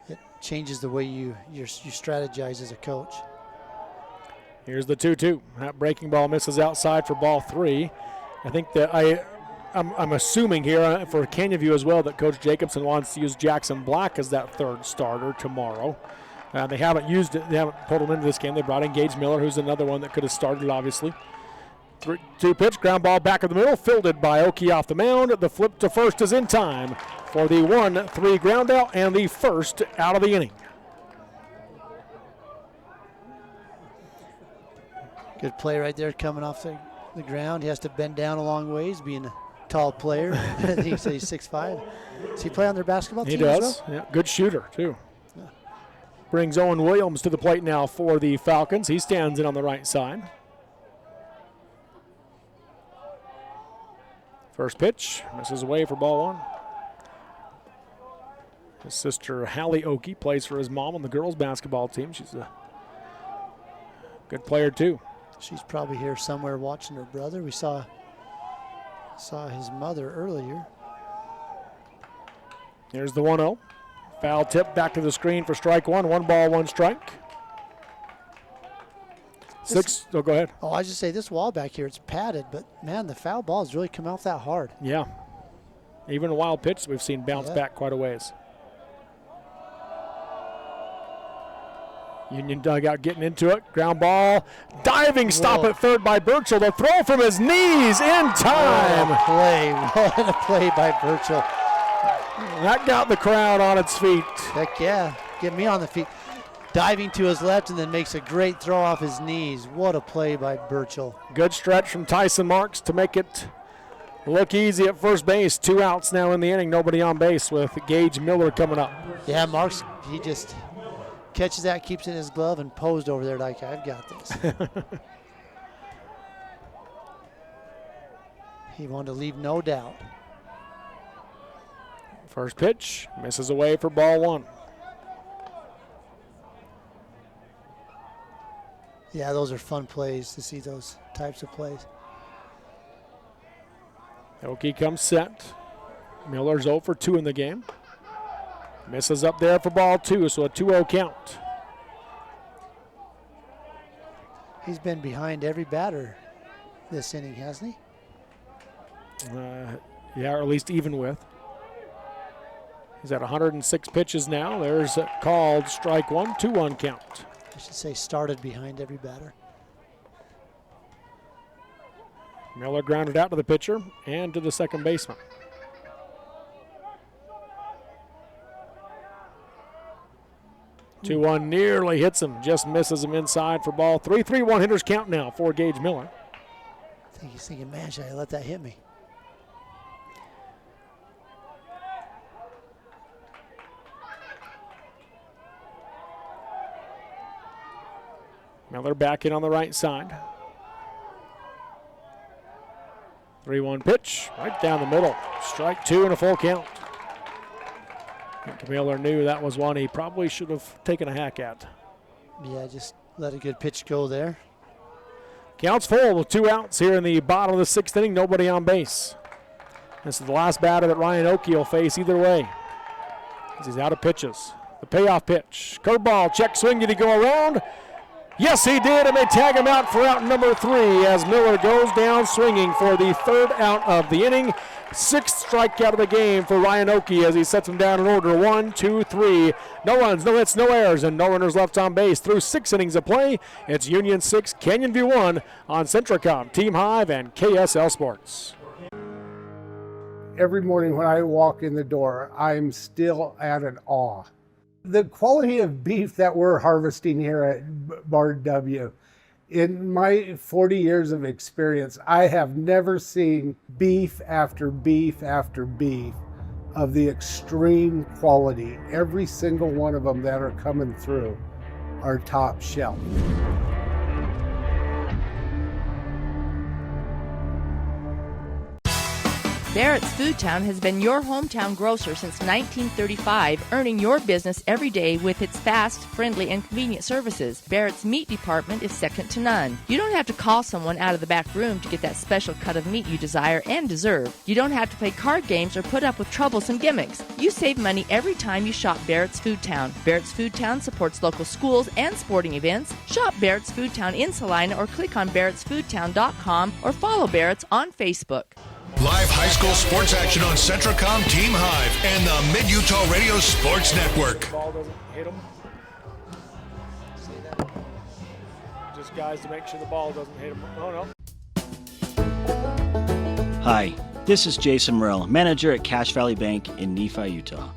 it changes the way you strategize as a coach. Here's the 2-2. That breaking ball misses outside for ball 3. I think that I'm assuming here for Canyon View as well that Coach Jacobson wants to use Jackson Black as that 3rd starter tomorrow. They haven't used it. They haven't pulled him into this game. They brought in Gage Miller, who's another one that could have started, obviously. 2 pitch, ground ball back of the middle, fielded by Oki off the mound. The flip to first is in time for the 1-3 ground out and the first out of the inning. Good play right there coming off the ground. He has to bend down a long ways, being a tall player. I think he's 6'5". Does he play on their basketball team? He does. As well? Yeah, good shooter, too. Yeah. Brings Owen Williams to the plate now for the Falcons. He stands in on the right side. First pitch, misses away for ball 1. His sister, Hallie Oki, plays for his mom on the girls' basketball team. She's a good player, too. She's probably here somewhere watching her brother. We saw his mother earlier. Here's the 1-0. Foul tip back to the screen for strike 1. 1 ball, 1 strike. Go ahead. Oh, I just say this wall back here, it's padded, but man, the foul ball has really come out that hard. Yeah. Even a wild pitch we've seen bounce back quite a ways. Union dugout getting into it. Ground ball. Diving stop at third by Burchell. The throw from his knees in time. What a play. What a play by Burchell. That got the crowd on its feet. Heck yeah. Get me on the feet. Diving to his left and then makes a great throw off his knees. What a play by Burchell. Good stretch from Tyson Marks to make it look easy at first base. 2 outs now in the inning. Nobody on base with Gage Miller coming up. Yeah, Marks, he just catches that, keeps it in his glove, and posed over there like, I've got this. He wanted to leave no doubt. First pitch, misses away for ball 1. Yeah, those are fun plays to see those types of plays. Oki comes set. Miller's 0 for 2 in the game. Misses up there for ball 2, so a 2-0 count. He's been behind every batter this inning, hasn't he? Yeah, or at least even with. He's at 106 pitches now. There's a called strike 1, 2-1 count. I should say started behind every batter. Miller grounded out to the pitcher and to the second baseman. 2-1 nearly hits him, just misses him inside for ball 3. 3-1 hitters count now for Gage Miller. I think he's thinking, man, should I let that hit me? Miller back in on the right side. 3-1 pitch, right down the middle. Strike 2 and a full count. Miller knew that was one he probably should have taken a hack at. Yeah, just let a good pitch go there. Counts full with 2 outs here in the bottom of the 6th inning. Nobody on base. This is the last batter that Ryan Oki will face either way, as he's out of pitches. The payoff pitch. Curveball, check swing. Did he go around? Yes, he did, and they tag him out for out number 3 as Miller goes down swinging for the 3rd out of the inning. 6th strikeout of the game for Ryan Oki as he sets him down in order 1, 2, 3. No runs, no hits, no errors, and no runners left on base through 6 innings of play. It's Union 6, Canyon View 1 on Centricom, Team Hive, and KSL Sports. Every morning when I walk in the door, I'm still at an awe. The quality of beef that we're harvesting here at Bar W, in my 40 years of experience, I have never seen beef after beef after beef of the extreme quality. Every single one of them that are coming through are top shelf. Barrett's Foodtown has been your hometown grocer since 1935, earning your business every day with its fast, friendly, and convenient services. Barrett's meat department is second to none. You don't have to call someone out of the back room to get that special cut of meat you desire and deserve. You don't have to play card games or put up with troublesome gimmicks. You save money every time you shop Barrett's Foodtown. Barrett's Foodtown supports local schools and sporting events. Shop Barrett's Foodtown in Salina or click on barrettsfoodtown.com or follow Barrett's on Facebook. Live high school sports action on Centricom, Team Hive, and the Mid-Utah Radio Sports Network. Ball doesn't hit him. See that? Just guys to make sure the ball doesn't hit him. Oh, no. Hi, this is Jason Morrell, manager at Cache Valley Bank in Nephi, Utah.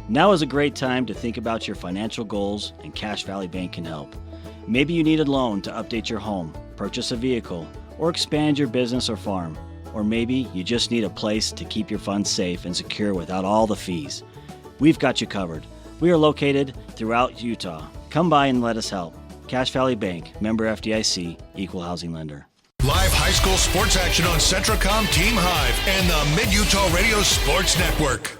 Now is a great time to think about your financial goals, and Cache Valley Bank can help. Maybe you need a loan to update your home, purchase a vehicle, or expand your business or farm. Or maybe you just need a place to keep your funds safe and secure without all the fees. We've got you covered. We are located throughout Utah. Come by and let us help. Cache Valley Bank, member FDIC, equal housing lender. Live high school sports action on Centracom Team Hive and the Mid-Utah Radio Sports Network.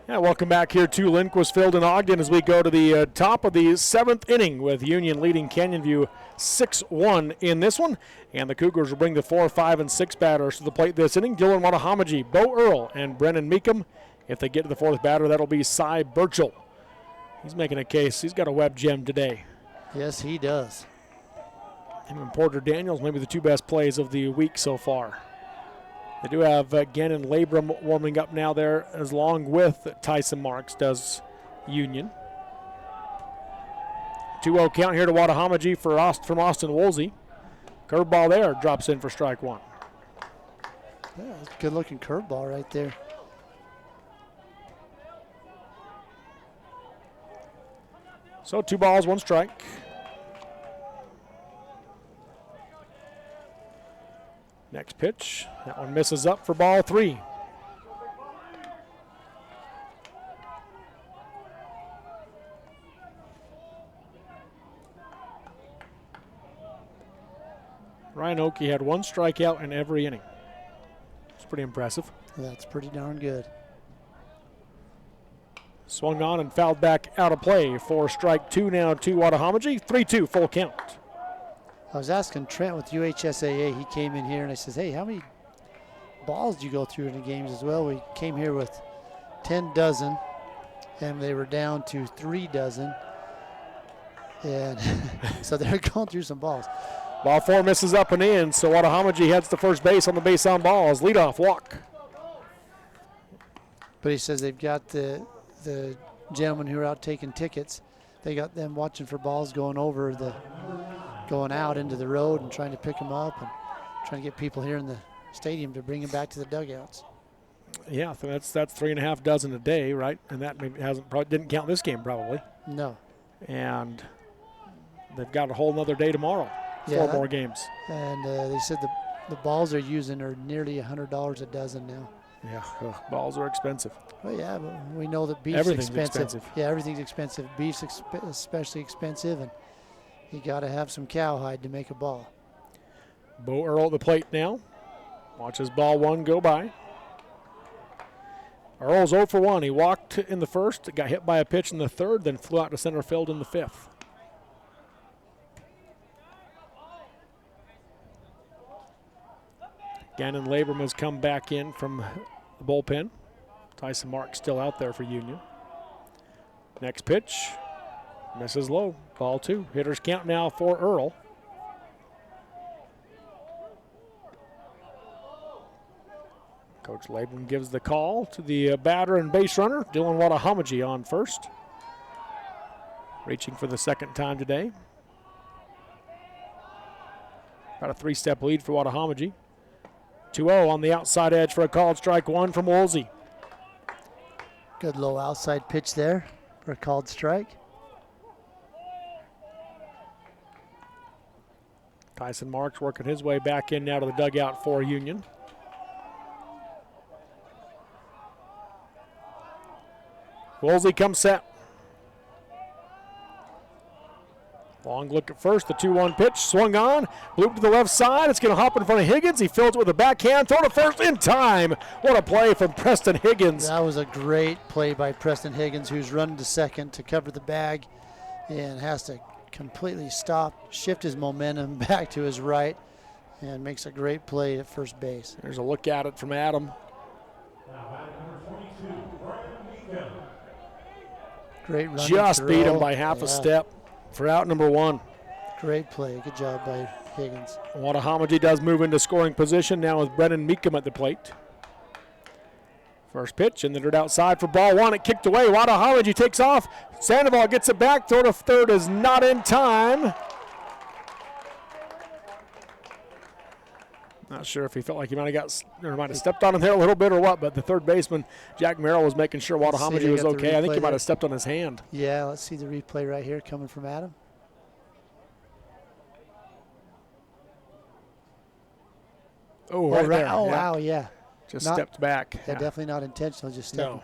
Yeah, welcome back here to Lindquist Field in Ogden as we go to the top of the 7th inning with Union leading Canyon View 6-1 in this one. And the Cougars will bring the 4, 5, and 6 batters to the plate this inning. Dylan Watahamaji, Bo Earl, and Brennan Meekum. If they get to the 4th batter, that'll be Cy Burchell. He's making a case. He's got a web gem today. Yes, he does. Him and Porter Daniels, maybe the 2 best plays of the week so far. They do have Gannon Labrum warming up now there, as long with Tyson Marks does Union. 2-0 count here to Watahamaji from Austin Woolsey. Curveball there, drops in for strike 1. Yeah, good looking curveball right there. So 2 balls, 1 strike. Next pitch, that one misses up for ball 3. Ryan Oakey had 1 strikeout in every inning. It's pretty impressive. That's pretty darn good. Swung on and fouled back out of play for strike 2 now to Watahamaji. 3-2 full count. I was asking Trent with UHSAA. He came in here and I says, hey, how many balls do you go through in the games as well? We came here with 10 dozen and they were down to 3 dozen. And so they're going through some balls. Ball 4 misses up and in, so Watahamaji heads to first base on the base on balls. Leadoff walk. But he says they've got the gentlemen who are out taking tickets. They got them watching for balls going out into the road and trying to pick them up and trying to get people here in the stadium to bring them back to the dugouts. Yeah, so that's 3.5 dozen a day, right? And that maybe didn't count this game probably. No. And they've got a whole nother day tomorrow. 4 more games. And they said the balls they're using are nearly $100 a dozen now. Yeah, balls are expensive. Well, yeah, but we know that beef's expensive. Yeah, everything's expensive. Beef's especially expensive, and you got to have some cowhide to make a ball. Bo Earl at the plate now. Watches ball 1 go by. Earl's 0 for 1. He walked in the first, got hit by a pitch in the 3rd, then flew out to center field in the 5th. Gannon Labrum has come back in from the bullpen. Tyson Marks still out there for Union. Next pitch, misses low, ball 2. Hitters count now for Earl. Coach Labrum gives the call to the batter and base runner, Dylan Watahamaji on first. Reaching for the 2nd time today. Got a 3-step lead for Watahamaji. 2-0 on the outside edge for a called strike 1 from Woolsey. Good low outside pitch there for a called strike. Tyson Marks working his way back in now to the dugout for Union. Woolsey comes set. Long look at first, the 2-1 pitch, swung on, blooped to the left side. It's going to hop in front of Higgins. He fields it with a backhand, throw to first in time. What a play from Preston Higgins. That was a great play by Preston Higgins, who's running to second to cover the bag and has to completely stop, shift his momentum back to his right, and makes a great play at first base. There's a look at it from Adam. Great run. Just beat him by half a step for out number 1. Great play. Good job by Higgins. Watahamaji does move into scoring position now with Brennan Meekum at the plate. First pitch and then it outside for ball 1. It kicked away. Watahamaji takes off. Sandoval gets it back. Throw to third is not in time. Not sure if he felt like he might have stepped on him there a little bit or what, but the third baseman, Jack Merrill, was making sure Wadahamaji was okay. I think he might have stepped on his hand. Yeah, let's see the replay right here coming from Adam. Oh, right there. Oh, yeah. wow, yeah. Just stepped back. Yeah, definitely not intentional, just stepping. No.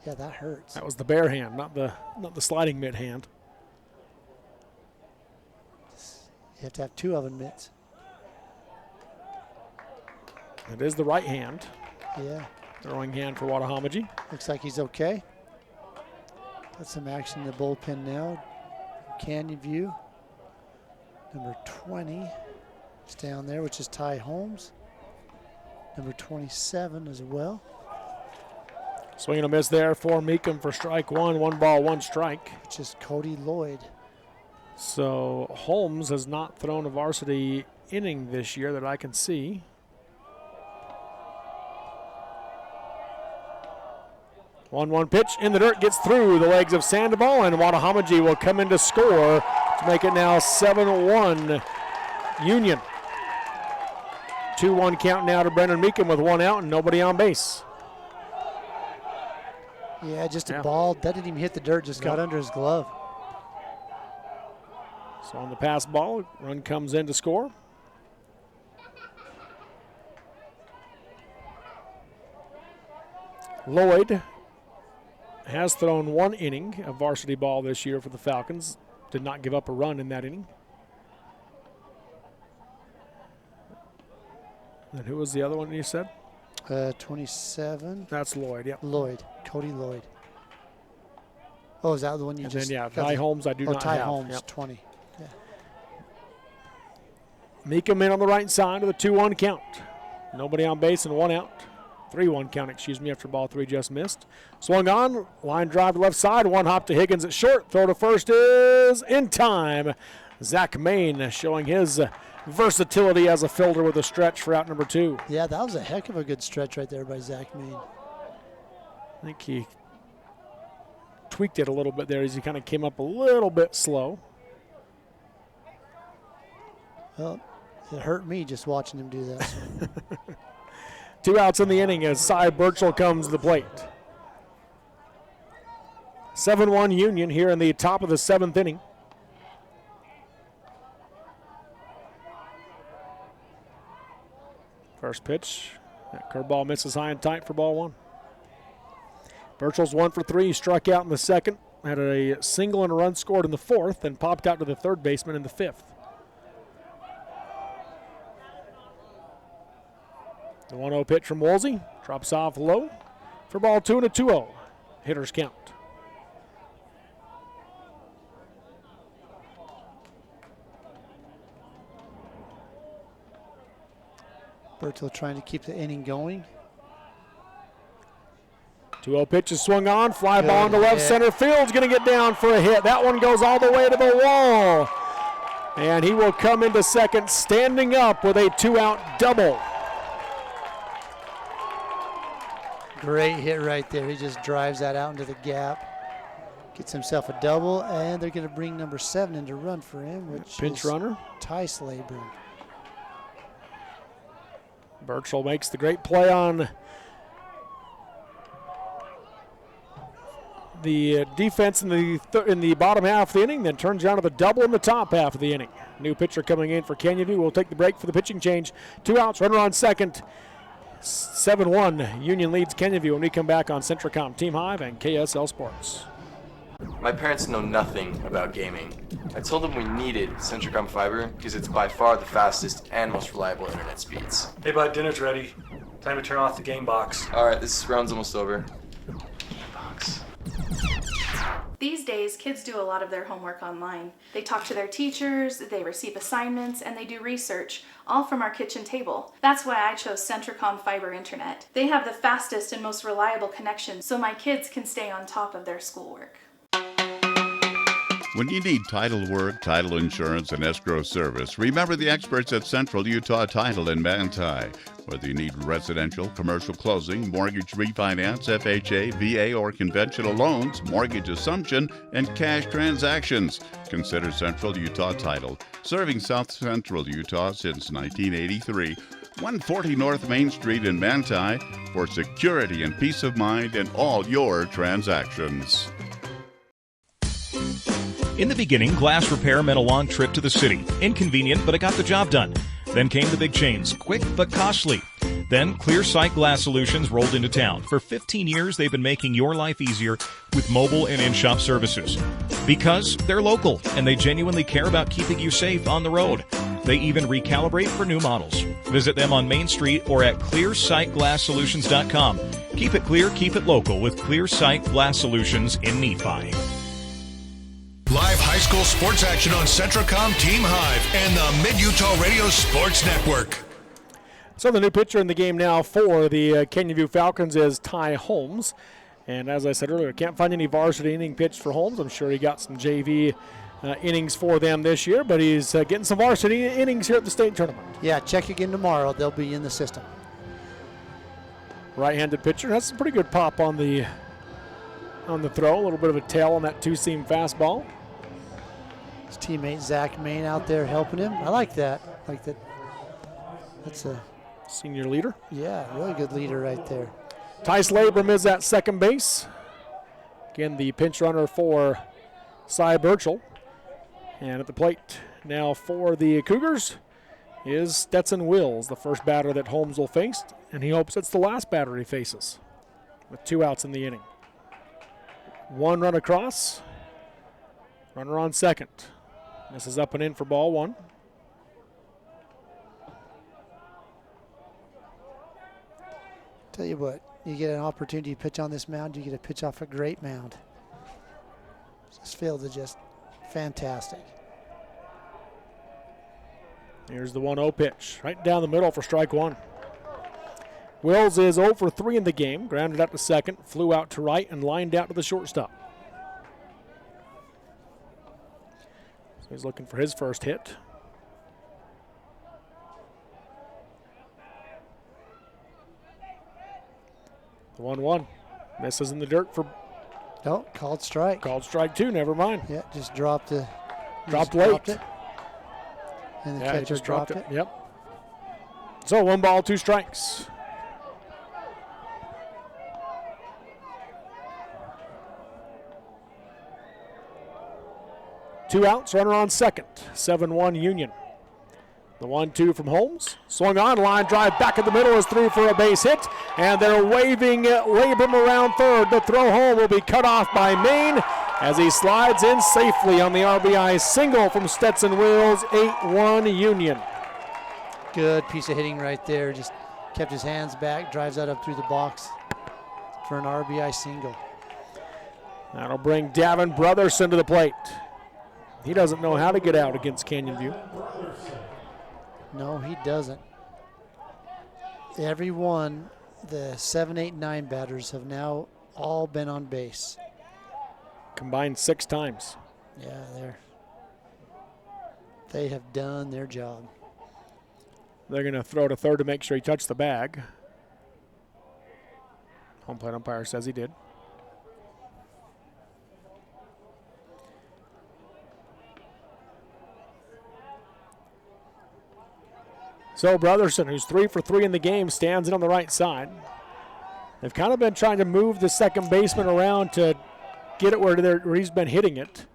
Yeah, that hurts. That was the bare hand, not the sliding mid hand. You have to have two of them mitts. It is the right hand. Yeah. Throwing hand for Wadahamaji. Looks like he's okay. Got some action in the bullpen now. Canyon View. Number 20 is down there, which is Ty Holmes. Number 27 as well. Swing and a miss there for Meekum for strike one. 1 ball, 1 strike. Which is Cody Lloyd. So Holmes has not thrown a varsity inning this year that I can see. One pitch in the dirt, gets through the legs of Sandoval, and Wadahamaji will come in to score to make it now 7-1 Union. 2-1 count now to Brendan Meekum with 1 out and nobody on base. Yeah, just a ball. That didn't even hit the dirt, just got under his glove. So on the pass ball, run comes in to score. Lloyd has thrown 1 inning of varsity ball this year for the Falcons. Did not give up a run in that inning. And who was the other one you said? 27. That's Lloyd, yeah. Lloyd, Cody Lloyd. Oh, is that the one you just? Then, yeah, Ty Holmes I do not Ty have. Holmes, Yep. 20. Yeah. Meekum in on the right side of the 2-1 count. Nobody on base and 1 out. 3-1 count, after ball 3 just missed. Swung on, line drive to left side, 1 hop to Higgins at short. Throw to first is in time. Zach Main showing his versatility as a fielder with a stretch for out number 2. Yeah, that was a heck of a good stretch right there by Zach Main. I think he tweaked it a little bit there as he kind of came up a little bit slow. Well, it hurt me just watching him do that. So. 2 outs in the inning as Cy Burchell comes to the plate. 7-1 Union here in the top of the 7th inning. First pitch, that curveball misses high and tight for ball 1. Burchell's 1 for 3, struck out in the 2nd, had a single and a run scored in the 4th, and popped out to the 3rd baseman in the 5th. The 1-0 pitch from Woolsey drops off low for ball 2 and a 2-0. Hitters count. Burchell trying to keep the inning going. 2-0 pitch is swung on, fly ball into left center field's going to get down for a hit. That one goes all the way to the wall. And he will come into second standing up with a 2-out double. Great hit right there. He just drives that out into the gap. Gets himself a double, and they're going to bring number 7 in to run for him, which pinch is runner. Tice Laburn. Burchell makes the great play on the defense in the bottom half of the inning, then turns around to the double in the top half of the inning. New pitcher coming in for Canyon View. We'll take the break for the pitching change. 2 outs, runner on second. 7-1, Union leads Canyon View when we come back on Centricom Team Hive and KSL Sports. My parents know nothing about gaming. I told them we needed Centricom Fiber because it's by far the fastest and most reliable internet speeds. Hey bud, dinner's ready. Time to turn off the game box. Alright, this round's almost over. These days, kids do a lot of their homework online. They talk to their teachers, they receive assignments, and they do research, all from our kitchen table. That's why I chose Centricom Fiber Internet. They have the fastest and most reliable connection, so my kids can stay on top of their schoolwork. When you need title work, title insurance, and escrow service, remember the experts at Central Utah Title in Manti. Whether you need residential, commercial closing, mortgage refinance, FHA, VA, or conventional loans, mortgage assumption, and cash transactions, consider Central Utah Title, serving South Central Utah since 1983. 140 North Main Street in Manti for security and peace of mind in all your transactions. In the beginning, glass repair meant a long trip to the city. Inconvenient, but it got the job done. Then came the big chains, quick but costly. Then Clear Sight Glass Solutions rolled into town. For 15 years, they've been making your life easier with mobile and in-shop services. Because they're local, and they genuinely care about keeping you safe on the road. They even recalibrate for new models. Visit them on Main Street or at clearsightglasssolutions.com. Keep it clear, keep it local with Clear Sight Glass Solutions in Nephi. Live high school sports action on Centracom Team Hive and the Mid-Utah Radio Sports Network. So the new pitcher in the game now for the Canyon View Falcons is Ty Holmes. And as I said earlier, can't find any varsity inning pitched for Holmes. I'm sure he got some JV innings for them this year, but he's getting some varsity innings here at the state tournament. Yeah, check again tomorrow. They'll be in the system. Right-handed pitcher has some pretty good pop on the throw. A little bit of a tail on that two-seam fastball. His teammate Zach Main out there helping him. I like that. That's a senior leader. Yeah, really good leader right there. Tice Labram is at second base. Again, the pinch runner for Cy Burchell. And at the plate now for the Cougars is Stetson Wills, the first batter that Holmes will face, and he hopes it's the last batter he faces with 2 outs in the inning. 1 run across, runner on second. This is up and in for ball 1. Tell you what, you get an opportunity to pitch on this mound, you get to pitch off a great mound. This field is just fantastic. Here's the 1-0 pitch, right down the middle for strike 1. Wills is 0 for 3 in the game, grounded out to second, flew out to right, and lined out to the shortstop. So he's looking for his first hit. The 1-1 misses in the dirt for. Oh, called strike. Called strike 2, never mind. Yeah, just dropped late. Dropped it. And the yeah, catcher just dropped it. it. Yep. So 1 ball, 2 strikes. Two outs, runner on second. 7-1 Union. The 1-2 from Holmes. Swung on, line drive back in the middle is through for a base hit. And they're waving Labram around third. The throw home will be cut off by Main as he slides in safely on the RBI single from Stetson Wills. 8-1 Union. Good piece of hitting right there. Just kept his hands back, drives that up through the box for an RBI single. That'll bring Davin Brotherson to the plate. He doesn't know how to get out against Canyon View. No, he doesn't. Every one, the 7, 8, 9 batters have now all been on base. Combined 6 times. Yeah, they have done their job. They're going to throw to third to make sure he touched the bag. Home plate umpire says he did. So Brotherson, who's 3 for 3 in the game, stands in on the right side. They've kind of been trying to move the second baseman around to get it where he's been hitting it.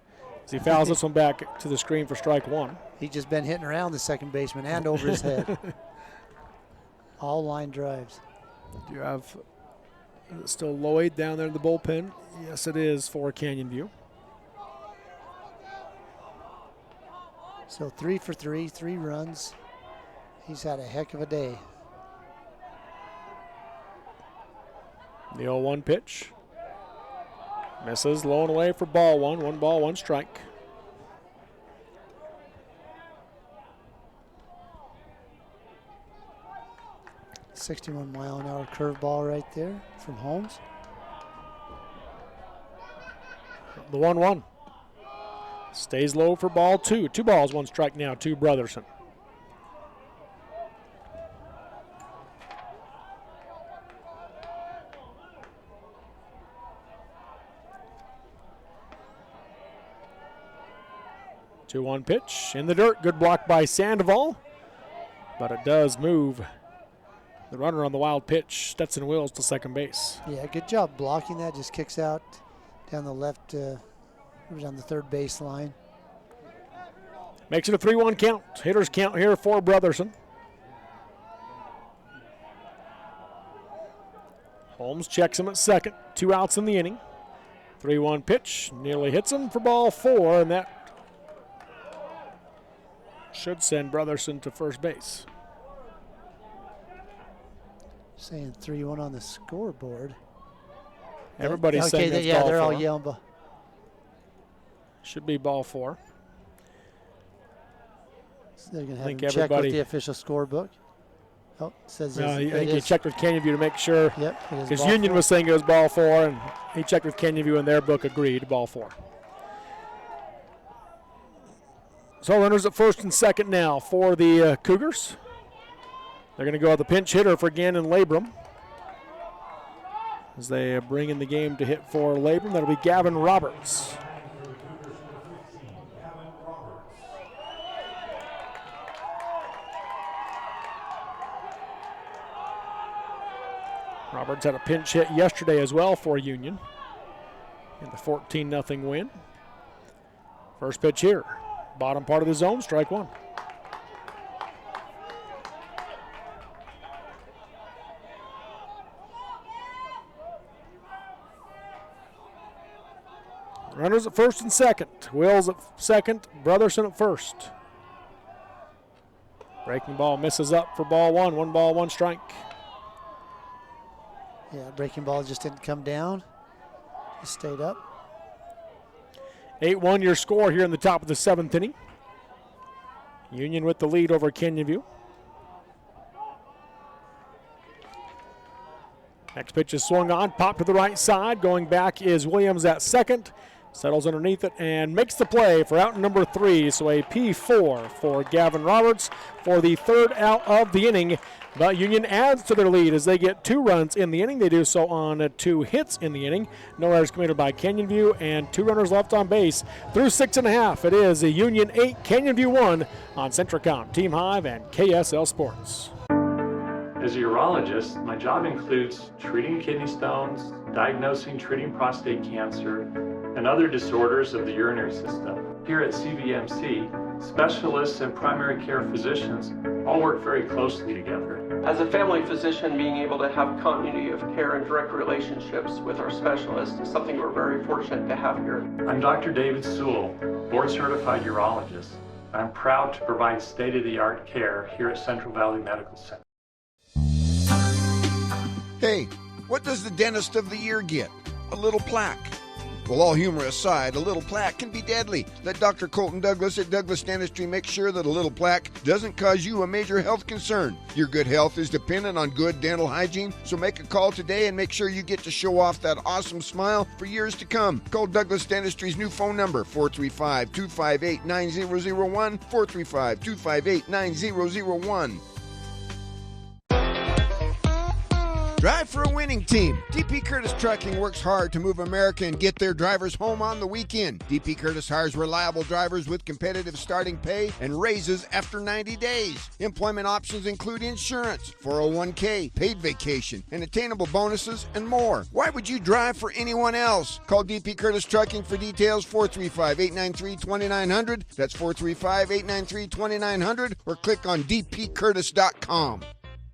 As he fouls this one back to the screen for strike 1. He's just been hitting around the second baseman and over his head. All line drives. Do you have still Lloyd down there in the bullpen? Yes, it is for Canyon View. So 3 for 3, 3 runs. He's had a heck of a day. The 0-1 pitch. Misses, low and away for ball 1. 1 ball, 1 strike. .61-mile-an-hour curveball right there from Holmes. The 1-1. Stays low for ball 2. 2 balls, 1 strike now to Brotherson. Two one pitch in the dirt. Good block by Sandoval, but it does move the runner on the wild pitch. Stetson Wills to second base. Yeah, good job blocking that. Just kicks out down the left, on the third base line. Makes it a 3-1 count. Hitters count here for Brotherson. Holmes checks him at second. 2 outs in the inning. 3-1 pitch. Nearly hits him for ball 4, and that should send Brotherson to first base. Saying 3-1 on the scoreboard. Everybody's saying that's yeah, ball they're 4. all yelling. Should be ball 4. So they're going to have him check with the official scorebook. Oh, it says no, I think he checked with Canyon View to make sure. Yep, because Union was saying it was ball 4, and he checked with Canyon View, and their book agreed, ball 4. So runners at first and second now for the Cougars. They're going to go out the pinch hitter for Gannon Labrum. As they bring in the game to hit for Labrum, that'll be Gavin Roberts. Roberts had a pinch hit yesterday as well for Union in the 14-0 win. First pitch here. Bottom part of the zone, strike 1. Runners at first and second. Wills at second, Brotherson at first. Breaking ball misses up for ball 1. 1 ball, 1 strike. Yeah, breaking ball just didn't come down. It stayed up. 8-1 your score here in the top of the 7th inning. Union with the lead over Canyon View. Next pitch is swung on, popped to the right side. Going back is Williams at second. Settles underneath it and makes the play for out number 3. So a P4 for Gavin Roberts for the 3rd out of the inning. But Union adds to their lead as they get 2 runs in the inning. They do so on 2 hits in the inning. No errors committed by Canyon View, and 2 runners left on base through 6.5. It is a Union 8, Canyon View 1 on Centricom, Team Hive, and KSL Sports. As a urologist, my job includes treating kidney stones, diagnosing, treating prostate cancer, and other disorders of the urinary system. Here at CVMC, specialists and primary care physicians all work very closely together. As a family physician, being able to have continuity of care and direct relationships with our specialists is something we're very fortunate to have here. I'm Dr. David Sewell, board-certified urologist. I'm proud to provide state-of-the-art care here at Central Valley Medical Center. Hey, what does the dentist of the year get? A little plaque. Well, all humor aside, a little plaque can be deadly. Let Dr. Colton Douglas at Douglas Dentistry make sure that a little plaque doesn't cause you a major health concern. Your good health is dependent on good dental hygiene, so make a call today and make sure you get to show off that awesome smile for years to come. Call Douglas Dentistry's new phone number, 435-258-9001, 435-258-9001. Drive for a winning team. DP Curtis Trucking works hard to move America and get their drivers home on the weekend. DP Curtis hires reliable drivers with competitive starting pay and raises after 90 days. Employment options include insurance, 401k, paid vacation, and attainable bonuses, and more. Why would you drive for anyone else? Call DP Curtis Trucking for details, 435-893-2900. That's 435-893-2900, or click on dpcurtis.com.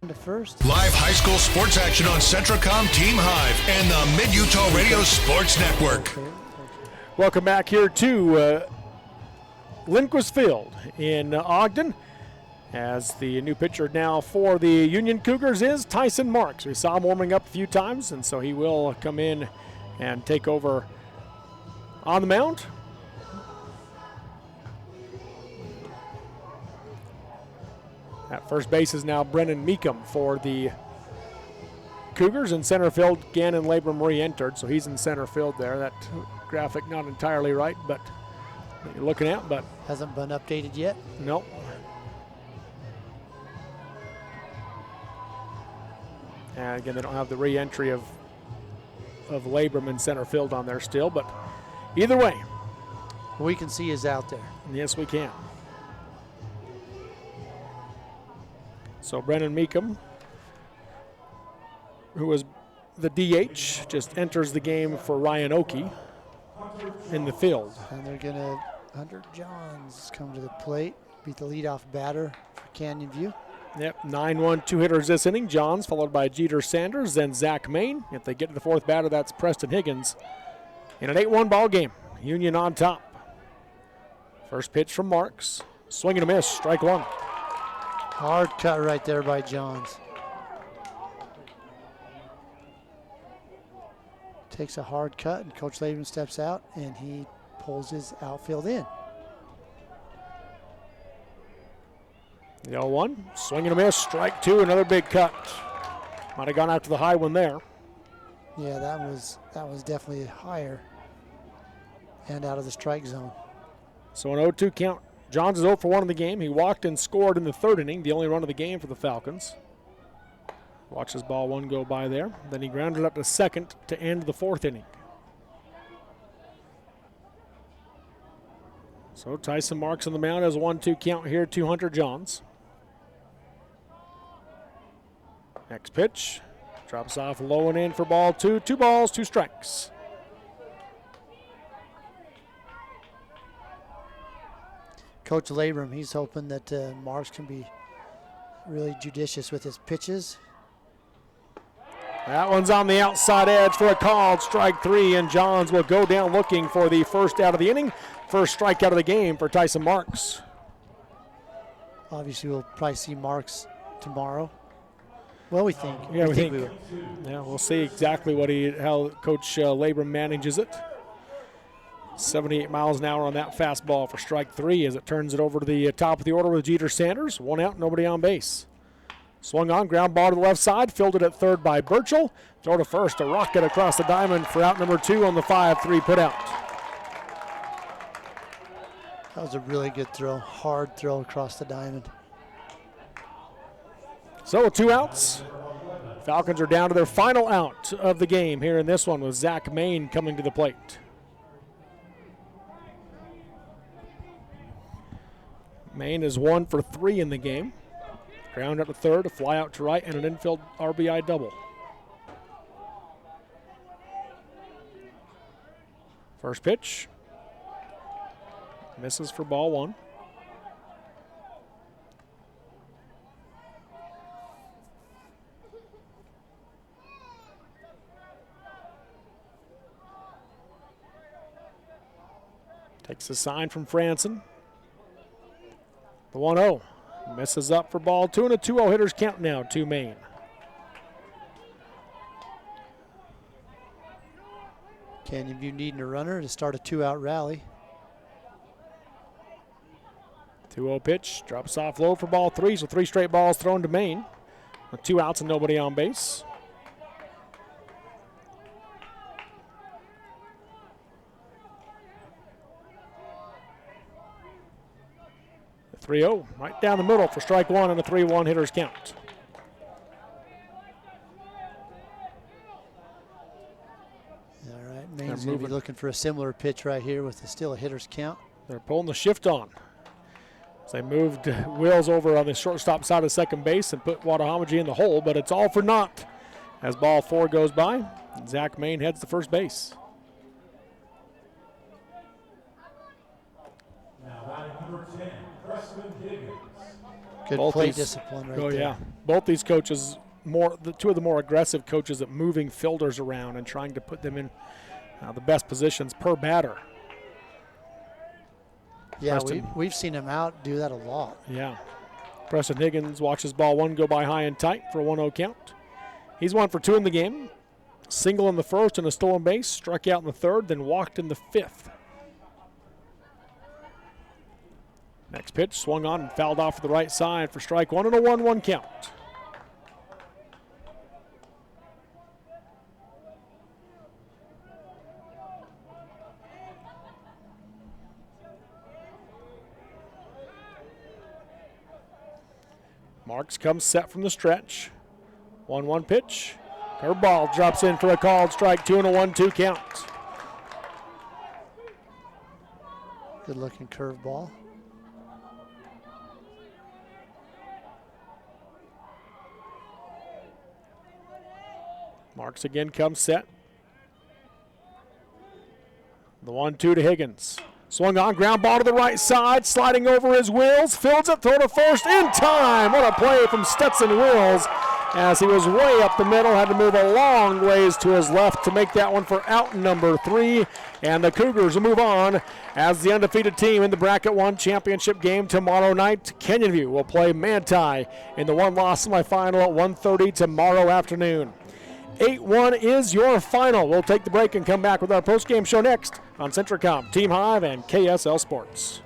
To first. Live high school sports action on Centricom, Team Hive, and the Mid-Utah Radio Sports Network. Welcome back here to Lindquist Field in Ogden, as the new pitcher now for the Union Cougars is Tyson Marks. We saw him warming up a few times, and so he will come in and take over on the mound. At first base is now Brennan Meekum for the Cougars. In center field, Gannon Labrum re-entered, so he's in center field there. That graphic not entirely right, but that you're looking at, but hasn't been updated yet. Nope. And again, they don't have the re-entry of Labrum in center field on there still, but either way. We can see is out there. Yes, we can. So Brennan Meekum, who was the DH, just enters the game for Ryan Oakey in the field. And they're going to, Hunter Johns come to the plate, beat the leadoff batter for Canyon View. Yep, 9-1, 2 hitters this inning. Johns followed by Jeter Sanders, then Zach Main. If they get to the fourth batter, that's Preston Higgins. In an 8-1 ball game, Union on top. First pitch from Marks. Swing and a miss, strike one. Hard cut right there by Johns. Takes a hard cut, and Coach Labrum steps out, and he pulls his outfield in. The 0-1, swing and a miss, strike two, another big cut. Might have gone after the high one there. Yeah, that was definitely higher and out of the strike zone. So an 0-2 count. Johns is 0 for 1 in the game. He walked and scored in the third inning, the only run of the game for the Falcons. Watch his ball one go by there. Then he grounded up to second to end the fourth inning. So Tyson Marks on the mound has a 1-2 count here to Hunter Johns. Next pitch, drops off low and in for ball two. 2 balls, 2 strikes. Coach Labrum, he's hoping that Marks can be really judicious with his pitches. That one's on the outside edge for a called strike 3, and Johns will go down looking for the first out of the inning. First strikeout of the game for Tyson Marks. Obviously, we'll probably see Marks tomorrow. Well, we think. Yeah, we think. We will. Yeah, we'll see exactly how Coach Labrum manages it. 78 miles an hour on that fastball for strike 3 as it turns it over to the top of the order with Jeter Sanders. 1 out, nobody on base. Swung on, ground ball to the left side, fielded at third by Burchell. Throw to first, a rocket across the diamond for out number 2 on the 5-3 put out. That was a really good throw, hard throw across the diamond. So 2 outs. Falcons are down to their final out of the game here in this one with Zach Main coming to the plate. Main is 1 for 3 in the game. Ground out to third, a fly out to right, and an infield RBI double. First pitch. Misses for ball 1. Takes a sign from Franson. The 1-0. Misses up for ball 2, and a 2-0 hitters count now to Maine. Canyon View needing a runner to start a 2-out rally. 2-0 pitch, drops off low for ball 3, so 3 straight balls thrown to Maine. With 2 outs and nobody on base. The 3-0, right down the middle for strike 1 and a 3-1 hitters count. All right, Maine's going to be looking for a similar pitch right here with still a hitter's count. They're pulling the shift on. So they moved Wills over on the shortstop side of second base and put Watahamaji in the hole, but it's all for naught as ball 4 goes by. Zach Main heads to first base. Good play discipline right there. Oh, yeah. Both these coaches, the 2 of the more aggressive coaches at moving fielders around and trying to put them in the best positions per batter. Yeah, we've seen him out do that a lot. Yeah. Preston Higgins watches ball 1 go by high and tight for a 1-0 count. He's 1 for 2 in the game. Single in the first and a stolen base. Struck out in the third, then walked in the 5th. Next pitch, swung on and fouled off to the right side for strike 1 and a 1-1 count. Marks comes set from the stretch. 1-1 pitch. Curveball drops in for a called strike. 2 and a 1-2 count. Good looking curveball. Marks again comes set. The 1-2 to Higgins. Swung on, ground ball to the right side, sliding over his Wills, fields it, throw to first in time. What a play from Stetson Wills as he was way up the middle, had to move a long ways to his left to make that one for out number 3. And the Cougars will move on as the undefeated team in the Bracket 1 championship game tomorrow night. Canyon View will play Manti in the one-loss semifinal at 1:30 tomorrow afternoon. 8-1 is your final. We'll take the break and come back with our post-game show next on Centricom, Team Hive, and KSL Sports.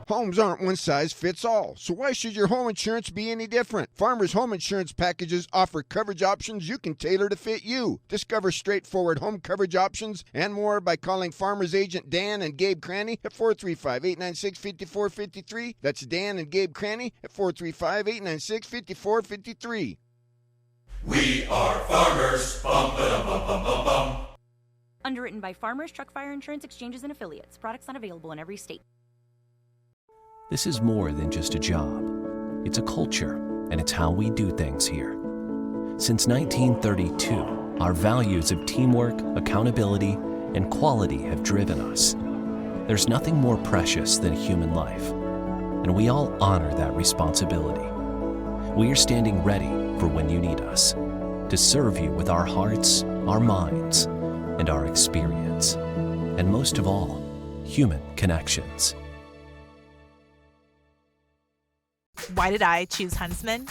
Homes aren't one size fits all, so why should your home insurance be any different? Farmers Home Insurance Packages offer coverage options you can tailor to fit you. Discover straightforward home coverage options and more by calling Farmers Agent Dan and Gabe Cranny at 435-896-5453. That's Dan and Gabe Cranny at 435-896-5453. We are farmers. Bum, ba-dum, bum, bum, bum, bum. Underwritten by Farmers Truck Fire Insurance Exchanges and Affiliates. Products not available in every state. This is more than just a job. It's a culture, and it's how we do things here. Since 1932, our values of teamwork, accountability, and quality have driven us. There's nothing more precious than a human life, and we all honor that responsibility. We are standing ready for when you need us, to serve you with our hearts, our minds, and our experience, and most of all, human connections. Why did I choose Huntsman?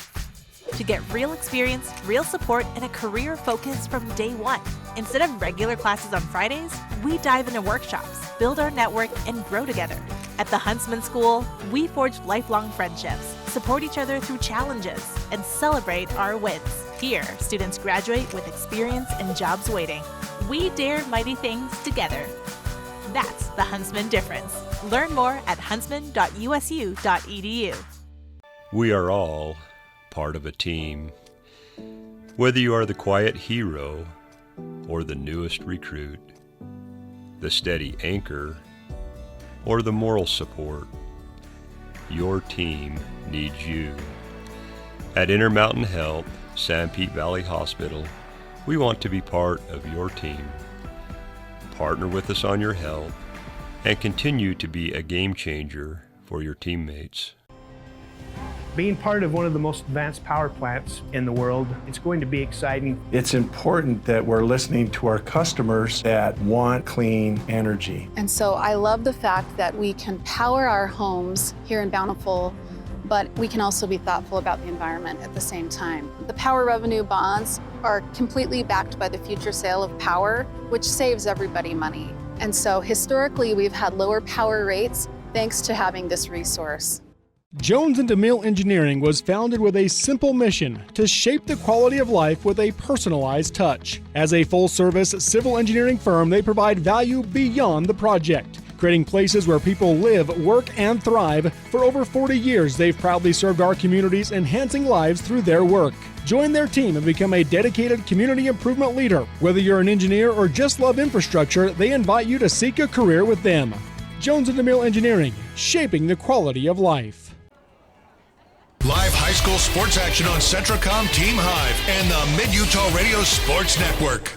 To get real experience, real support, and a career focus from day one. Instead of regular classes on Fridays, we dive into workshops, build our network, and grow together. At the Huntsman School, we forge lifelong friendships, support each other through challenges, and celebrate our wins. Here, students graduate with experience and jobs waiting. We dare mighty things together. That's the Huntsman difference. Learn more at huntsman.usu.edu. We are all part of a team. Whether you are the quiet hero or the newest recruit, the steady anchor or the moral support, your team needs you. At Intermountain Health, Sanpete Valley Hospital, we want to be part of your team. Partner with us on your health and continue to be a game changer for your teammates. Being part of one of the most advanced power plants in the world, it's going to be exciting. It's important that we're listening to our customers that want clean energy. And so I love the fact that we can power our homes here in Bountiful, but we can also be thoughtful about the environment at the same time. The power revenue bonds are completely backed by the future sale of power, which saves everybody money. And so historically, we've had lower power rates thanks to having this resource. Jones & DeMille Engineering was founded with a simple mission to shape the quality of life with a personalized touch. As a full-service civil engineering firm, they provide value beyond the project, creating places where people live, work, and thrive. For over 40 years, they've proudly served our communities, enhancing lives through their work. Join their team and become a dedicated community improvement leader. Whether you're an engineer or just love infrastructure, they invite you to seek a career with them. Jones & DeMille Engineering, shaping the quality of life. Live high school sports action on Centricom, Team Hive, and the Mid-Utah Radio Sports Network.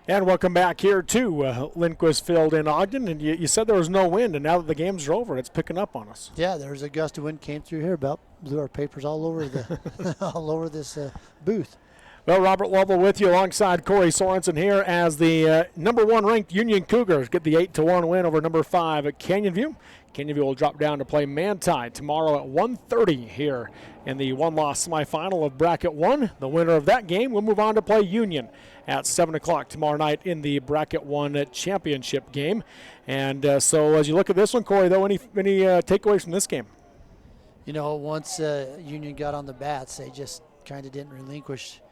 And welcome back here to Lindquist Field in Ogden. And you said there was no wind, and now that the games are over, it's picking up on us. Yeah, there was a gust of wind came through here, about blew our papers all over the all over this booth. Well, Robert Lovell with you alongside Corey Sorensen here as the number 1 ranked Union Cougars get the 8-1 win over number 5 at Canyon View. Canyon View will drop down to play Manti tomorrow at 1:30 here in the one-loss semifinal of Bracket 1. The winner of that game will move on to play Union at 7 o'clock tomorrow night in the Bracket 1 championship game. And so as you look at this one, Corey, though, any takeaways from this game? You know, once Union got on the bats, they just kind of didn't relinquish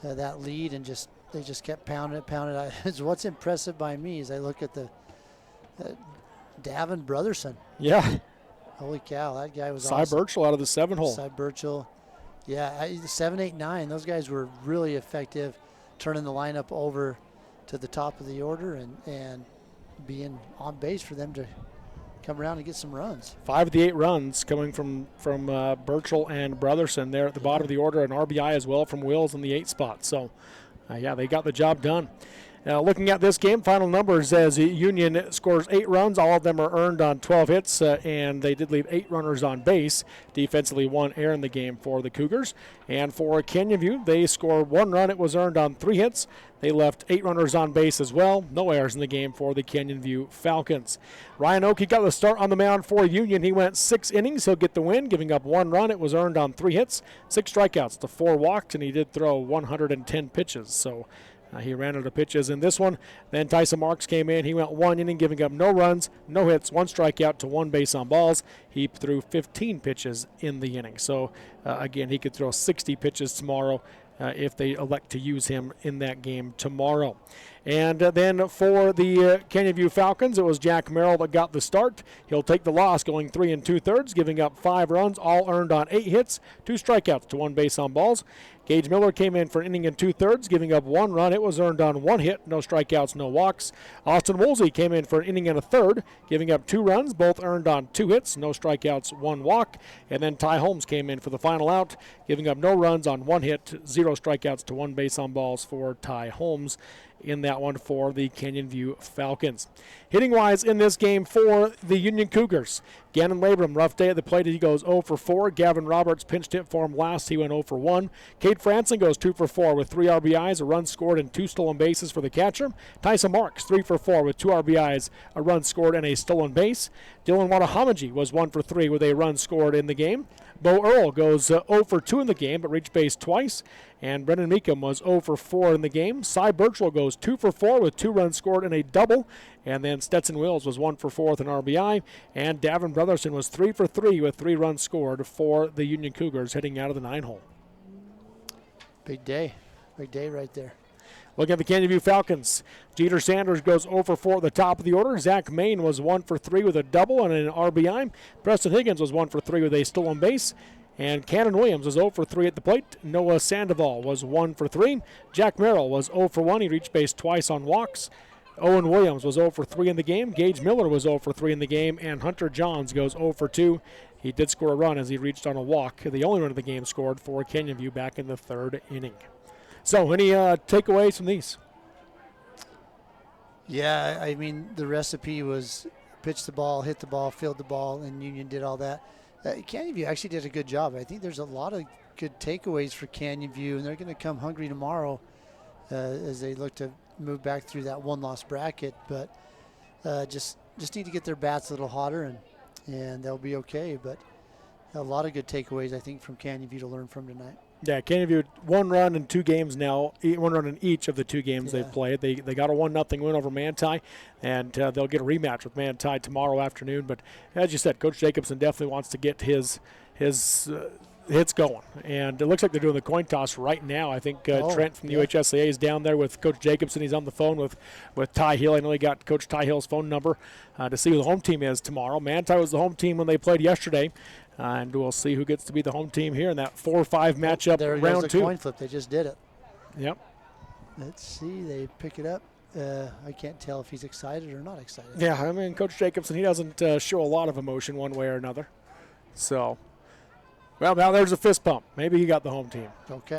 that lead, and they just kept pounding it. What's impressive by me is I look at the Davin Brotherson. Yeah. Holy cow, that guy was Cy awesome. Burchell out of the 7-hole. Cy Burchell. Yeah, 7, 8, 9. Those guys were really effective turning the lineup over to the top of the order and being on base for them to come around and get some runs. 5 of the 8 runs coming from Burchell and Brotherson there at the bottom of the order, and RBI as well from Wills in the 8 spot. So, they got the job done. Looking at this game, final numbers as Union scores 8 runs. All of them are earned on 12 hits, and they did leave 8 runners on base. Defensively, 1 error in the game for the Cougars. And for Canyon View, they scored 1 run. It was earned on 3 hits. They left 8 runners on base as well. No errors in the game for the Canyon View Falcons. Ryan Oakey got the start on the mound for Union. He went 6 innings. He'll get the win, giving up 1 run. It was earned on 3 hits, 6 strikeouts to 4 walks, and he did throw 110 pitches. So he ran out of pitches in this one. Then Tyson Marks came in. He went 1 inning, giving up no runs, no hits, 1 strikeout to 1 base on balls. He threw 15 pitches in the inning. So, again, he could throw 60 pitches tomorrow if they elect to use him in that game tomorrow. And then for the Canyon View Falcons, it was Jack Merrill that got the start. He'll take the loss, going 3 2/3, giving up 5 runs, all earned on 8 hits, 2 strikeouts to 1 base on balls. Gage Miller came in for an inning 2/3, giving up 1 run. It was earned on 1 hit, no strikeouts, no walks. Austin Woolsey came in for an inning 1/3, giving up 2 runs, both earned on 2 hits, no strikeouts, 1 walk. And then Ty Holmes came in for the final out, giving up no runs on 1 hit, 0 strikeouts to 1 base on balls for Ty Holmes in that one for the Canyon View Falcons. Hitting-wise in this game for the Union Cougars, Gannon Labram, rough day at the plate. He goes 0 for 4. Gavin Roberts pinched hit for him last. He went 0 for 1. Cade Franson goes 2 for 4 with 3 RBIs, a run scored, and 2 stolen bases for the catcher. Tyson Marks 3 for 4 with 2 RBIs, a run scored, and a stolen base. Dylan Watahamaji was 1 for 3 with a run scored in the game. Bo Earl goes 0 for 2 in the game, but reached base twice. And Brendan Meekum was 0 for 4 in the game. Cy Burchell goes 2 for 4 with 2 runs scored and a double. And then Stetson Wills was 1 for 4 with an RBI. And Davin Brotherson was 3 for 3 with 3 runs scored for the Union Cougars heading out of the 9-hole. Big day. Big day right there. Looking at the Canyon View Falcons, Jeter Sanders goes 0 for 4 at the top of the order. Zach Main was 1 for 3 with a double and an RBI. Preston Higgins was 1 for 3 with a stolen base. And Cannon Williams was 0 for 3 at the plate. Noah Sandoval was 1 for 3. Jack Merrill was 0 for 1. He reached base twice on walks. Owen Williams was 0 for 3 in the game. Gage Miller was 0 for 3 in the game. And Hunter Johns goes 0 for 2. He did score a run as he reached on a walk. The only run of the game scored for Canyon View back in the 3rd inning. So, any takeaways from these? Yeah, I mean, the recipe was pitch the ball, hit the ball, field the ball, and Union did all that. Canyon View actually did a good job. I think there's a lot of good takeaways for Canyon View, and they're going to come hungry tomorrow as they look to move back through that 1-loss bracket. But just need to get their bats a little hotter, and they'll be okay. But a lot of good takeaways, I think, from Canyon View to learn from tonight. Yeah, Canyon View 1 run in 2 games now, 1 run in each of the 2 games they've played. They got a 1-0 win over Manti, and they'll get a rematch with Manti tomorrow afternoon. But as you said, Coach Jacobson definitely wants to get his hits going. And it looks like they're doing the coin toss right now. I think Trent from the UHSAA is down there with Coach Jacobson. He's on the phone with Ty Hill. I know he got Coach Ty Hill's phone number to see who the home team is tomorrow. Manti was the home team when they played yesterday. And we'll see who gets to be the home team here in that 4-5 matchup there round goes 2. The coin flip. They just did it. Yep. Let's see. They pick it up. I can't tell if he's excited or not excited. Yeah, I mean, Coach Jacobson, he doesn't show a lot of emotion one way or another. So, well, now there's a fist pump. Maybe he got the home team. Okay.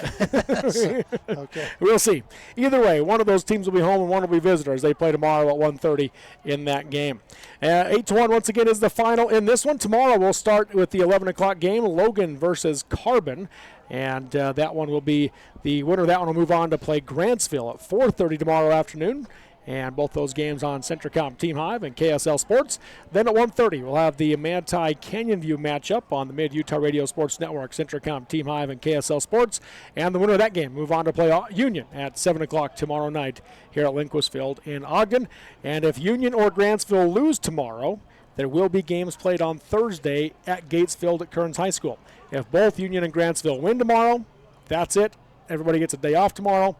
Okay. We'll see. Either way, one of those teams will be home and one will be visitors. They play tomorrow at 1:30 in that game. 8-1 once again is the final in this one. Tomorrow we'll start with the 11 o'clock game, Logan versus Carbon. And that one will be the winner of that one will move on to play Grantsville at 4:30 tomorrow afternoon. And both those games on Centricom Team Hive and KSL Sports. Then at 1:30, we'll have the Manti Canyon View matchup on the Mid-Utah Radio Sports Network, Centricom Team Hive and KSL Sports. And the winner of that game move on to play Union at 7 o'clock tomorrow night here at Lindquist Field in Ogden. And if Union or Grantsville lose tomorrow, there will be games played on Thursday at Gates Field at Kearns High School. If both Union and Grantsville win tomorrow, that's it. Everybody gets a day off tomorrow.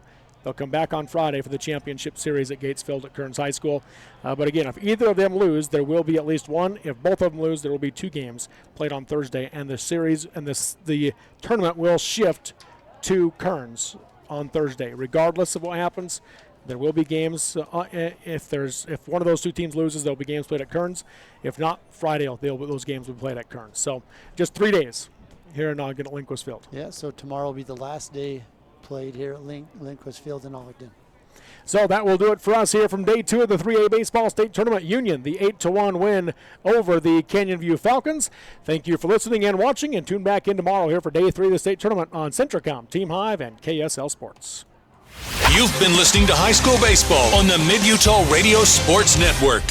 They'll come back on Friday for the championship series at Gates Field at Kearns High School. But again, if either of them lose, there will be at least one. If both of them lose, there will be 2 games played on Thursday, and the series and the tournament will shift to Kearns on Thursday. Regardless of what happens, there will be games. If one of those 2 teams loses, there will be games played at Kearns. If not, Friday, those games will be played at Kearns. So just 3 days here in Ogden at Lindquist Field. Yeah, so tomorrow will be the last day played here at Lindquist Field in Ogden. So that will do it for us here from day 2 of the 3A Baseball State Tournament. Union, the 8-1 win over the Canyon View Falcons. Thank you for listening and watching, and tune back in tomorrow here for day 3 of the state tournament on Centricom, Team Hive, and KSL Sports. You've been listening to high school baseball on the Mid-Utah Radio Sports Network.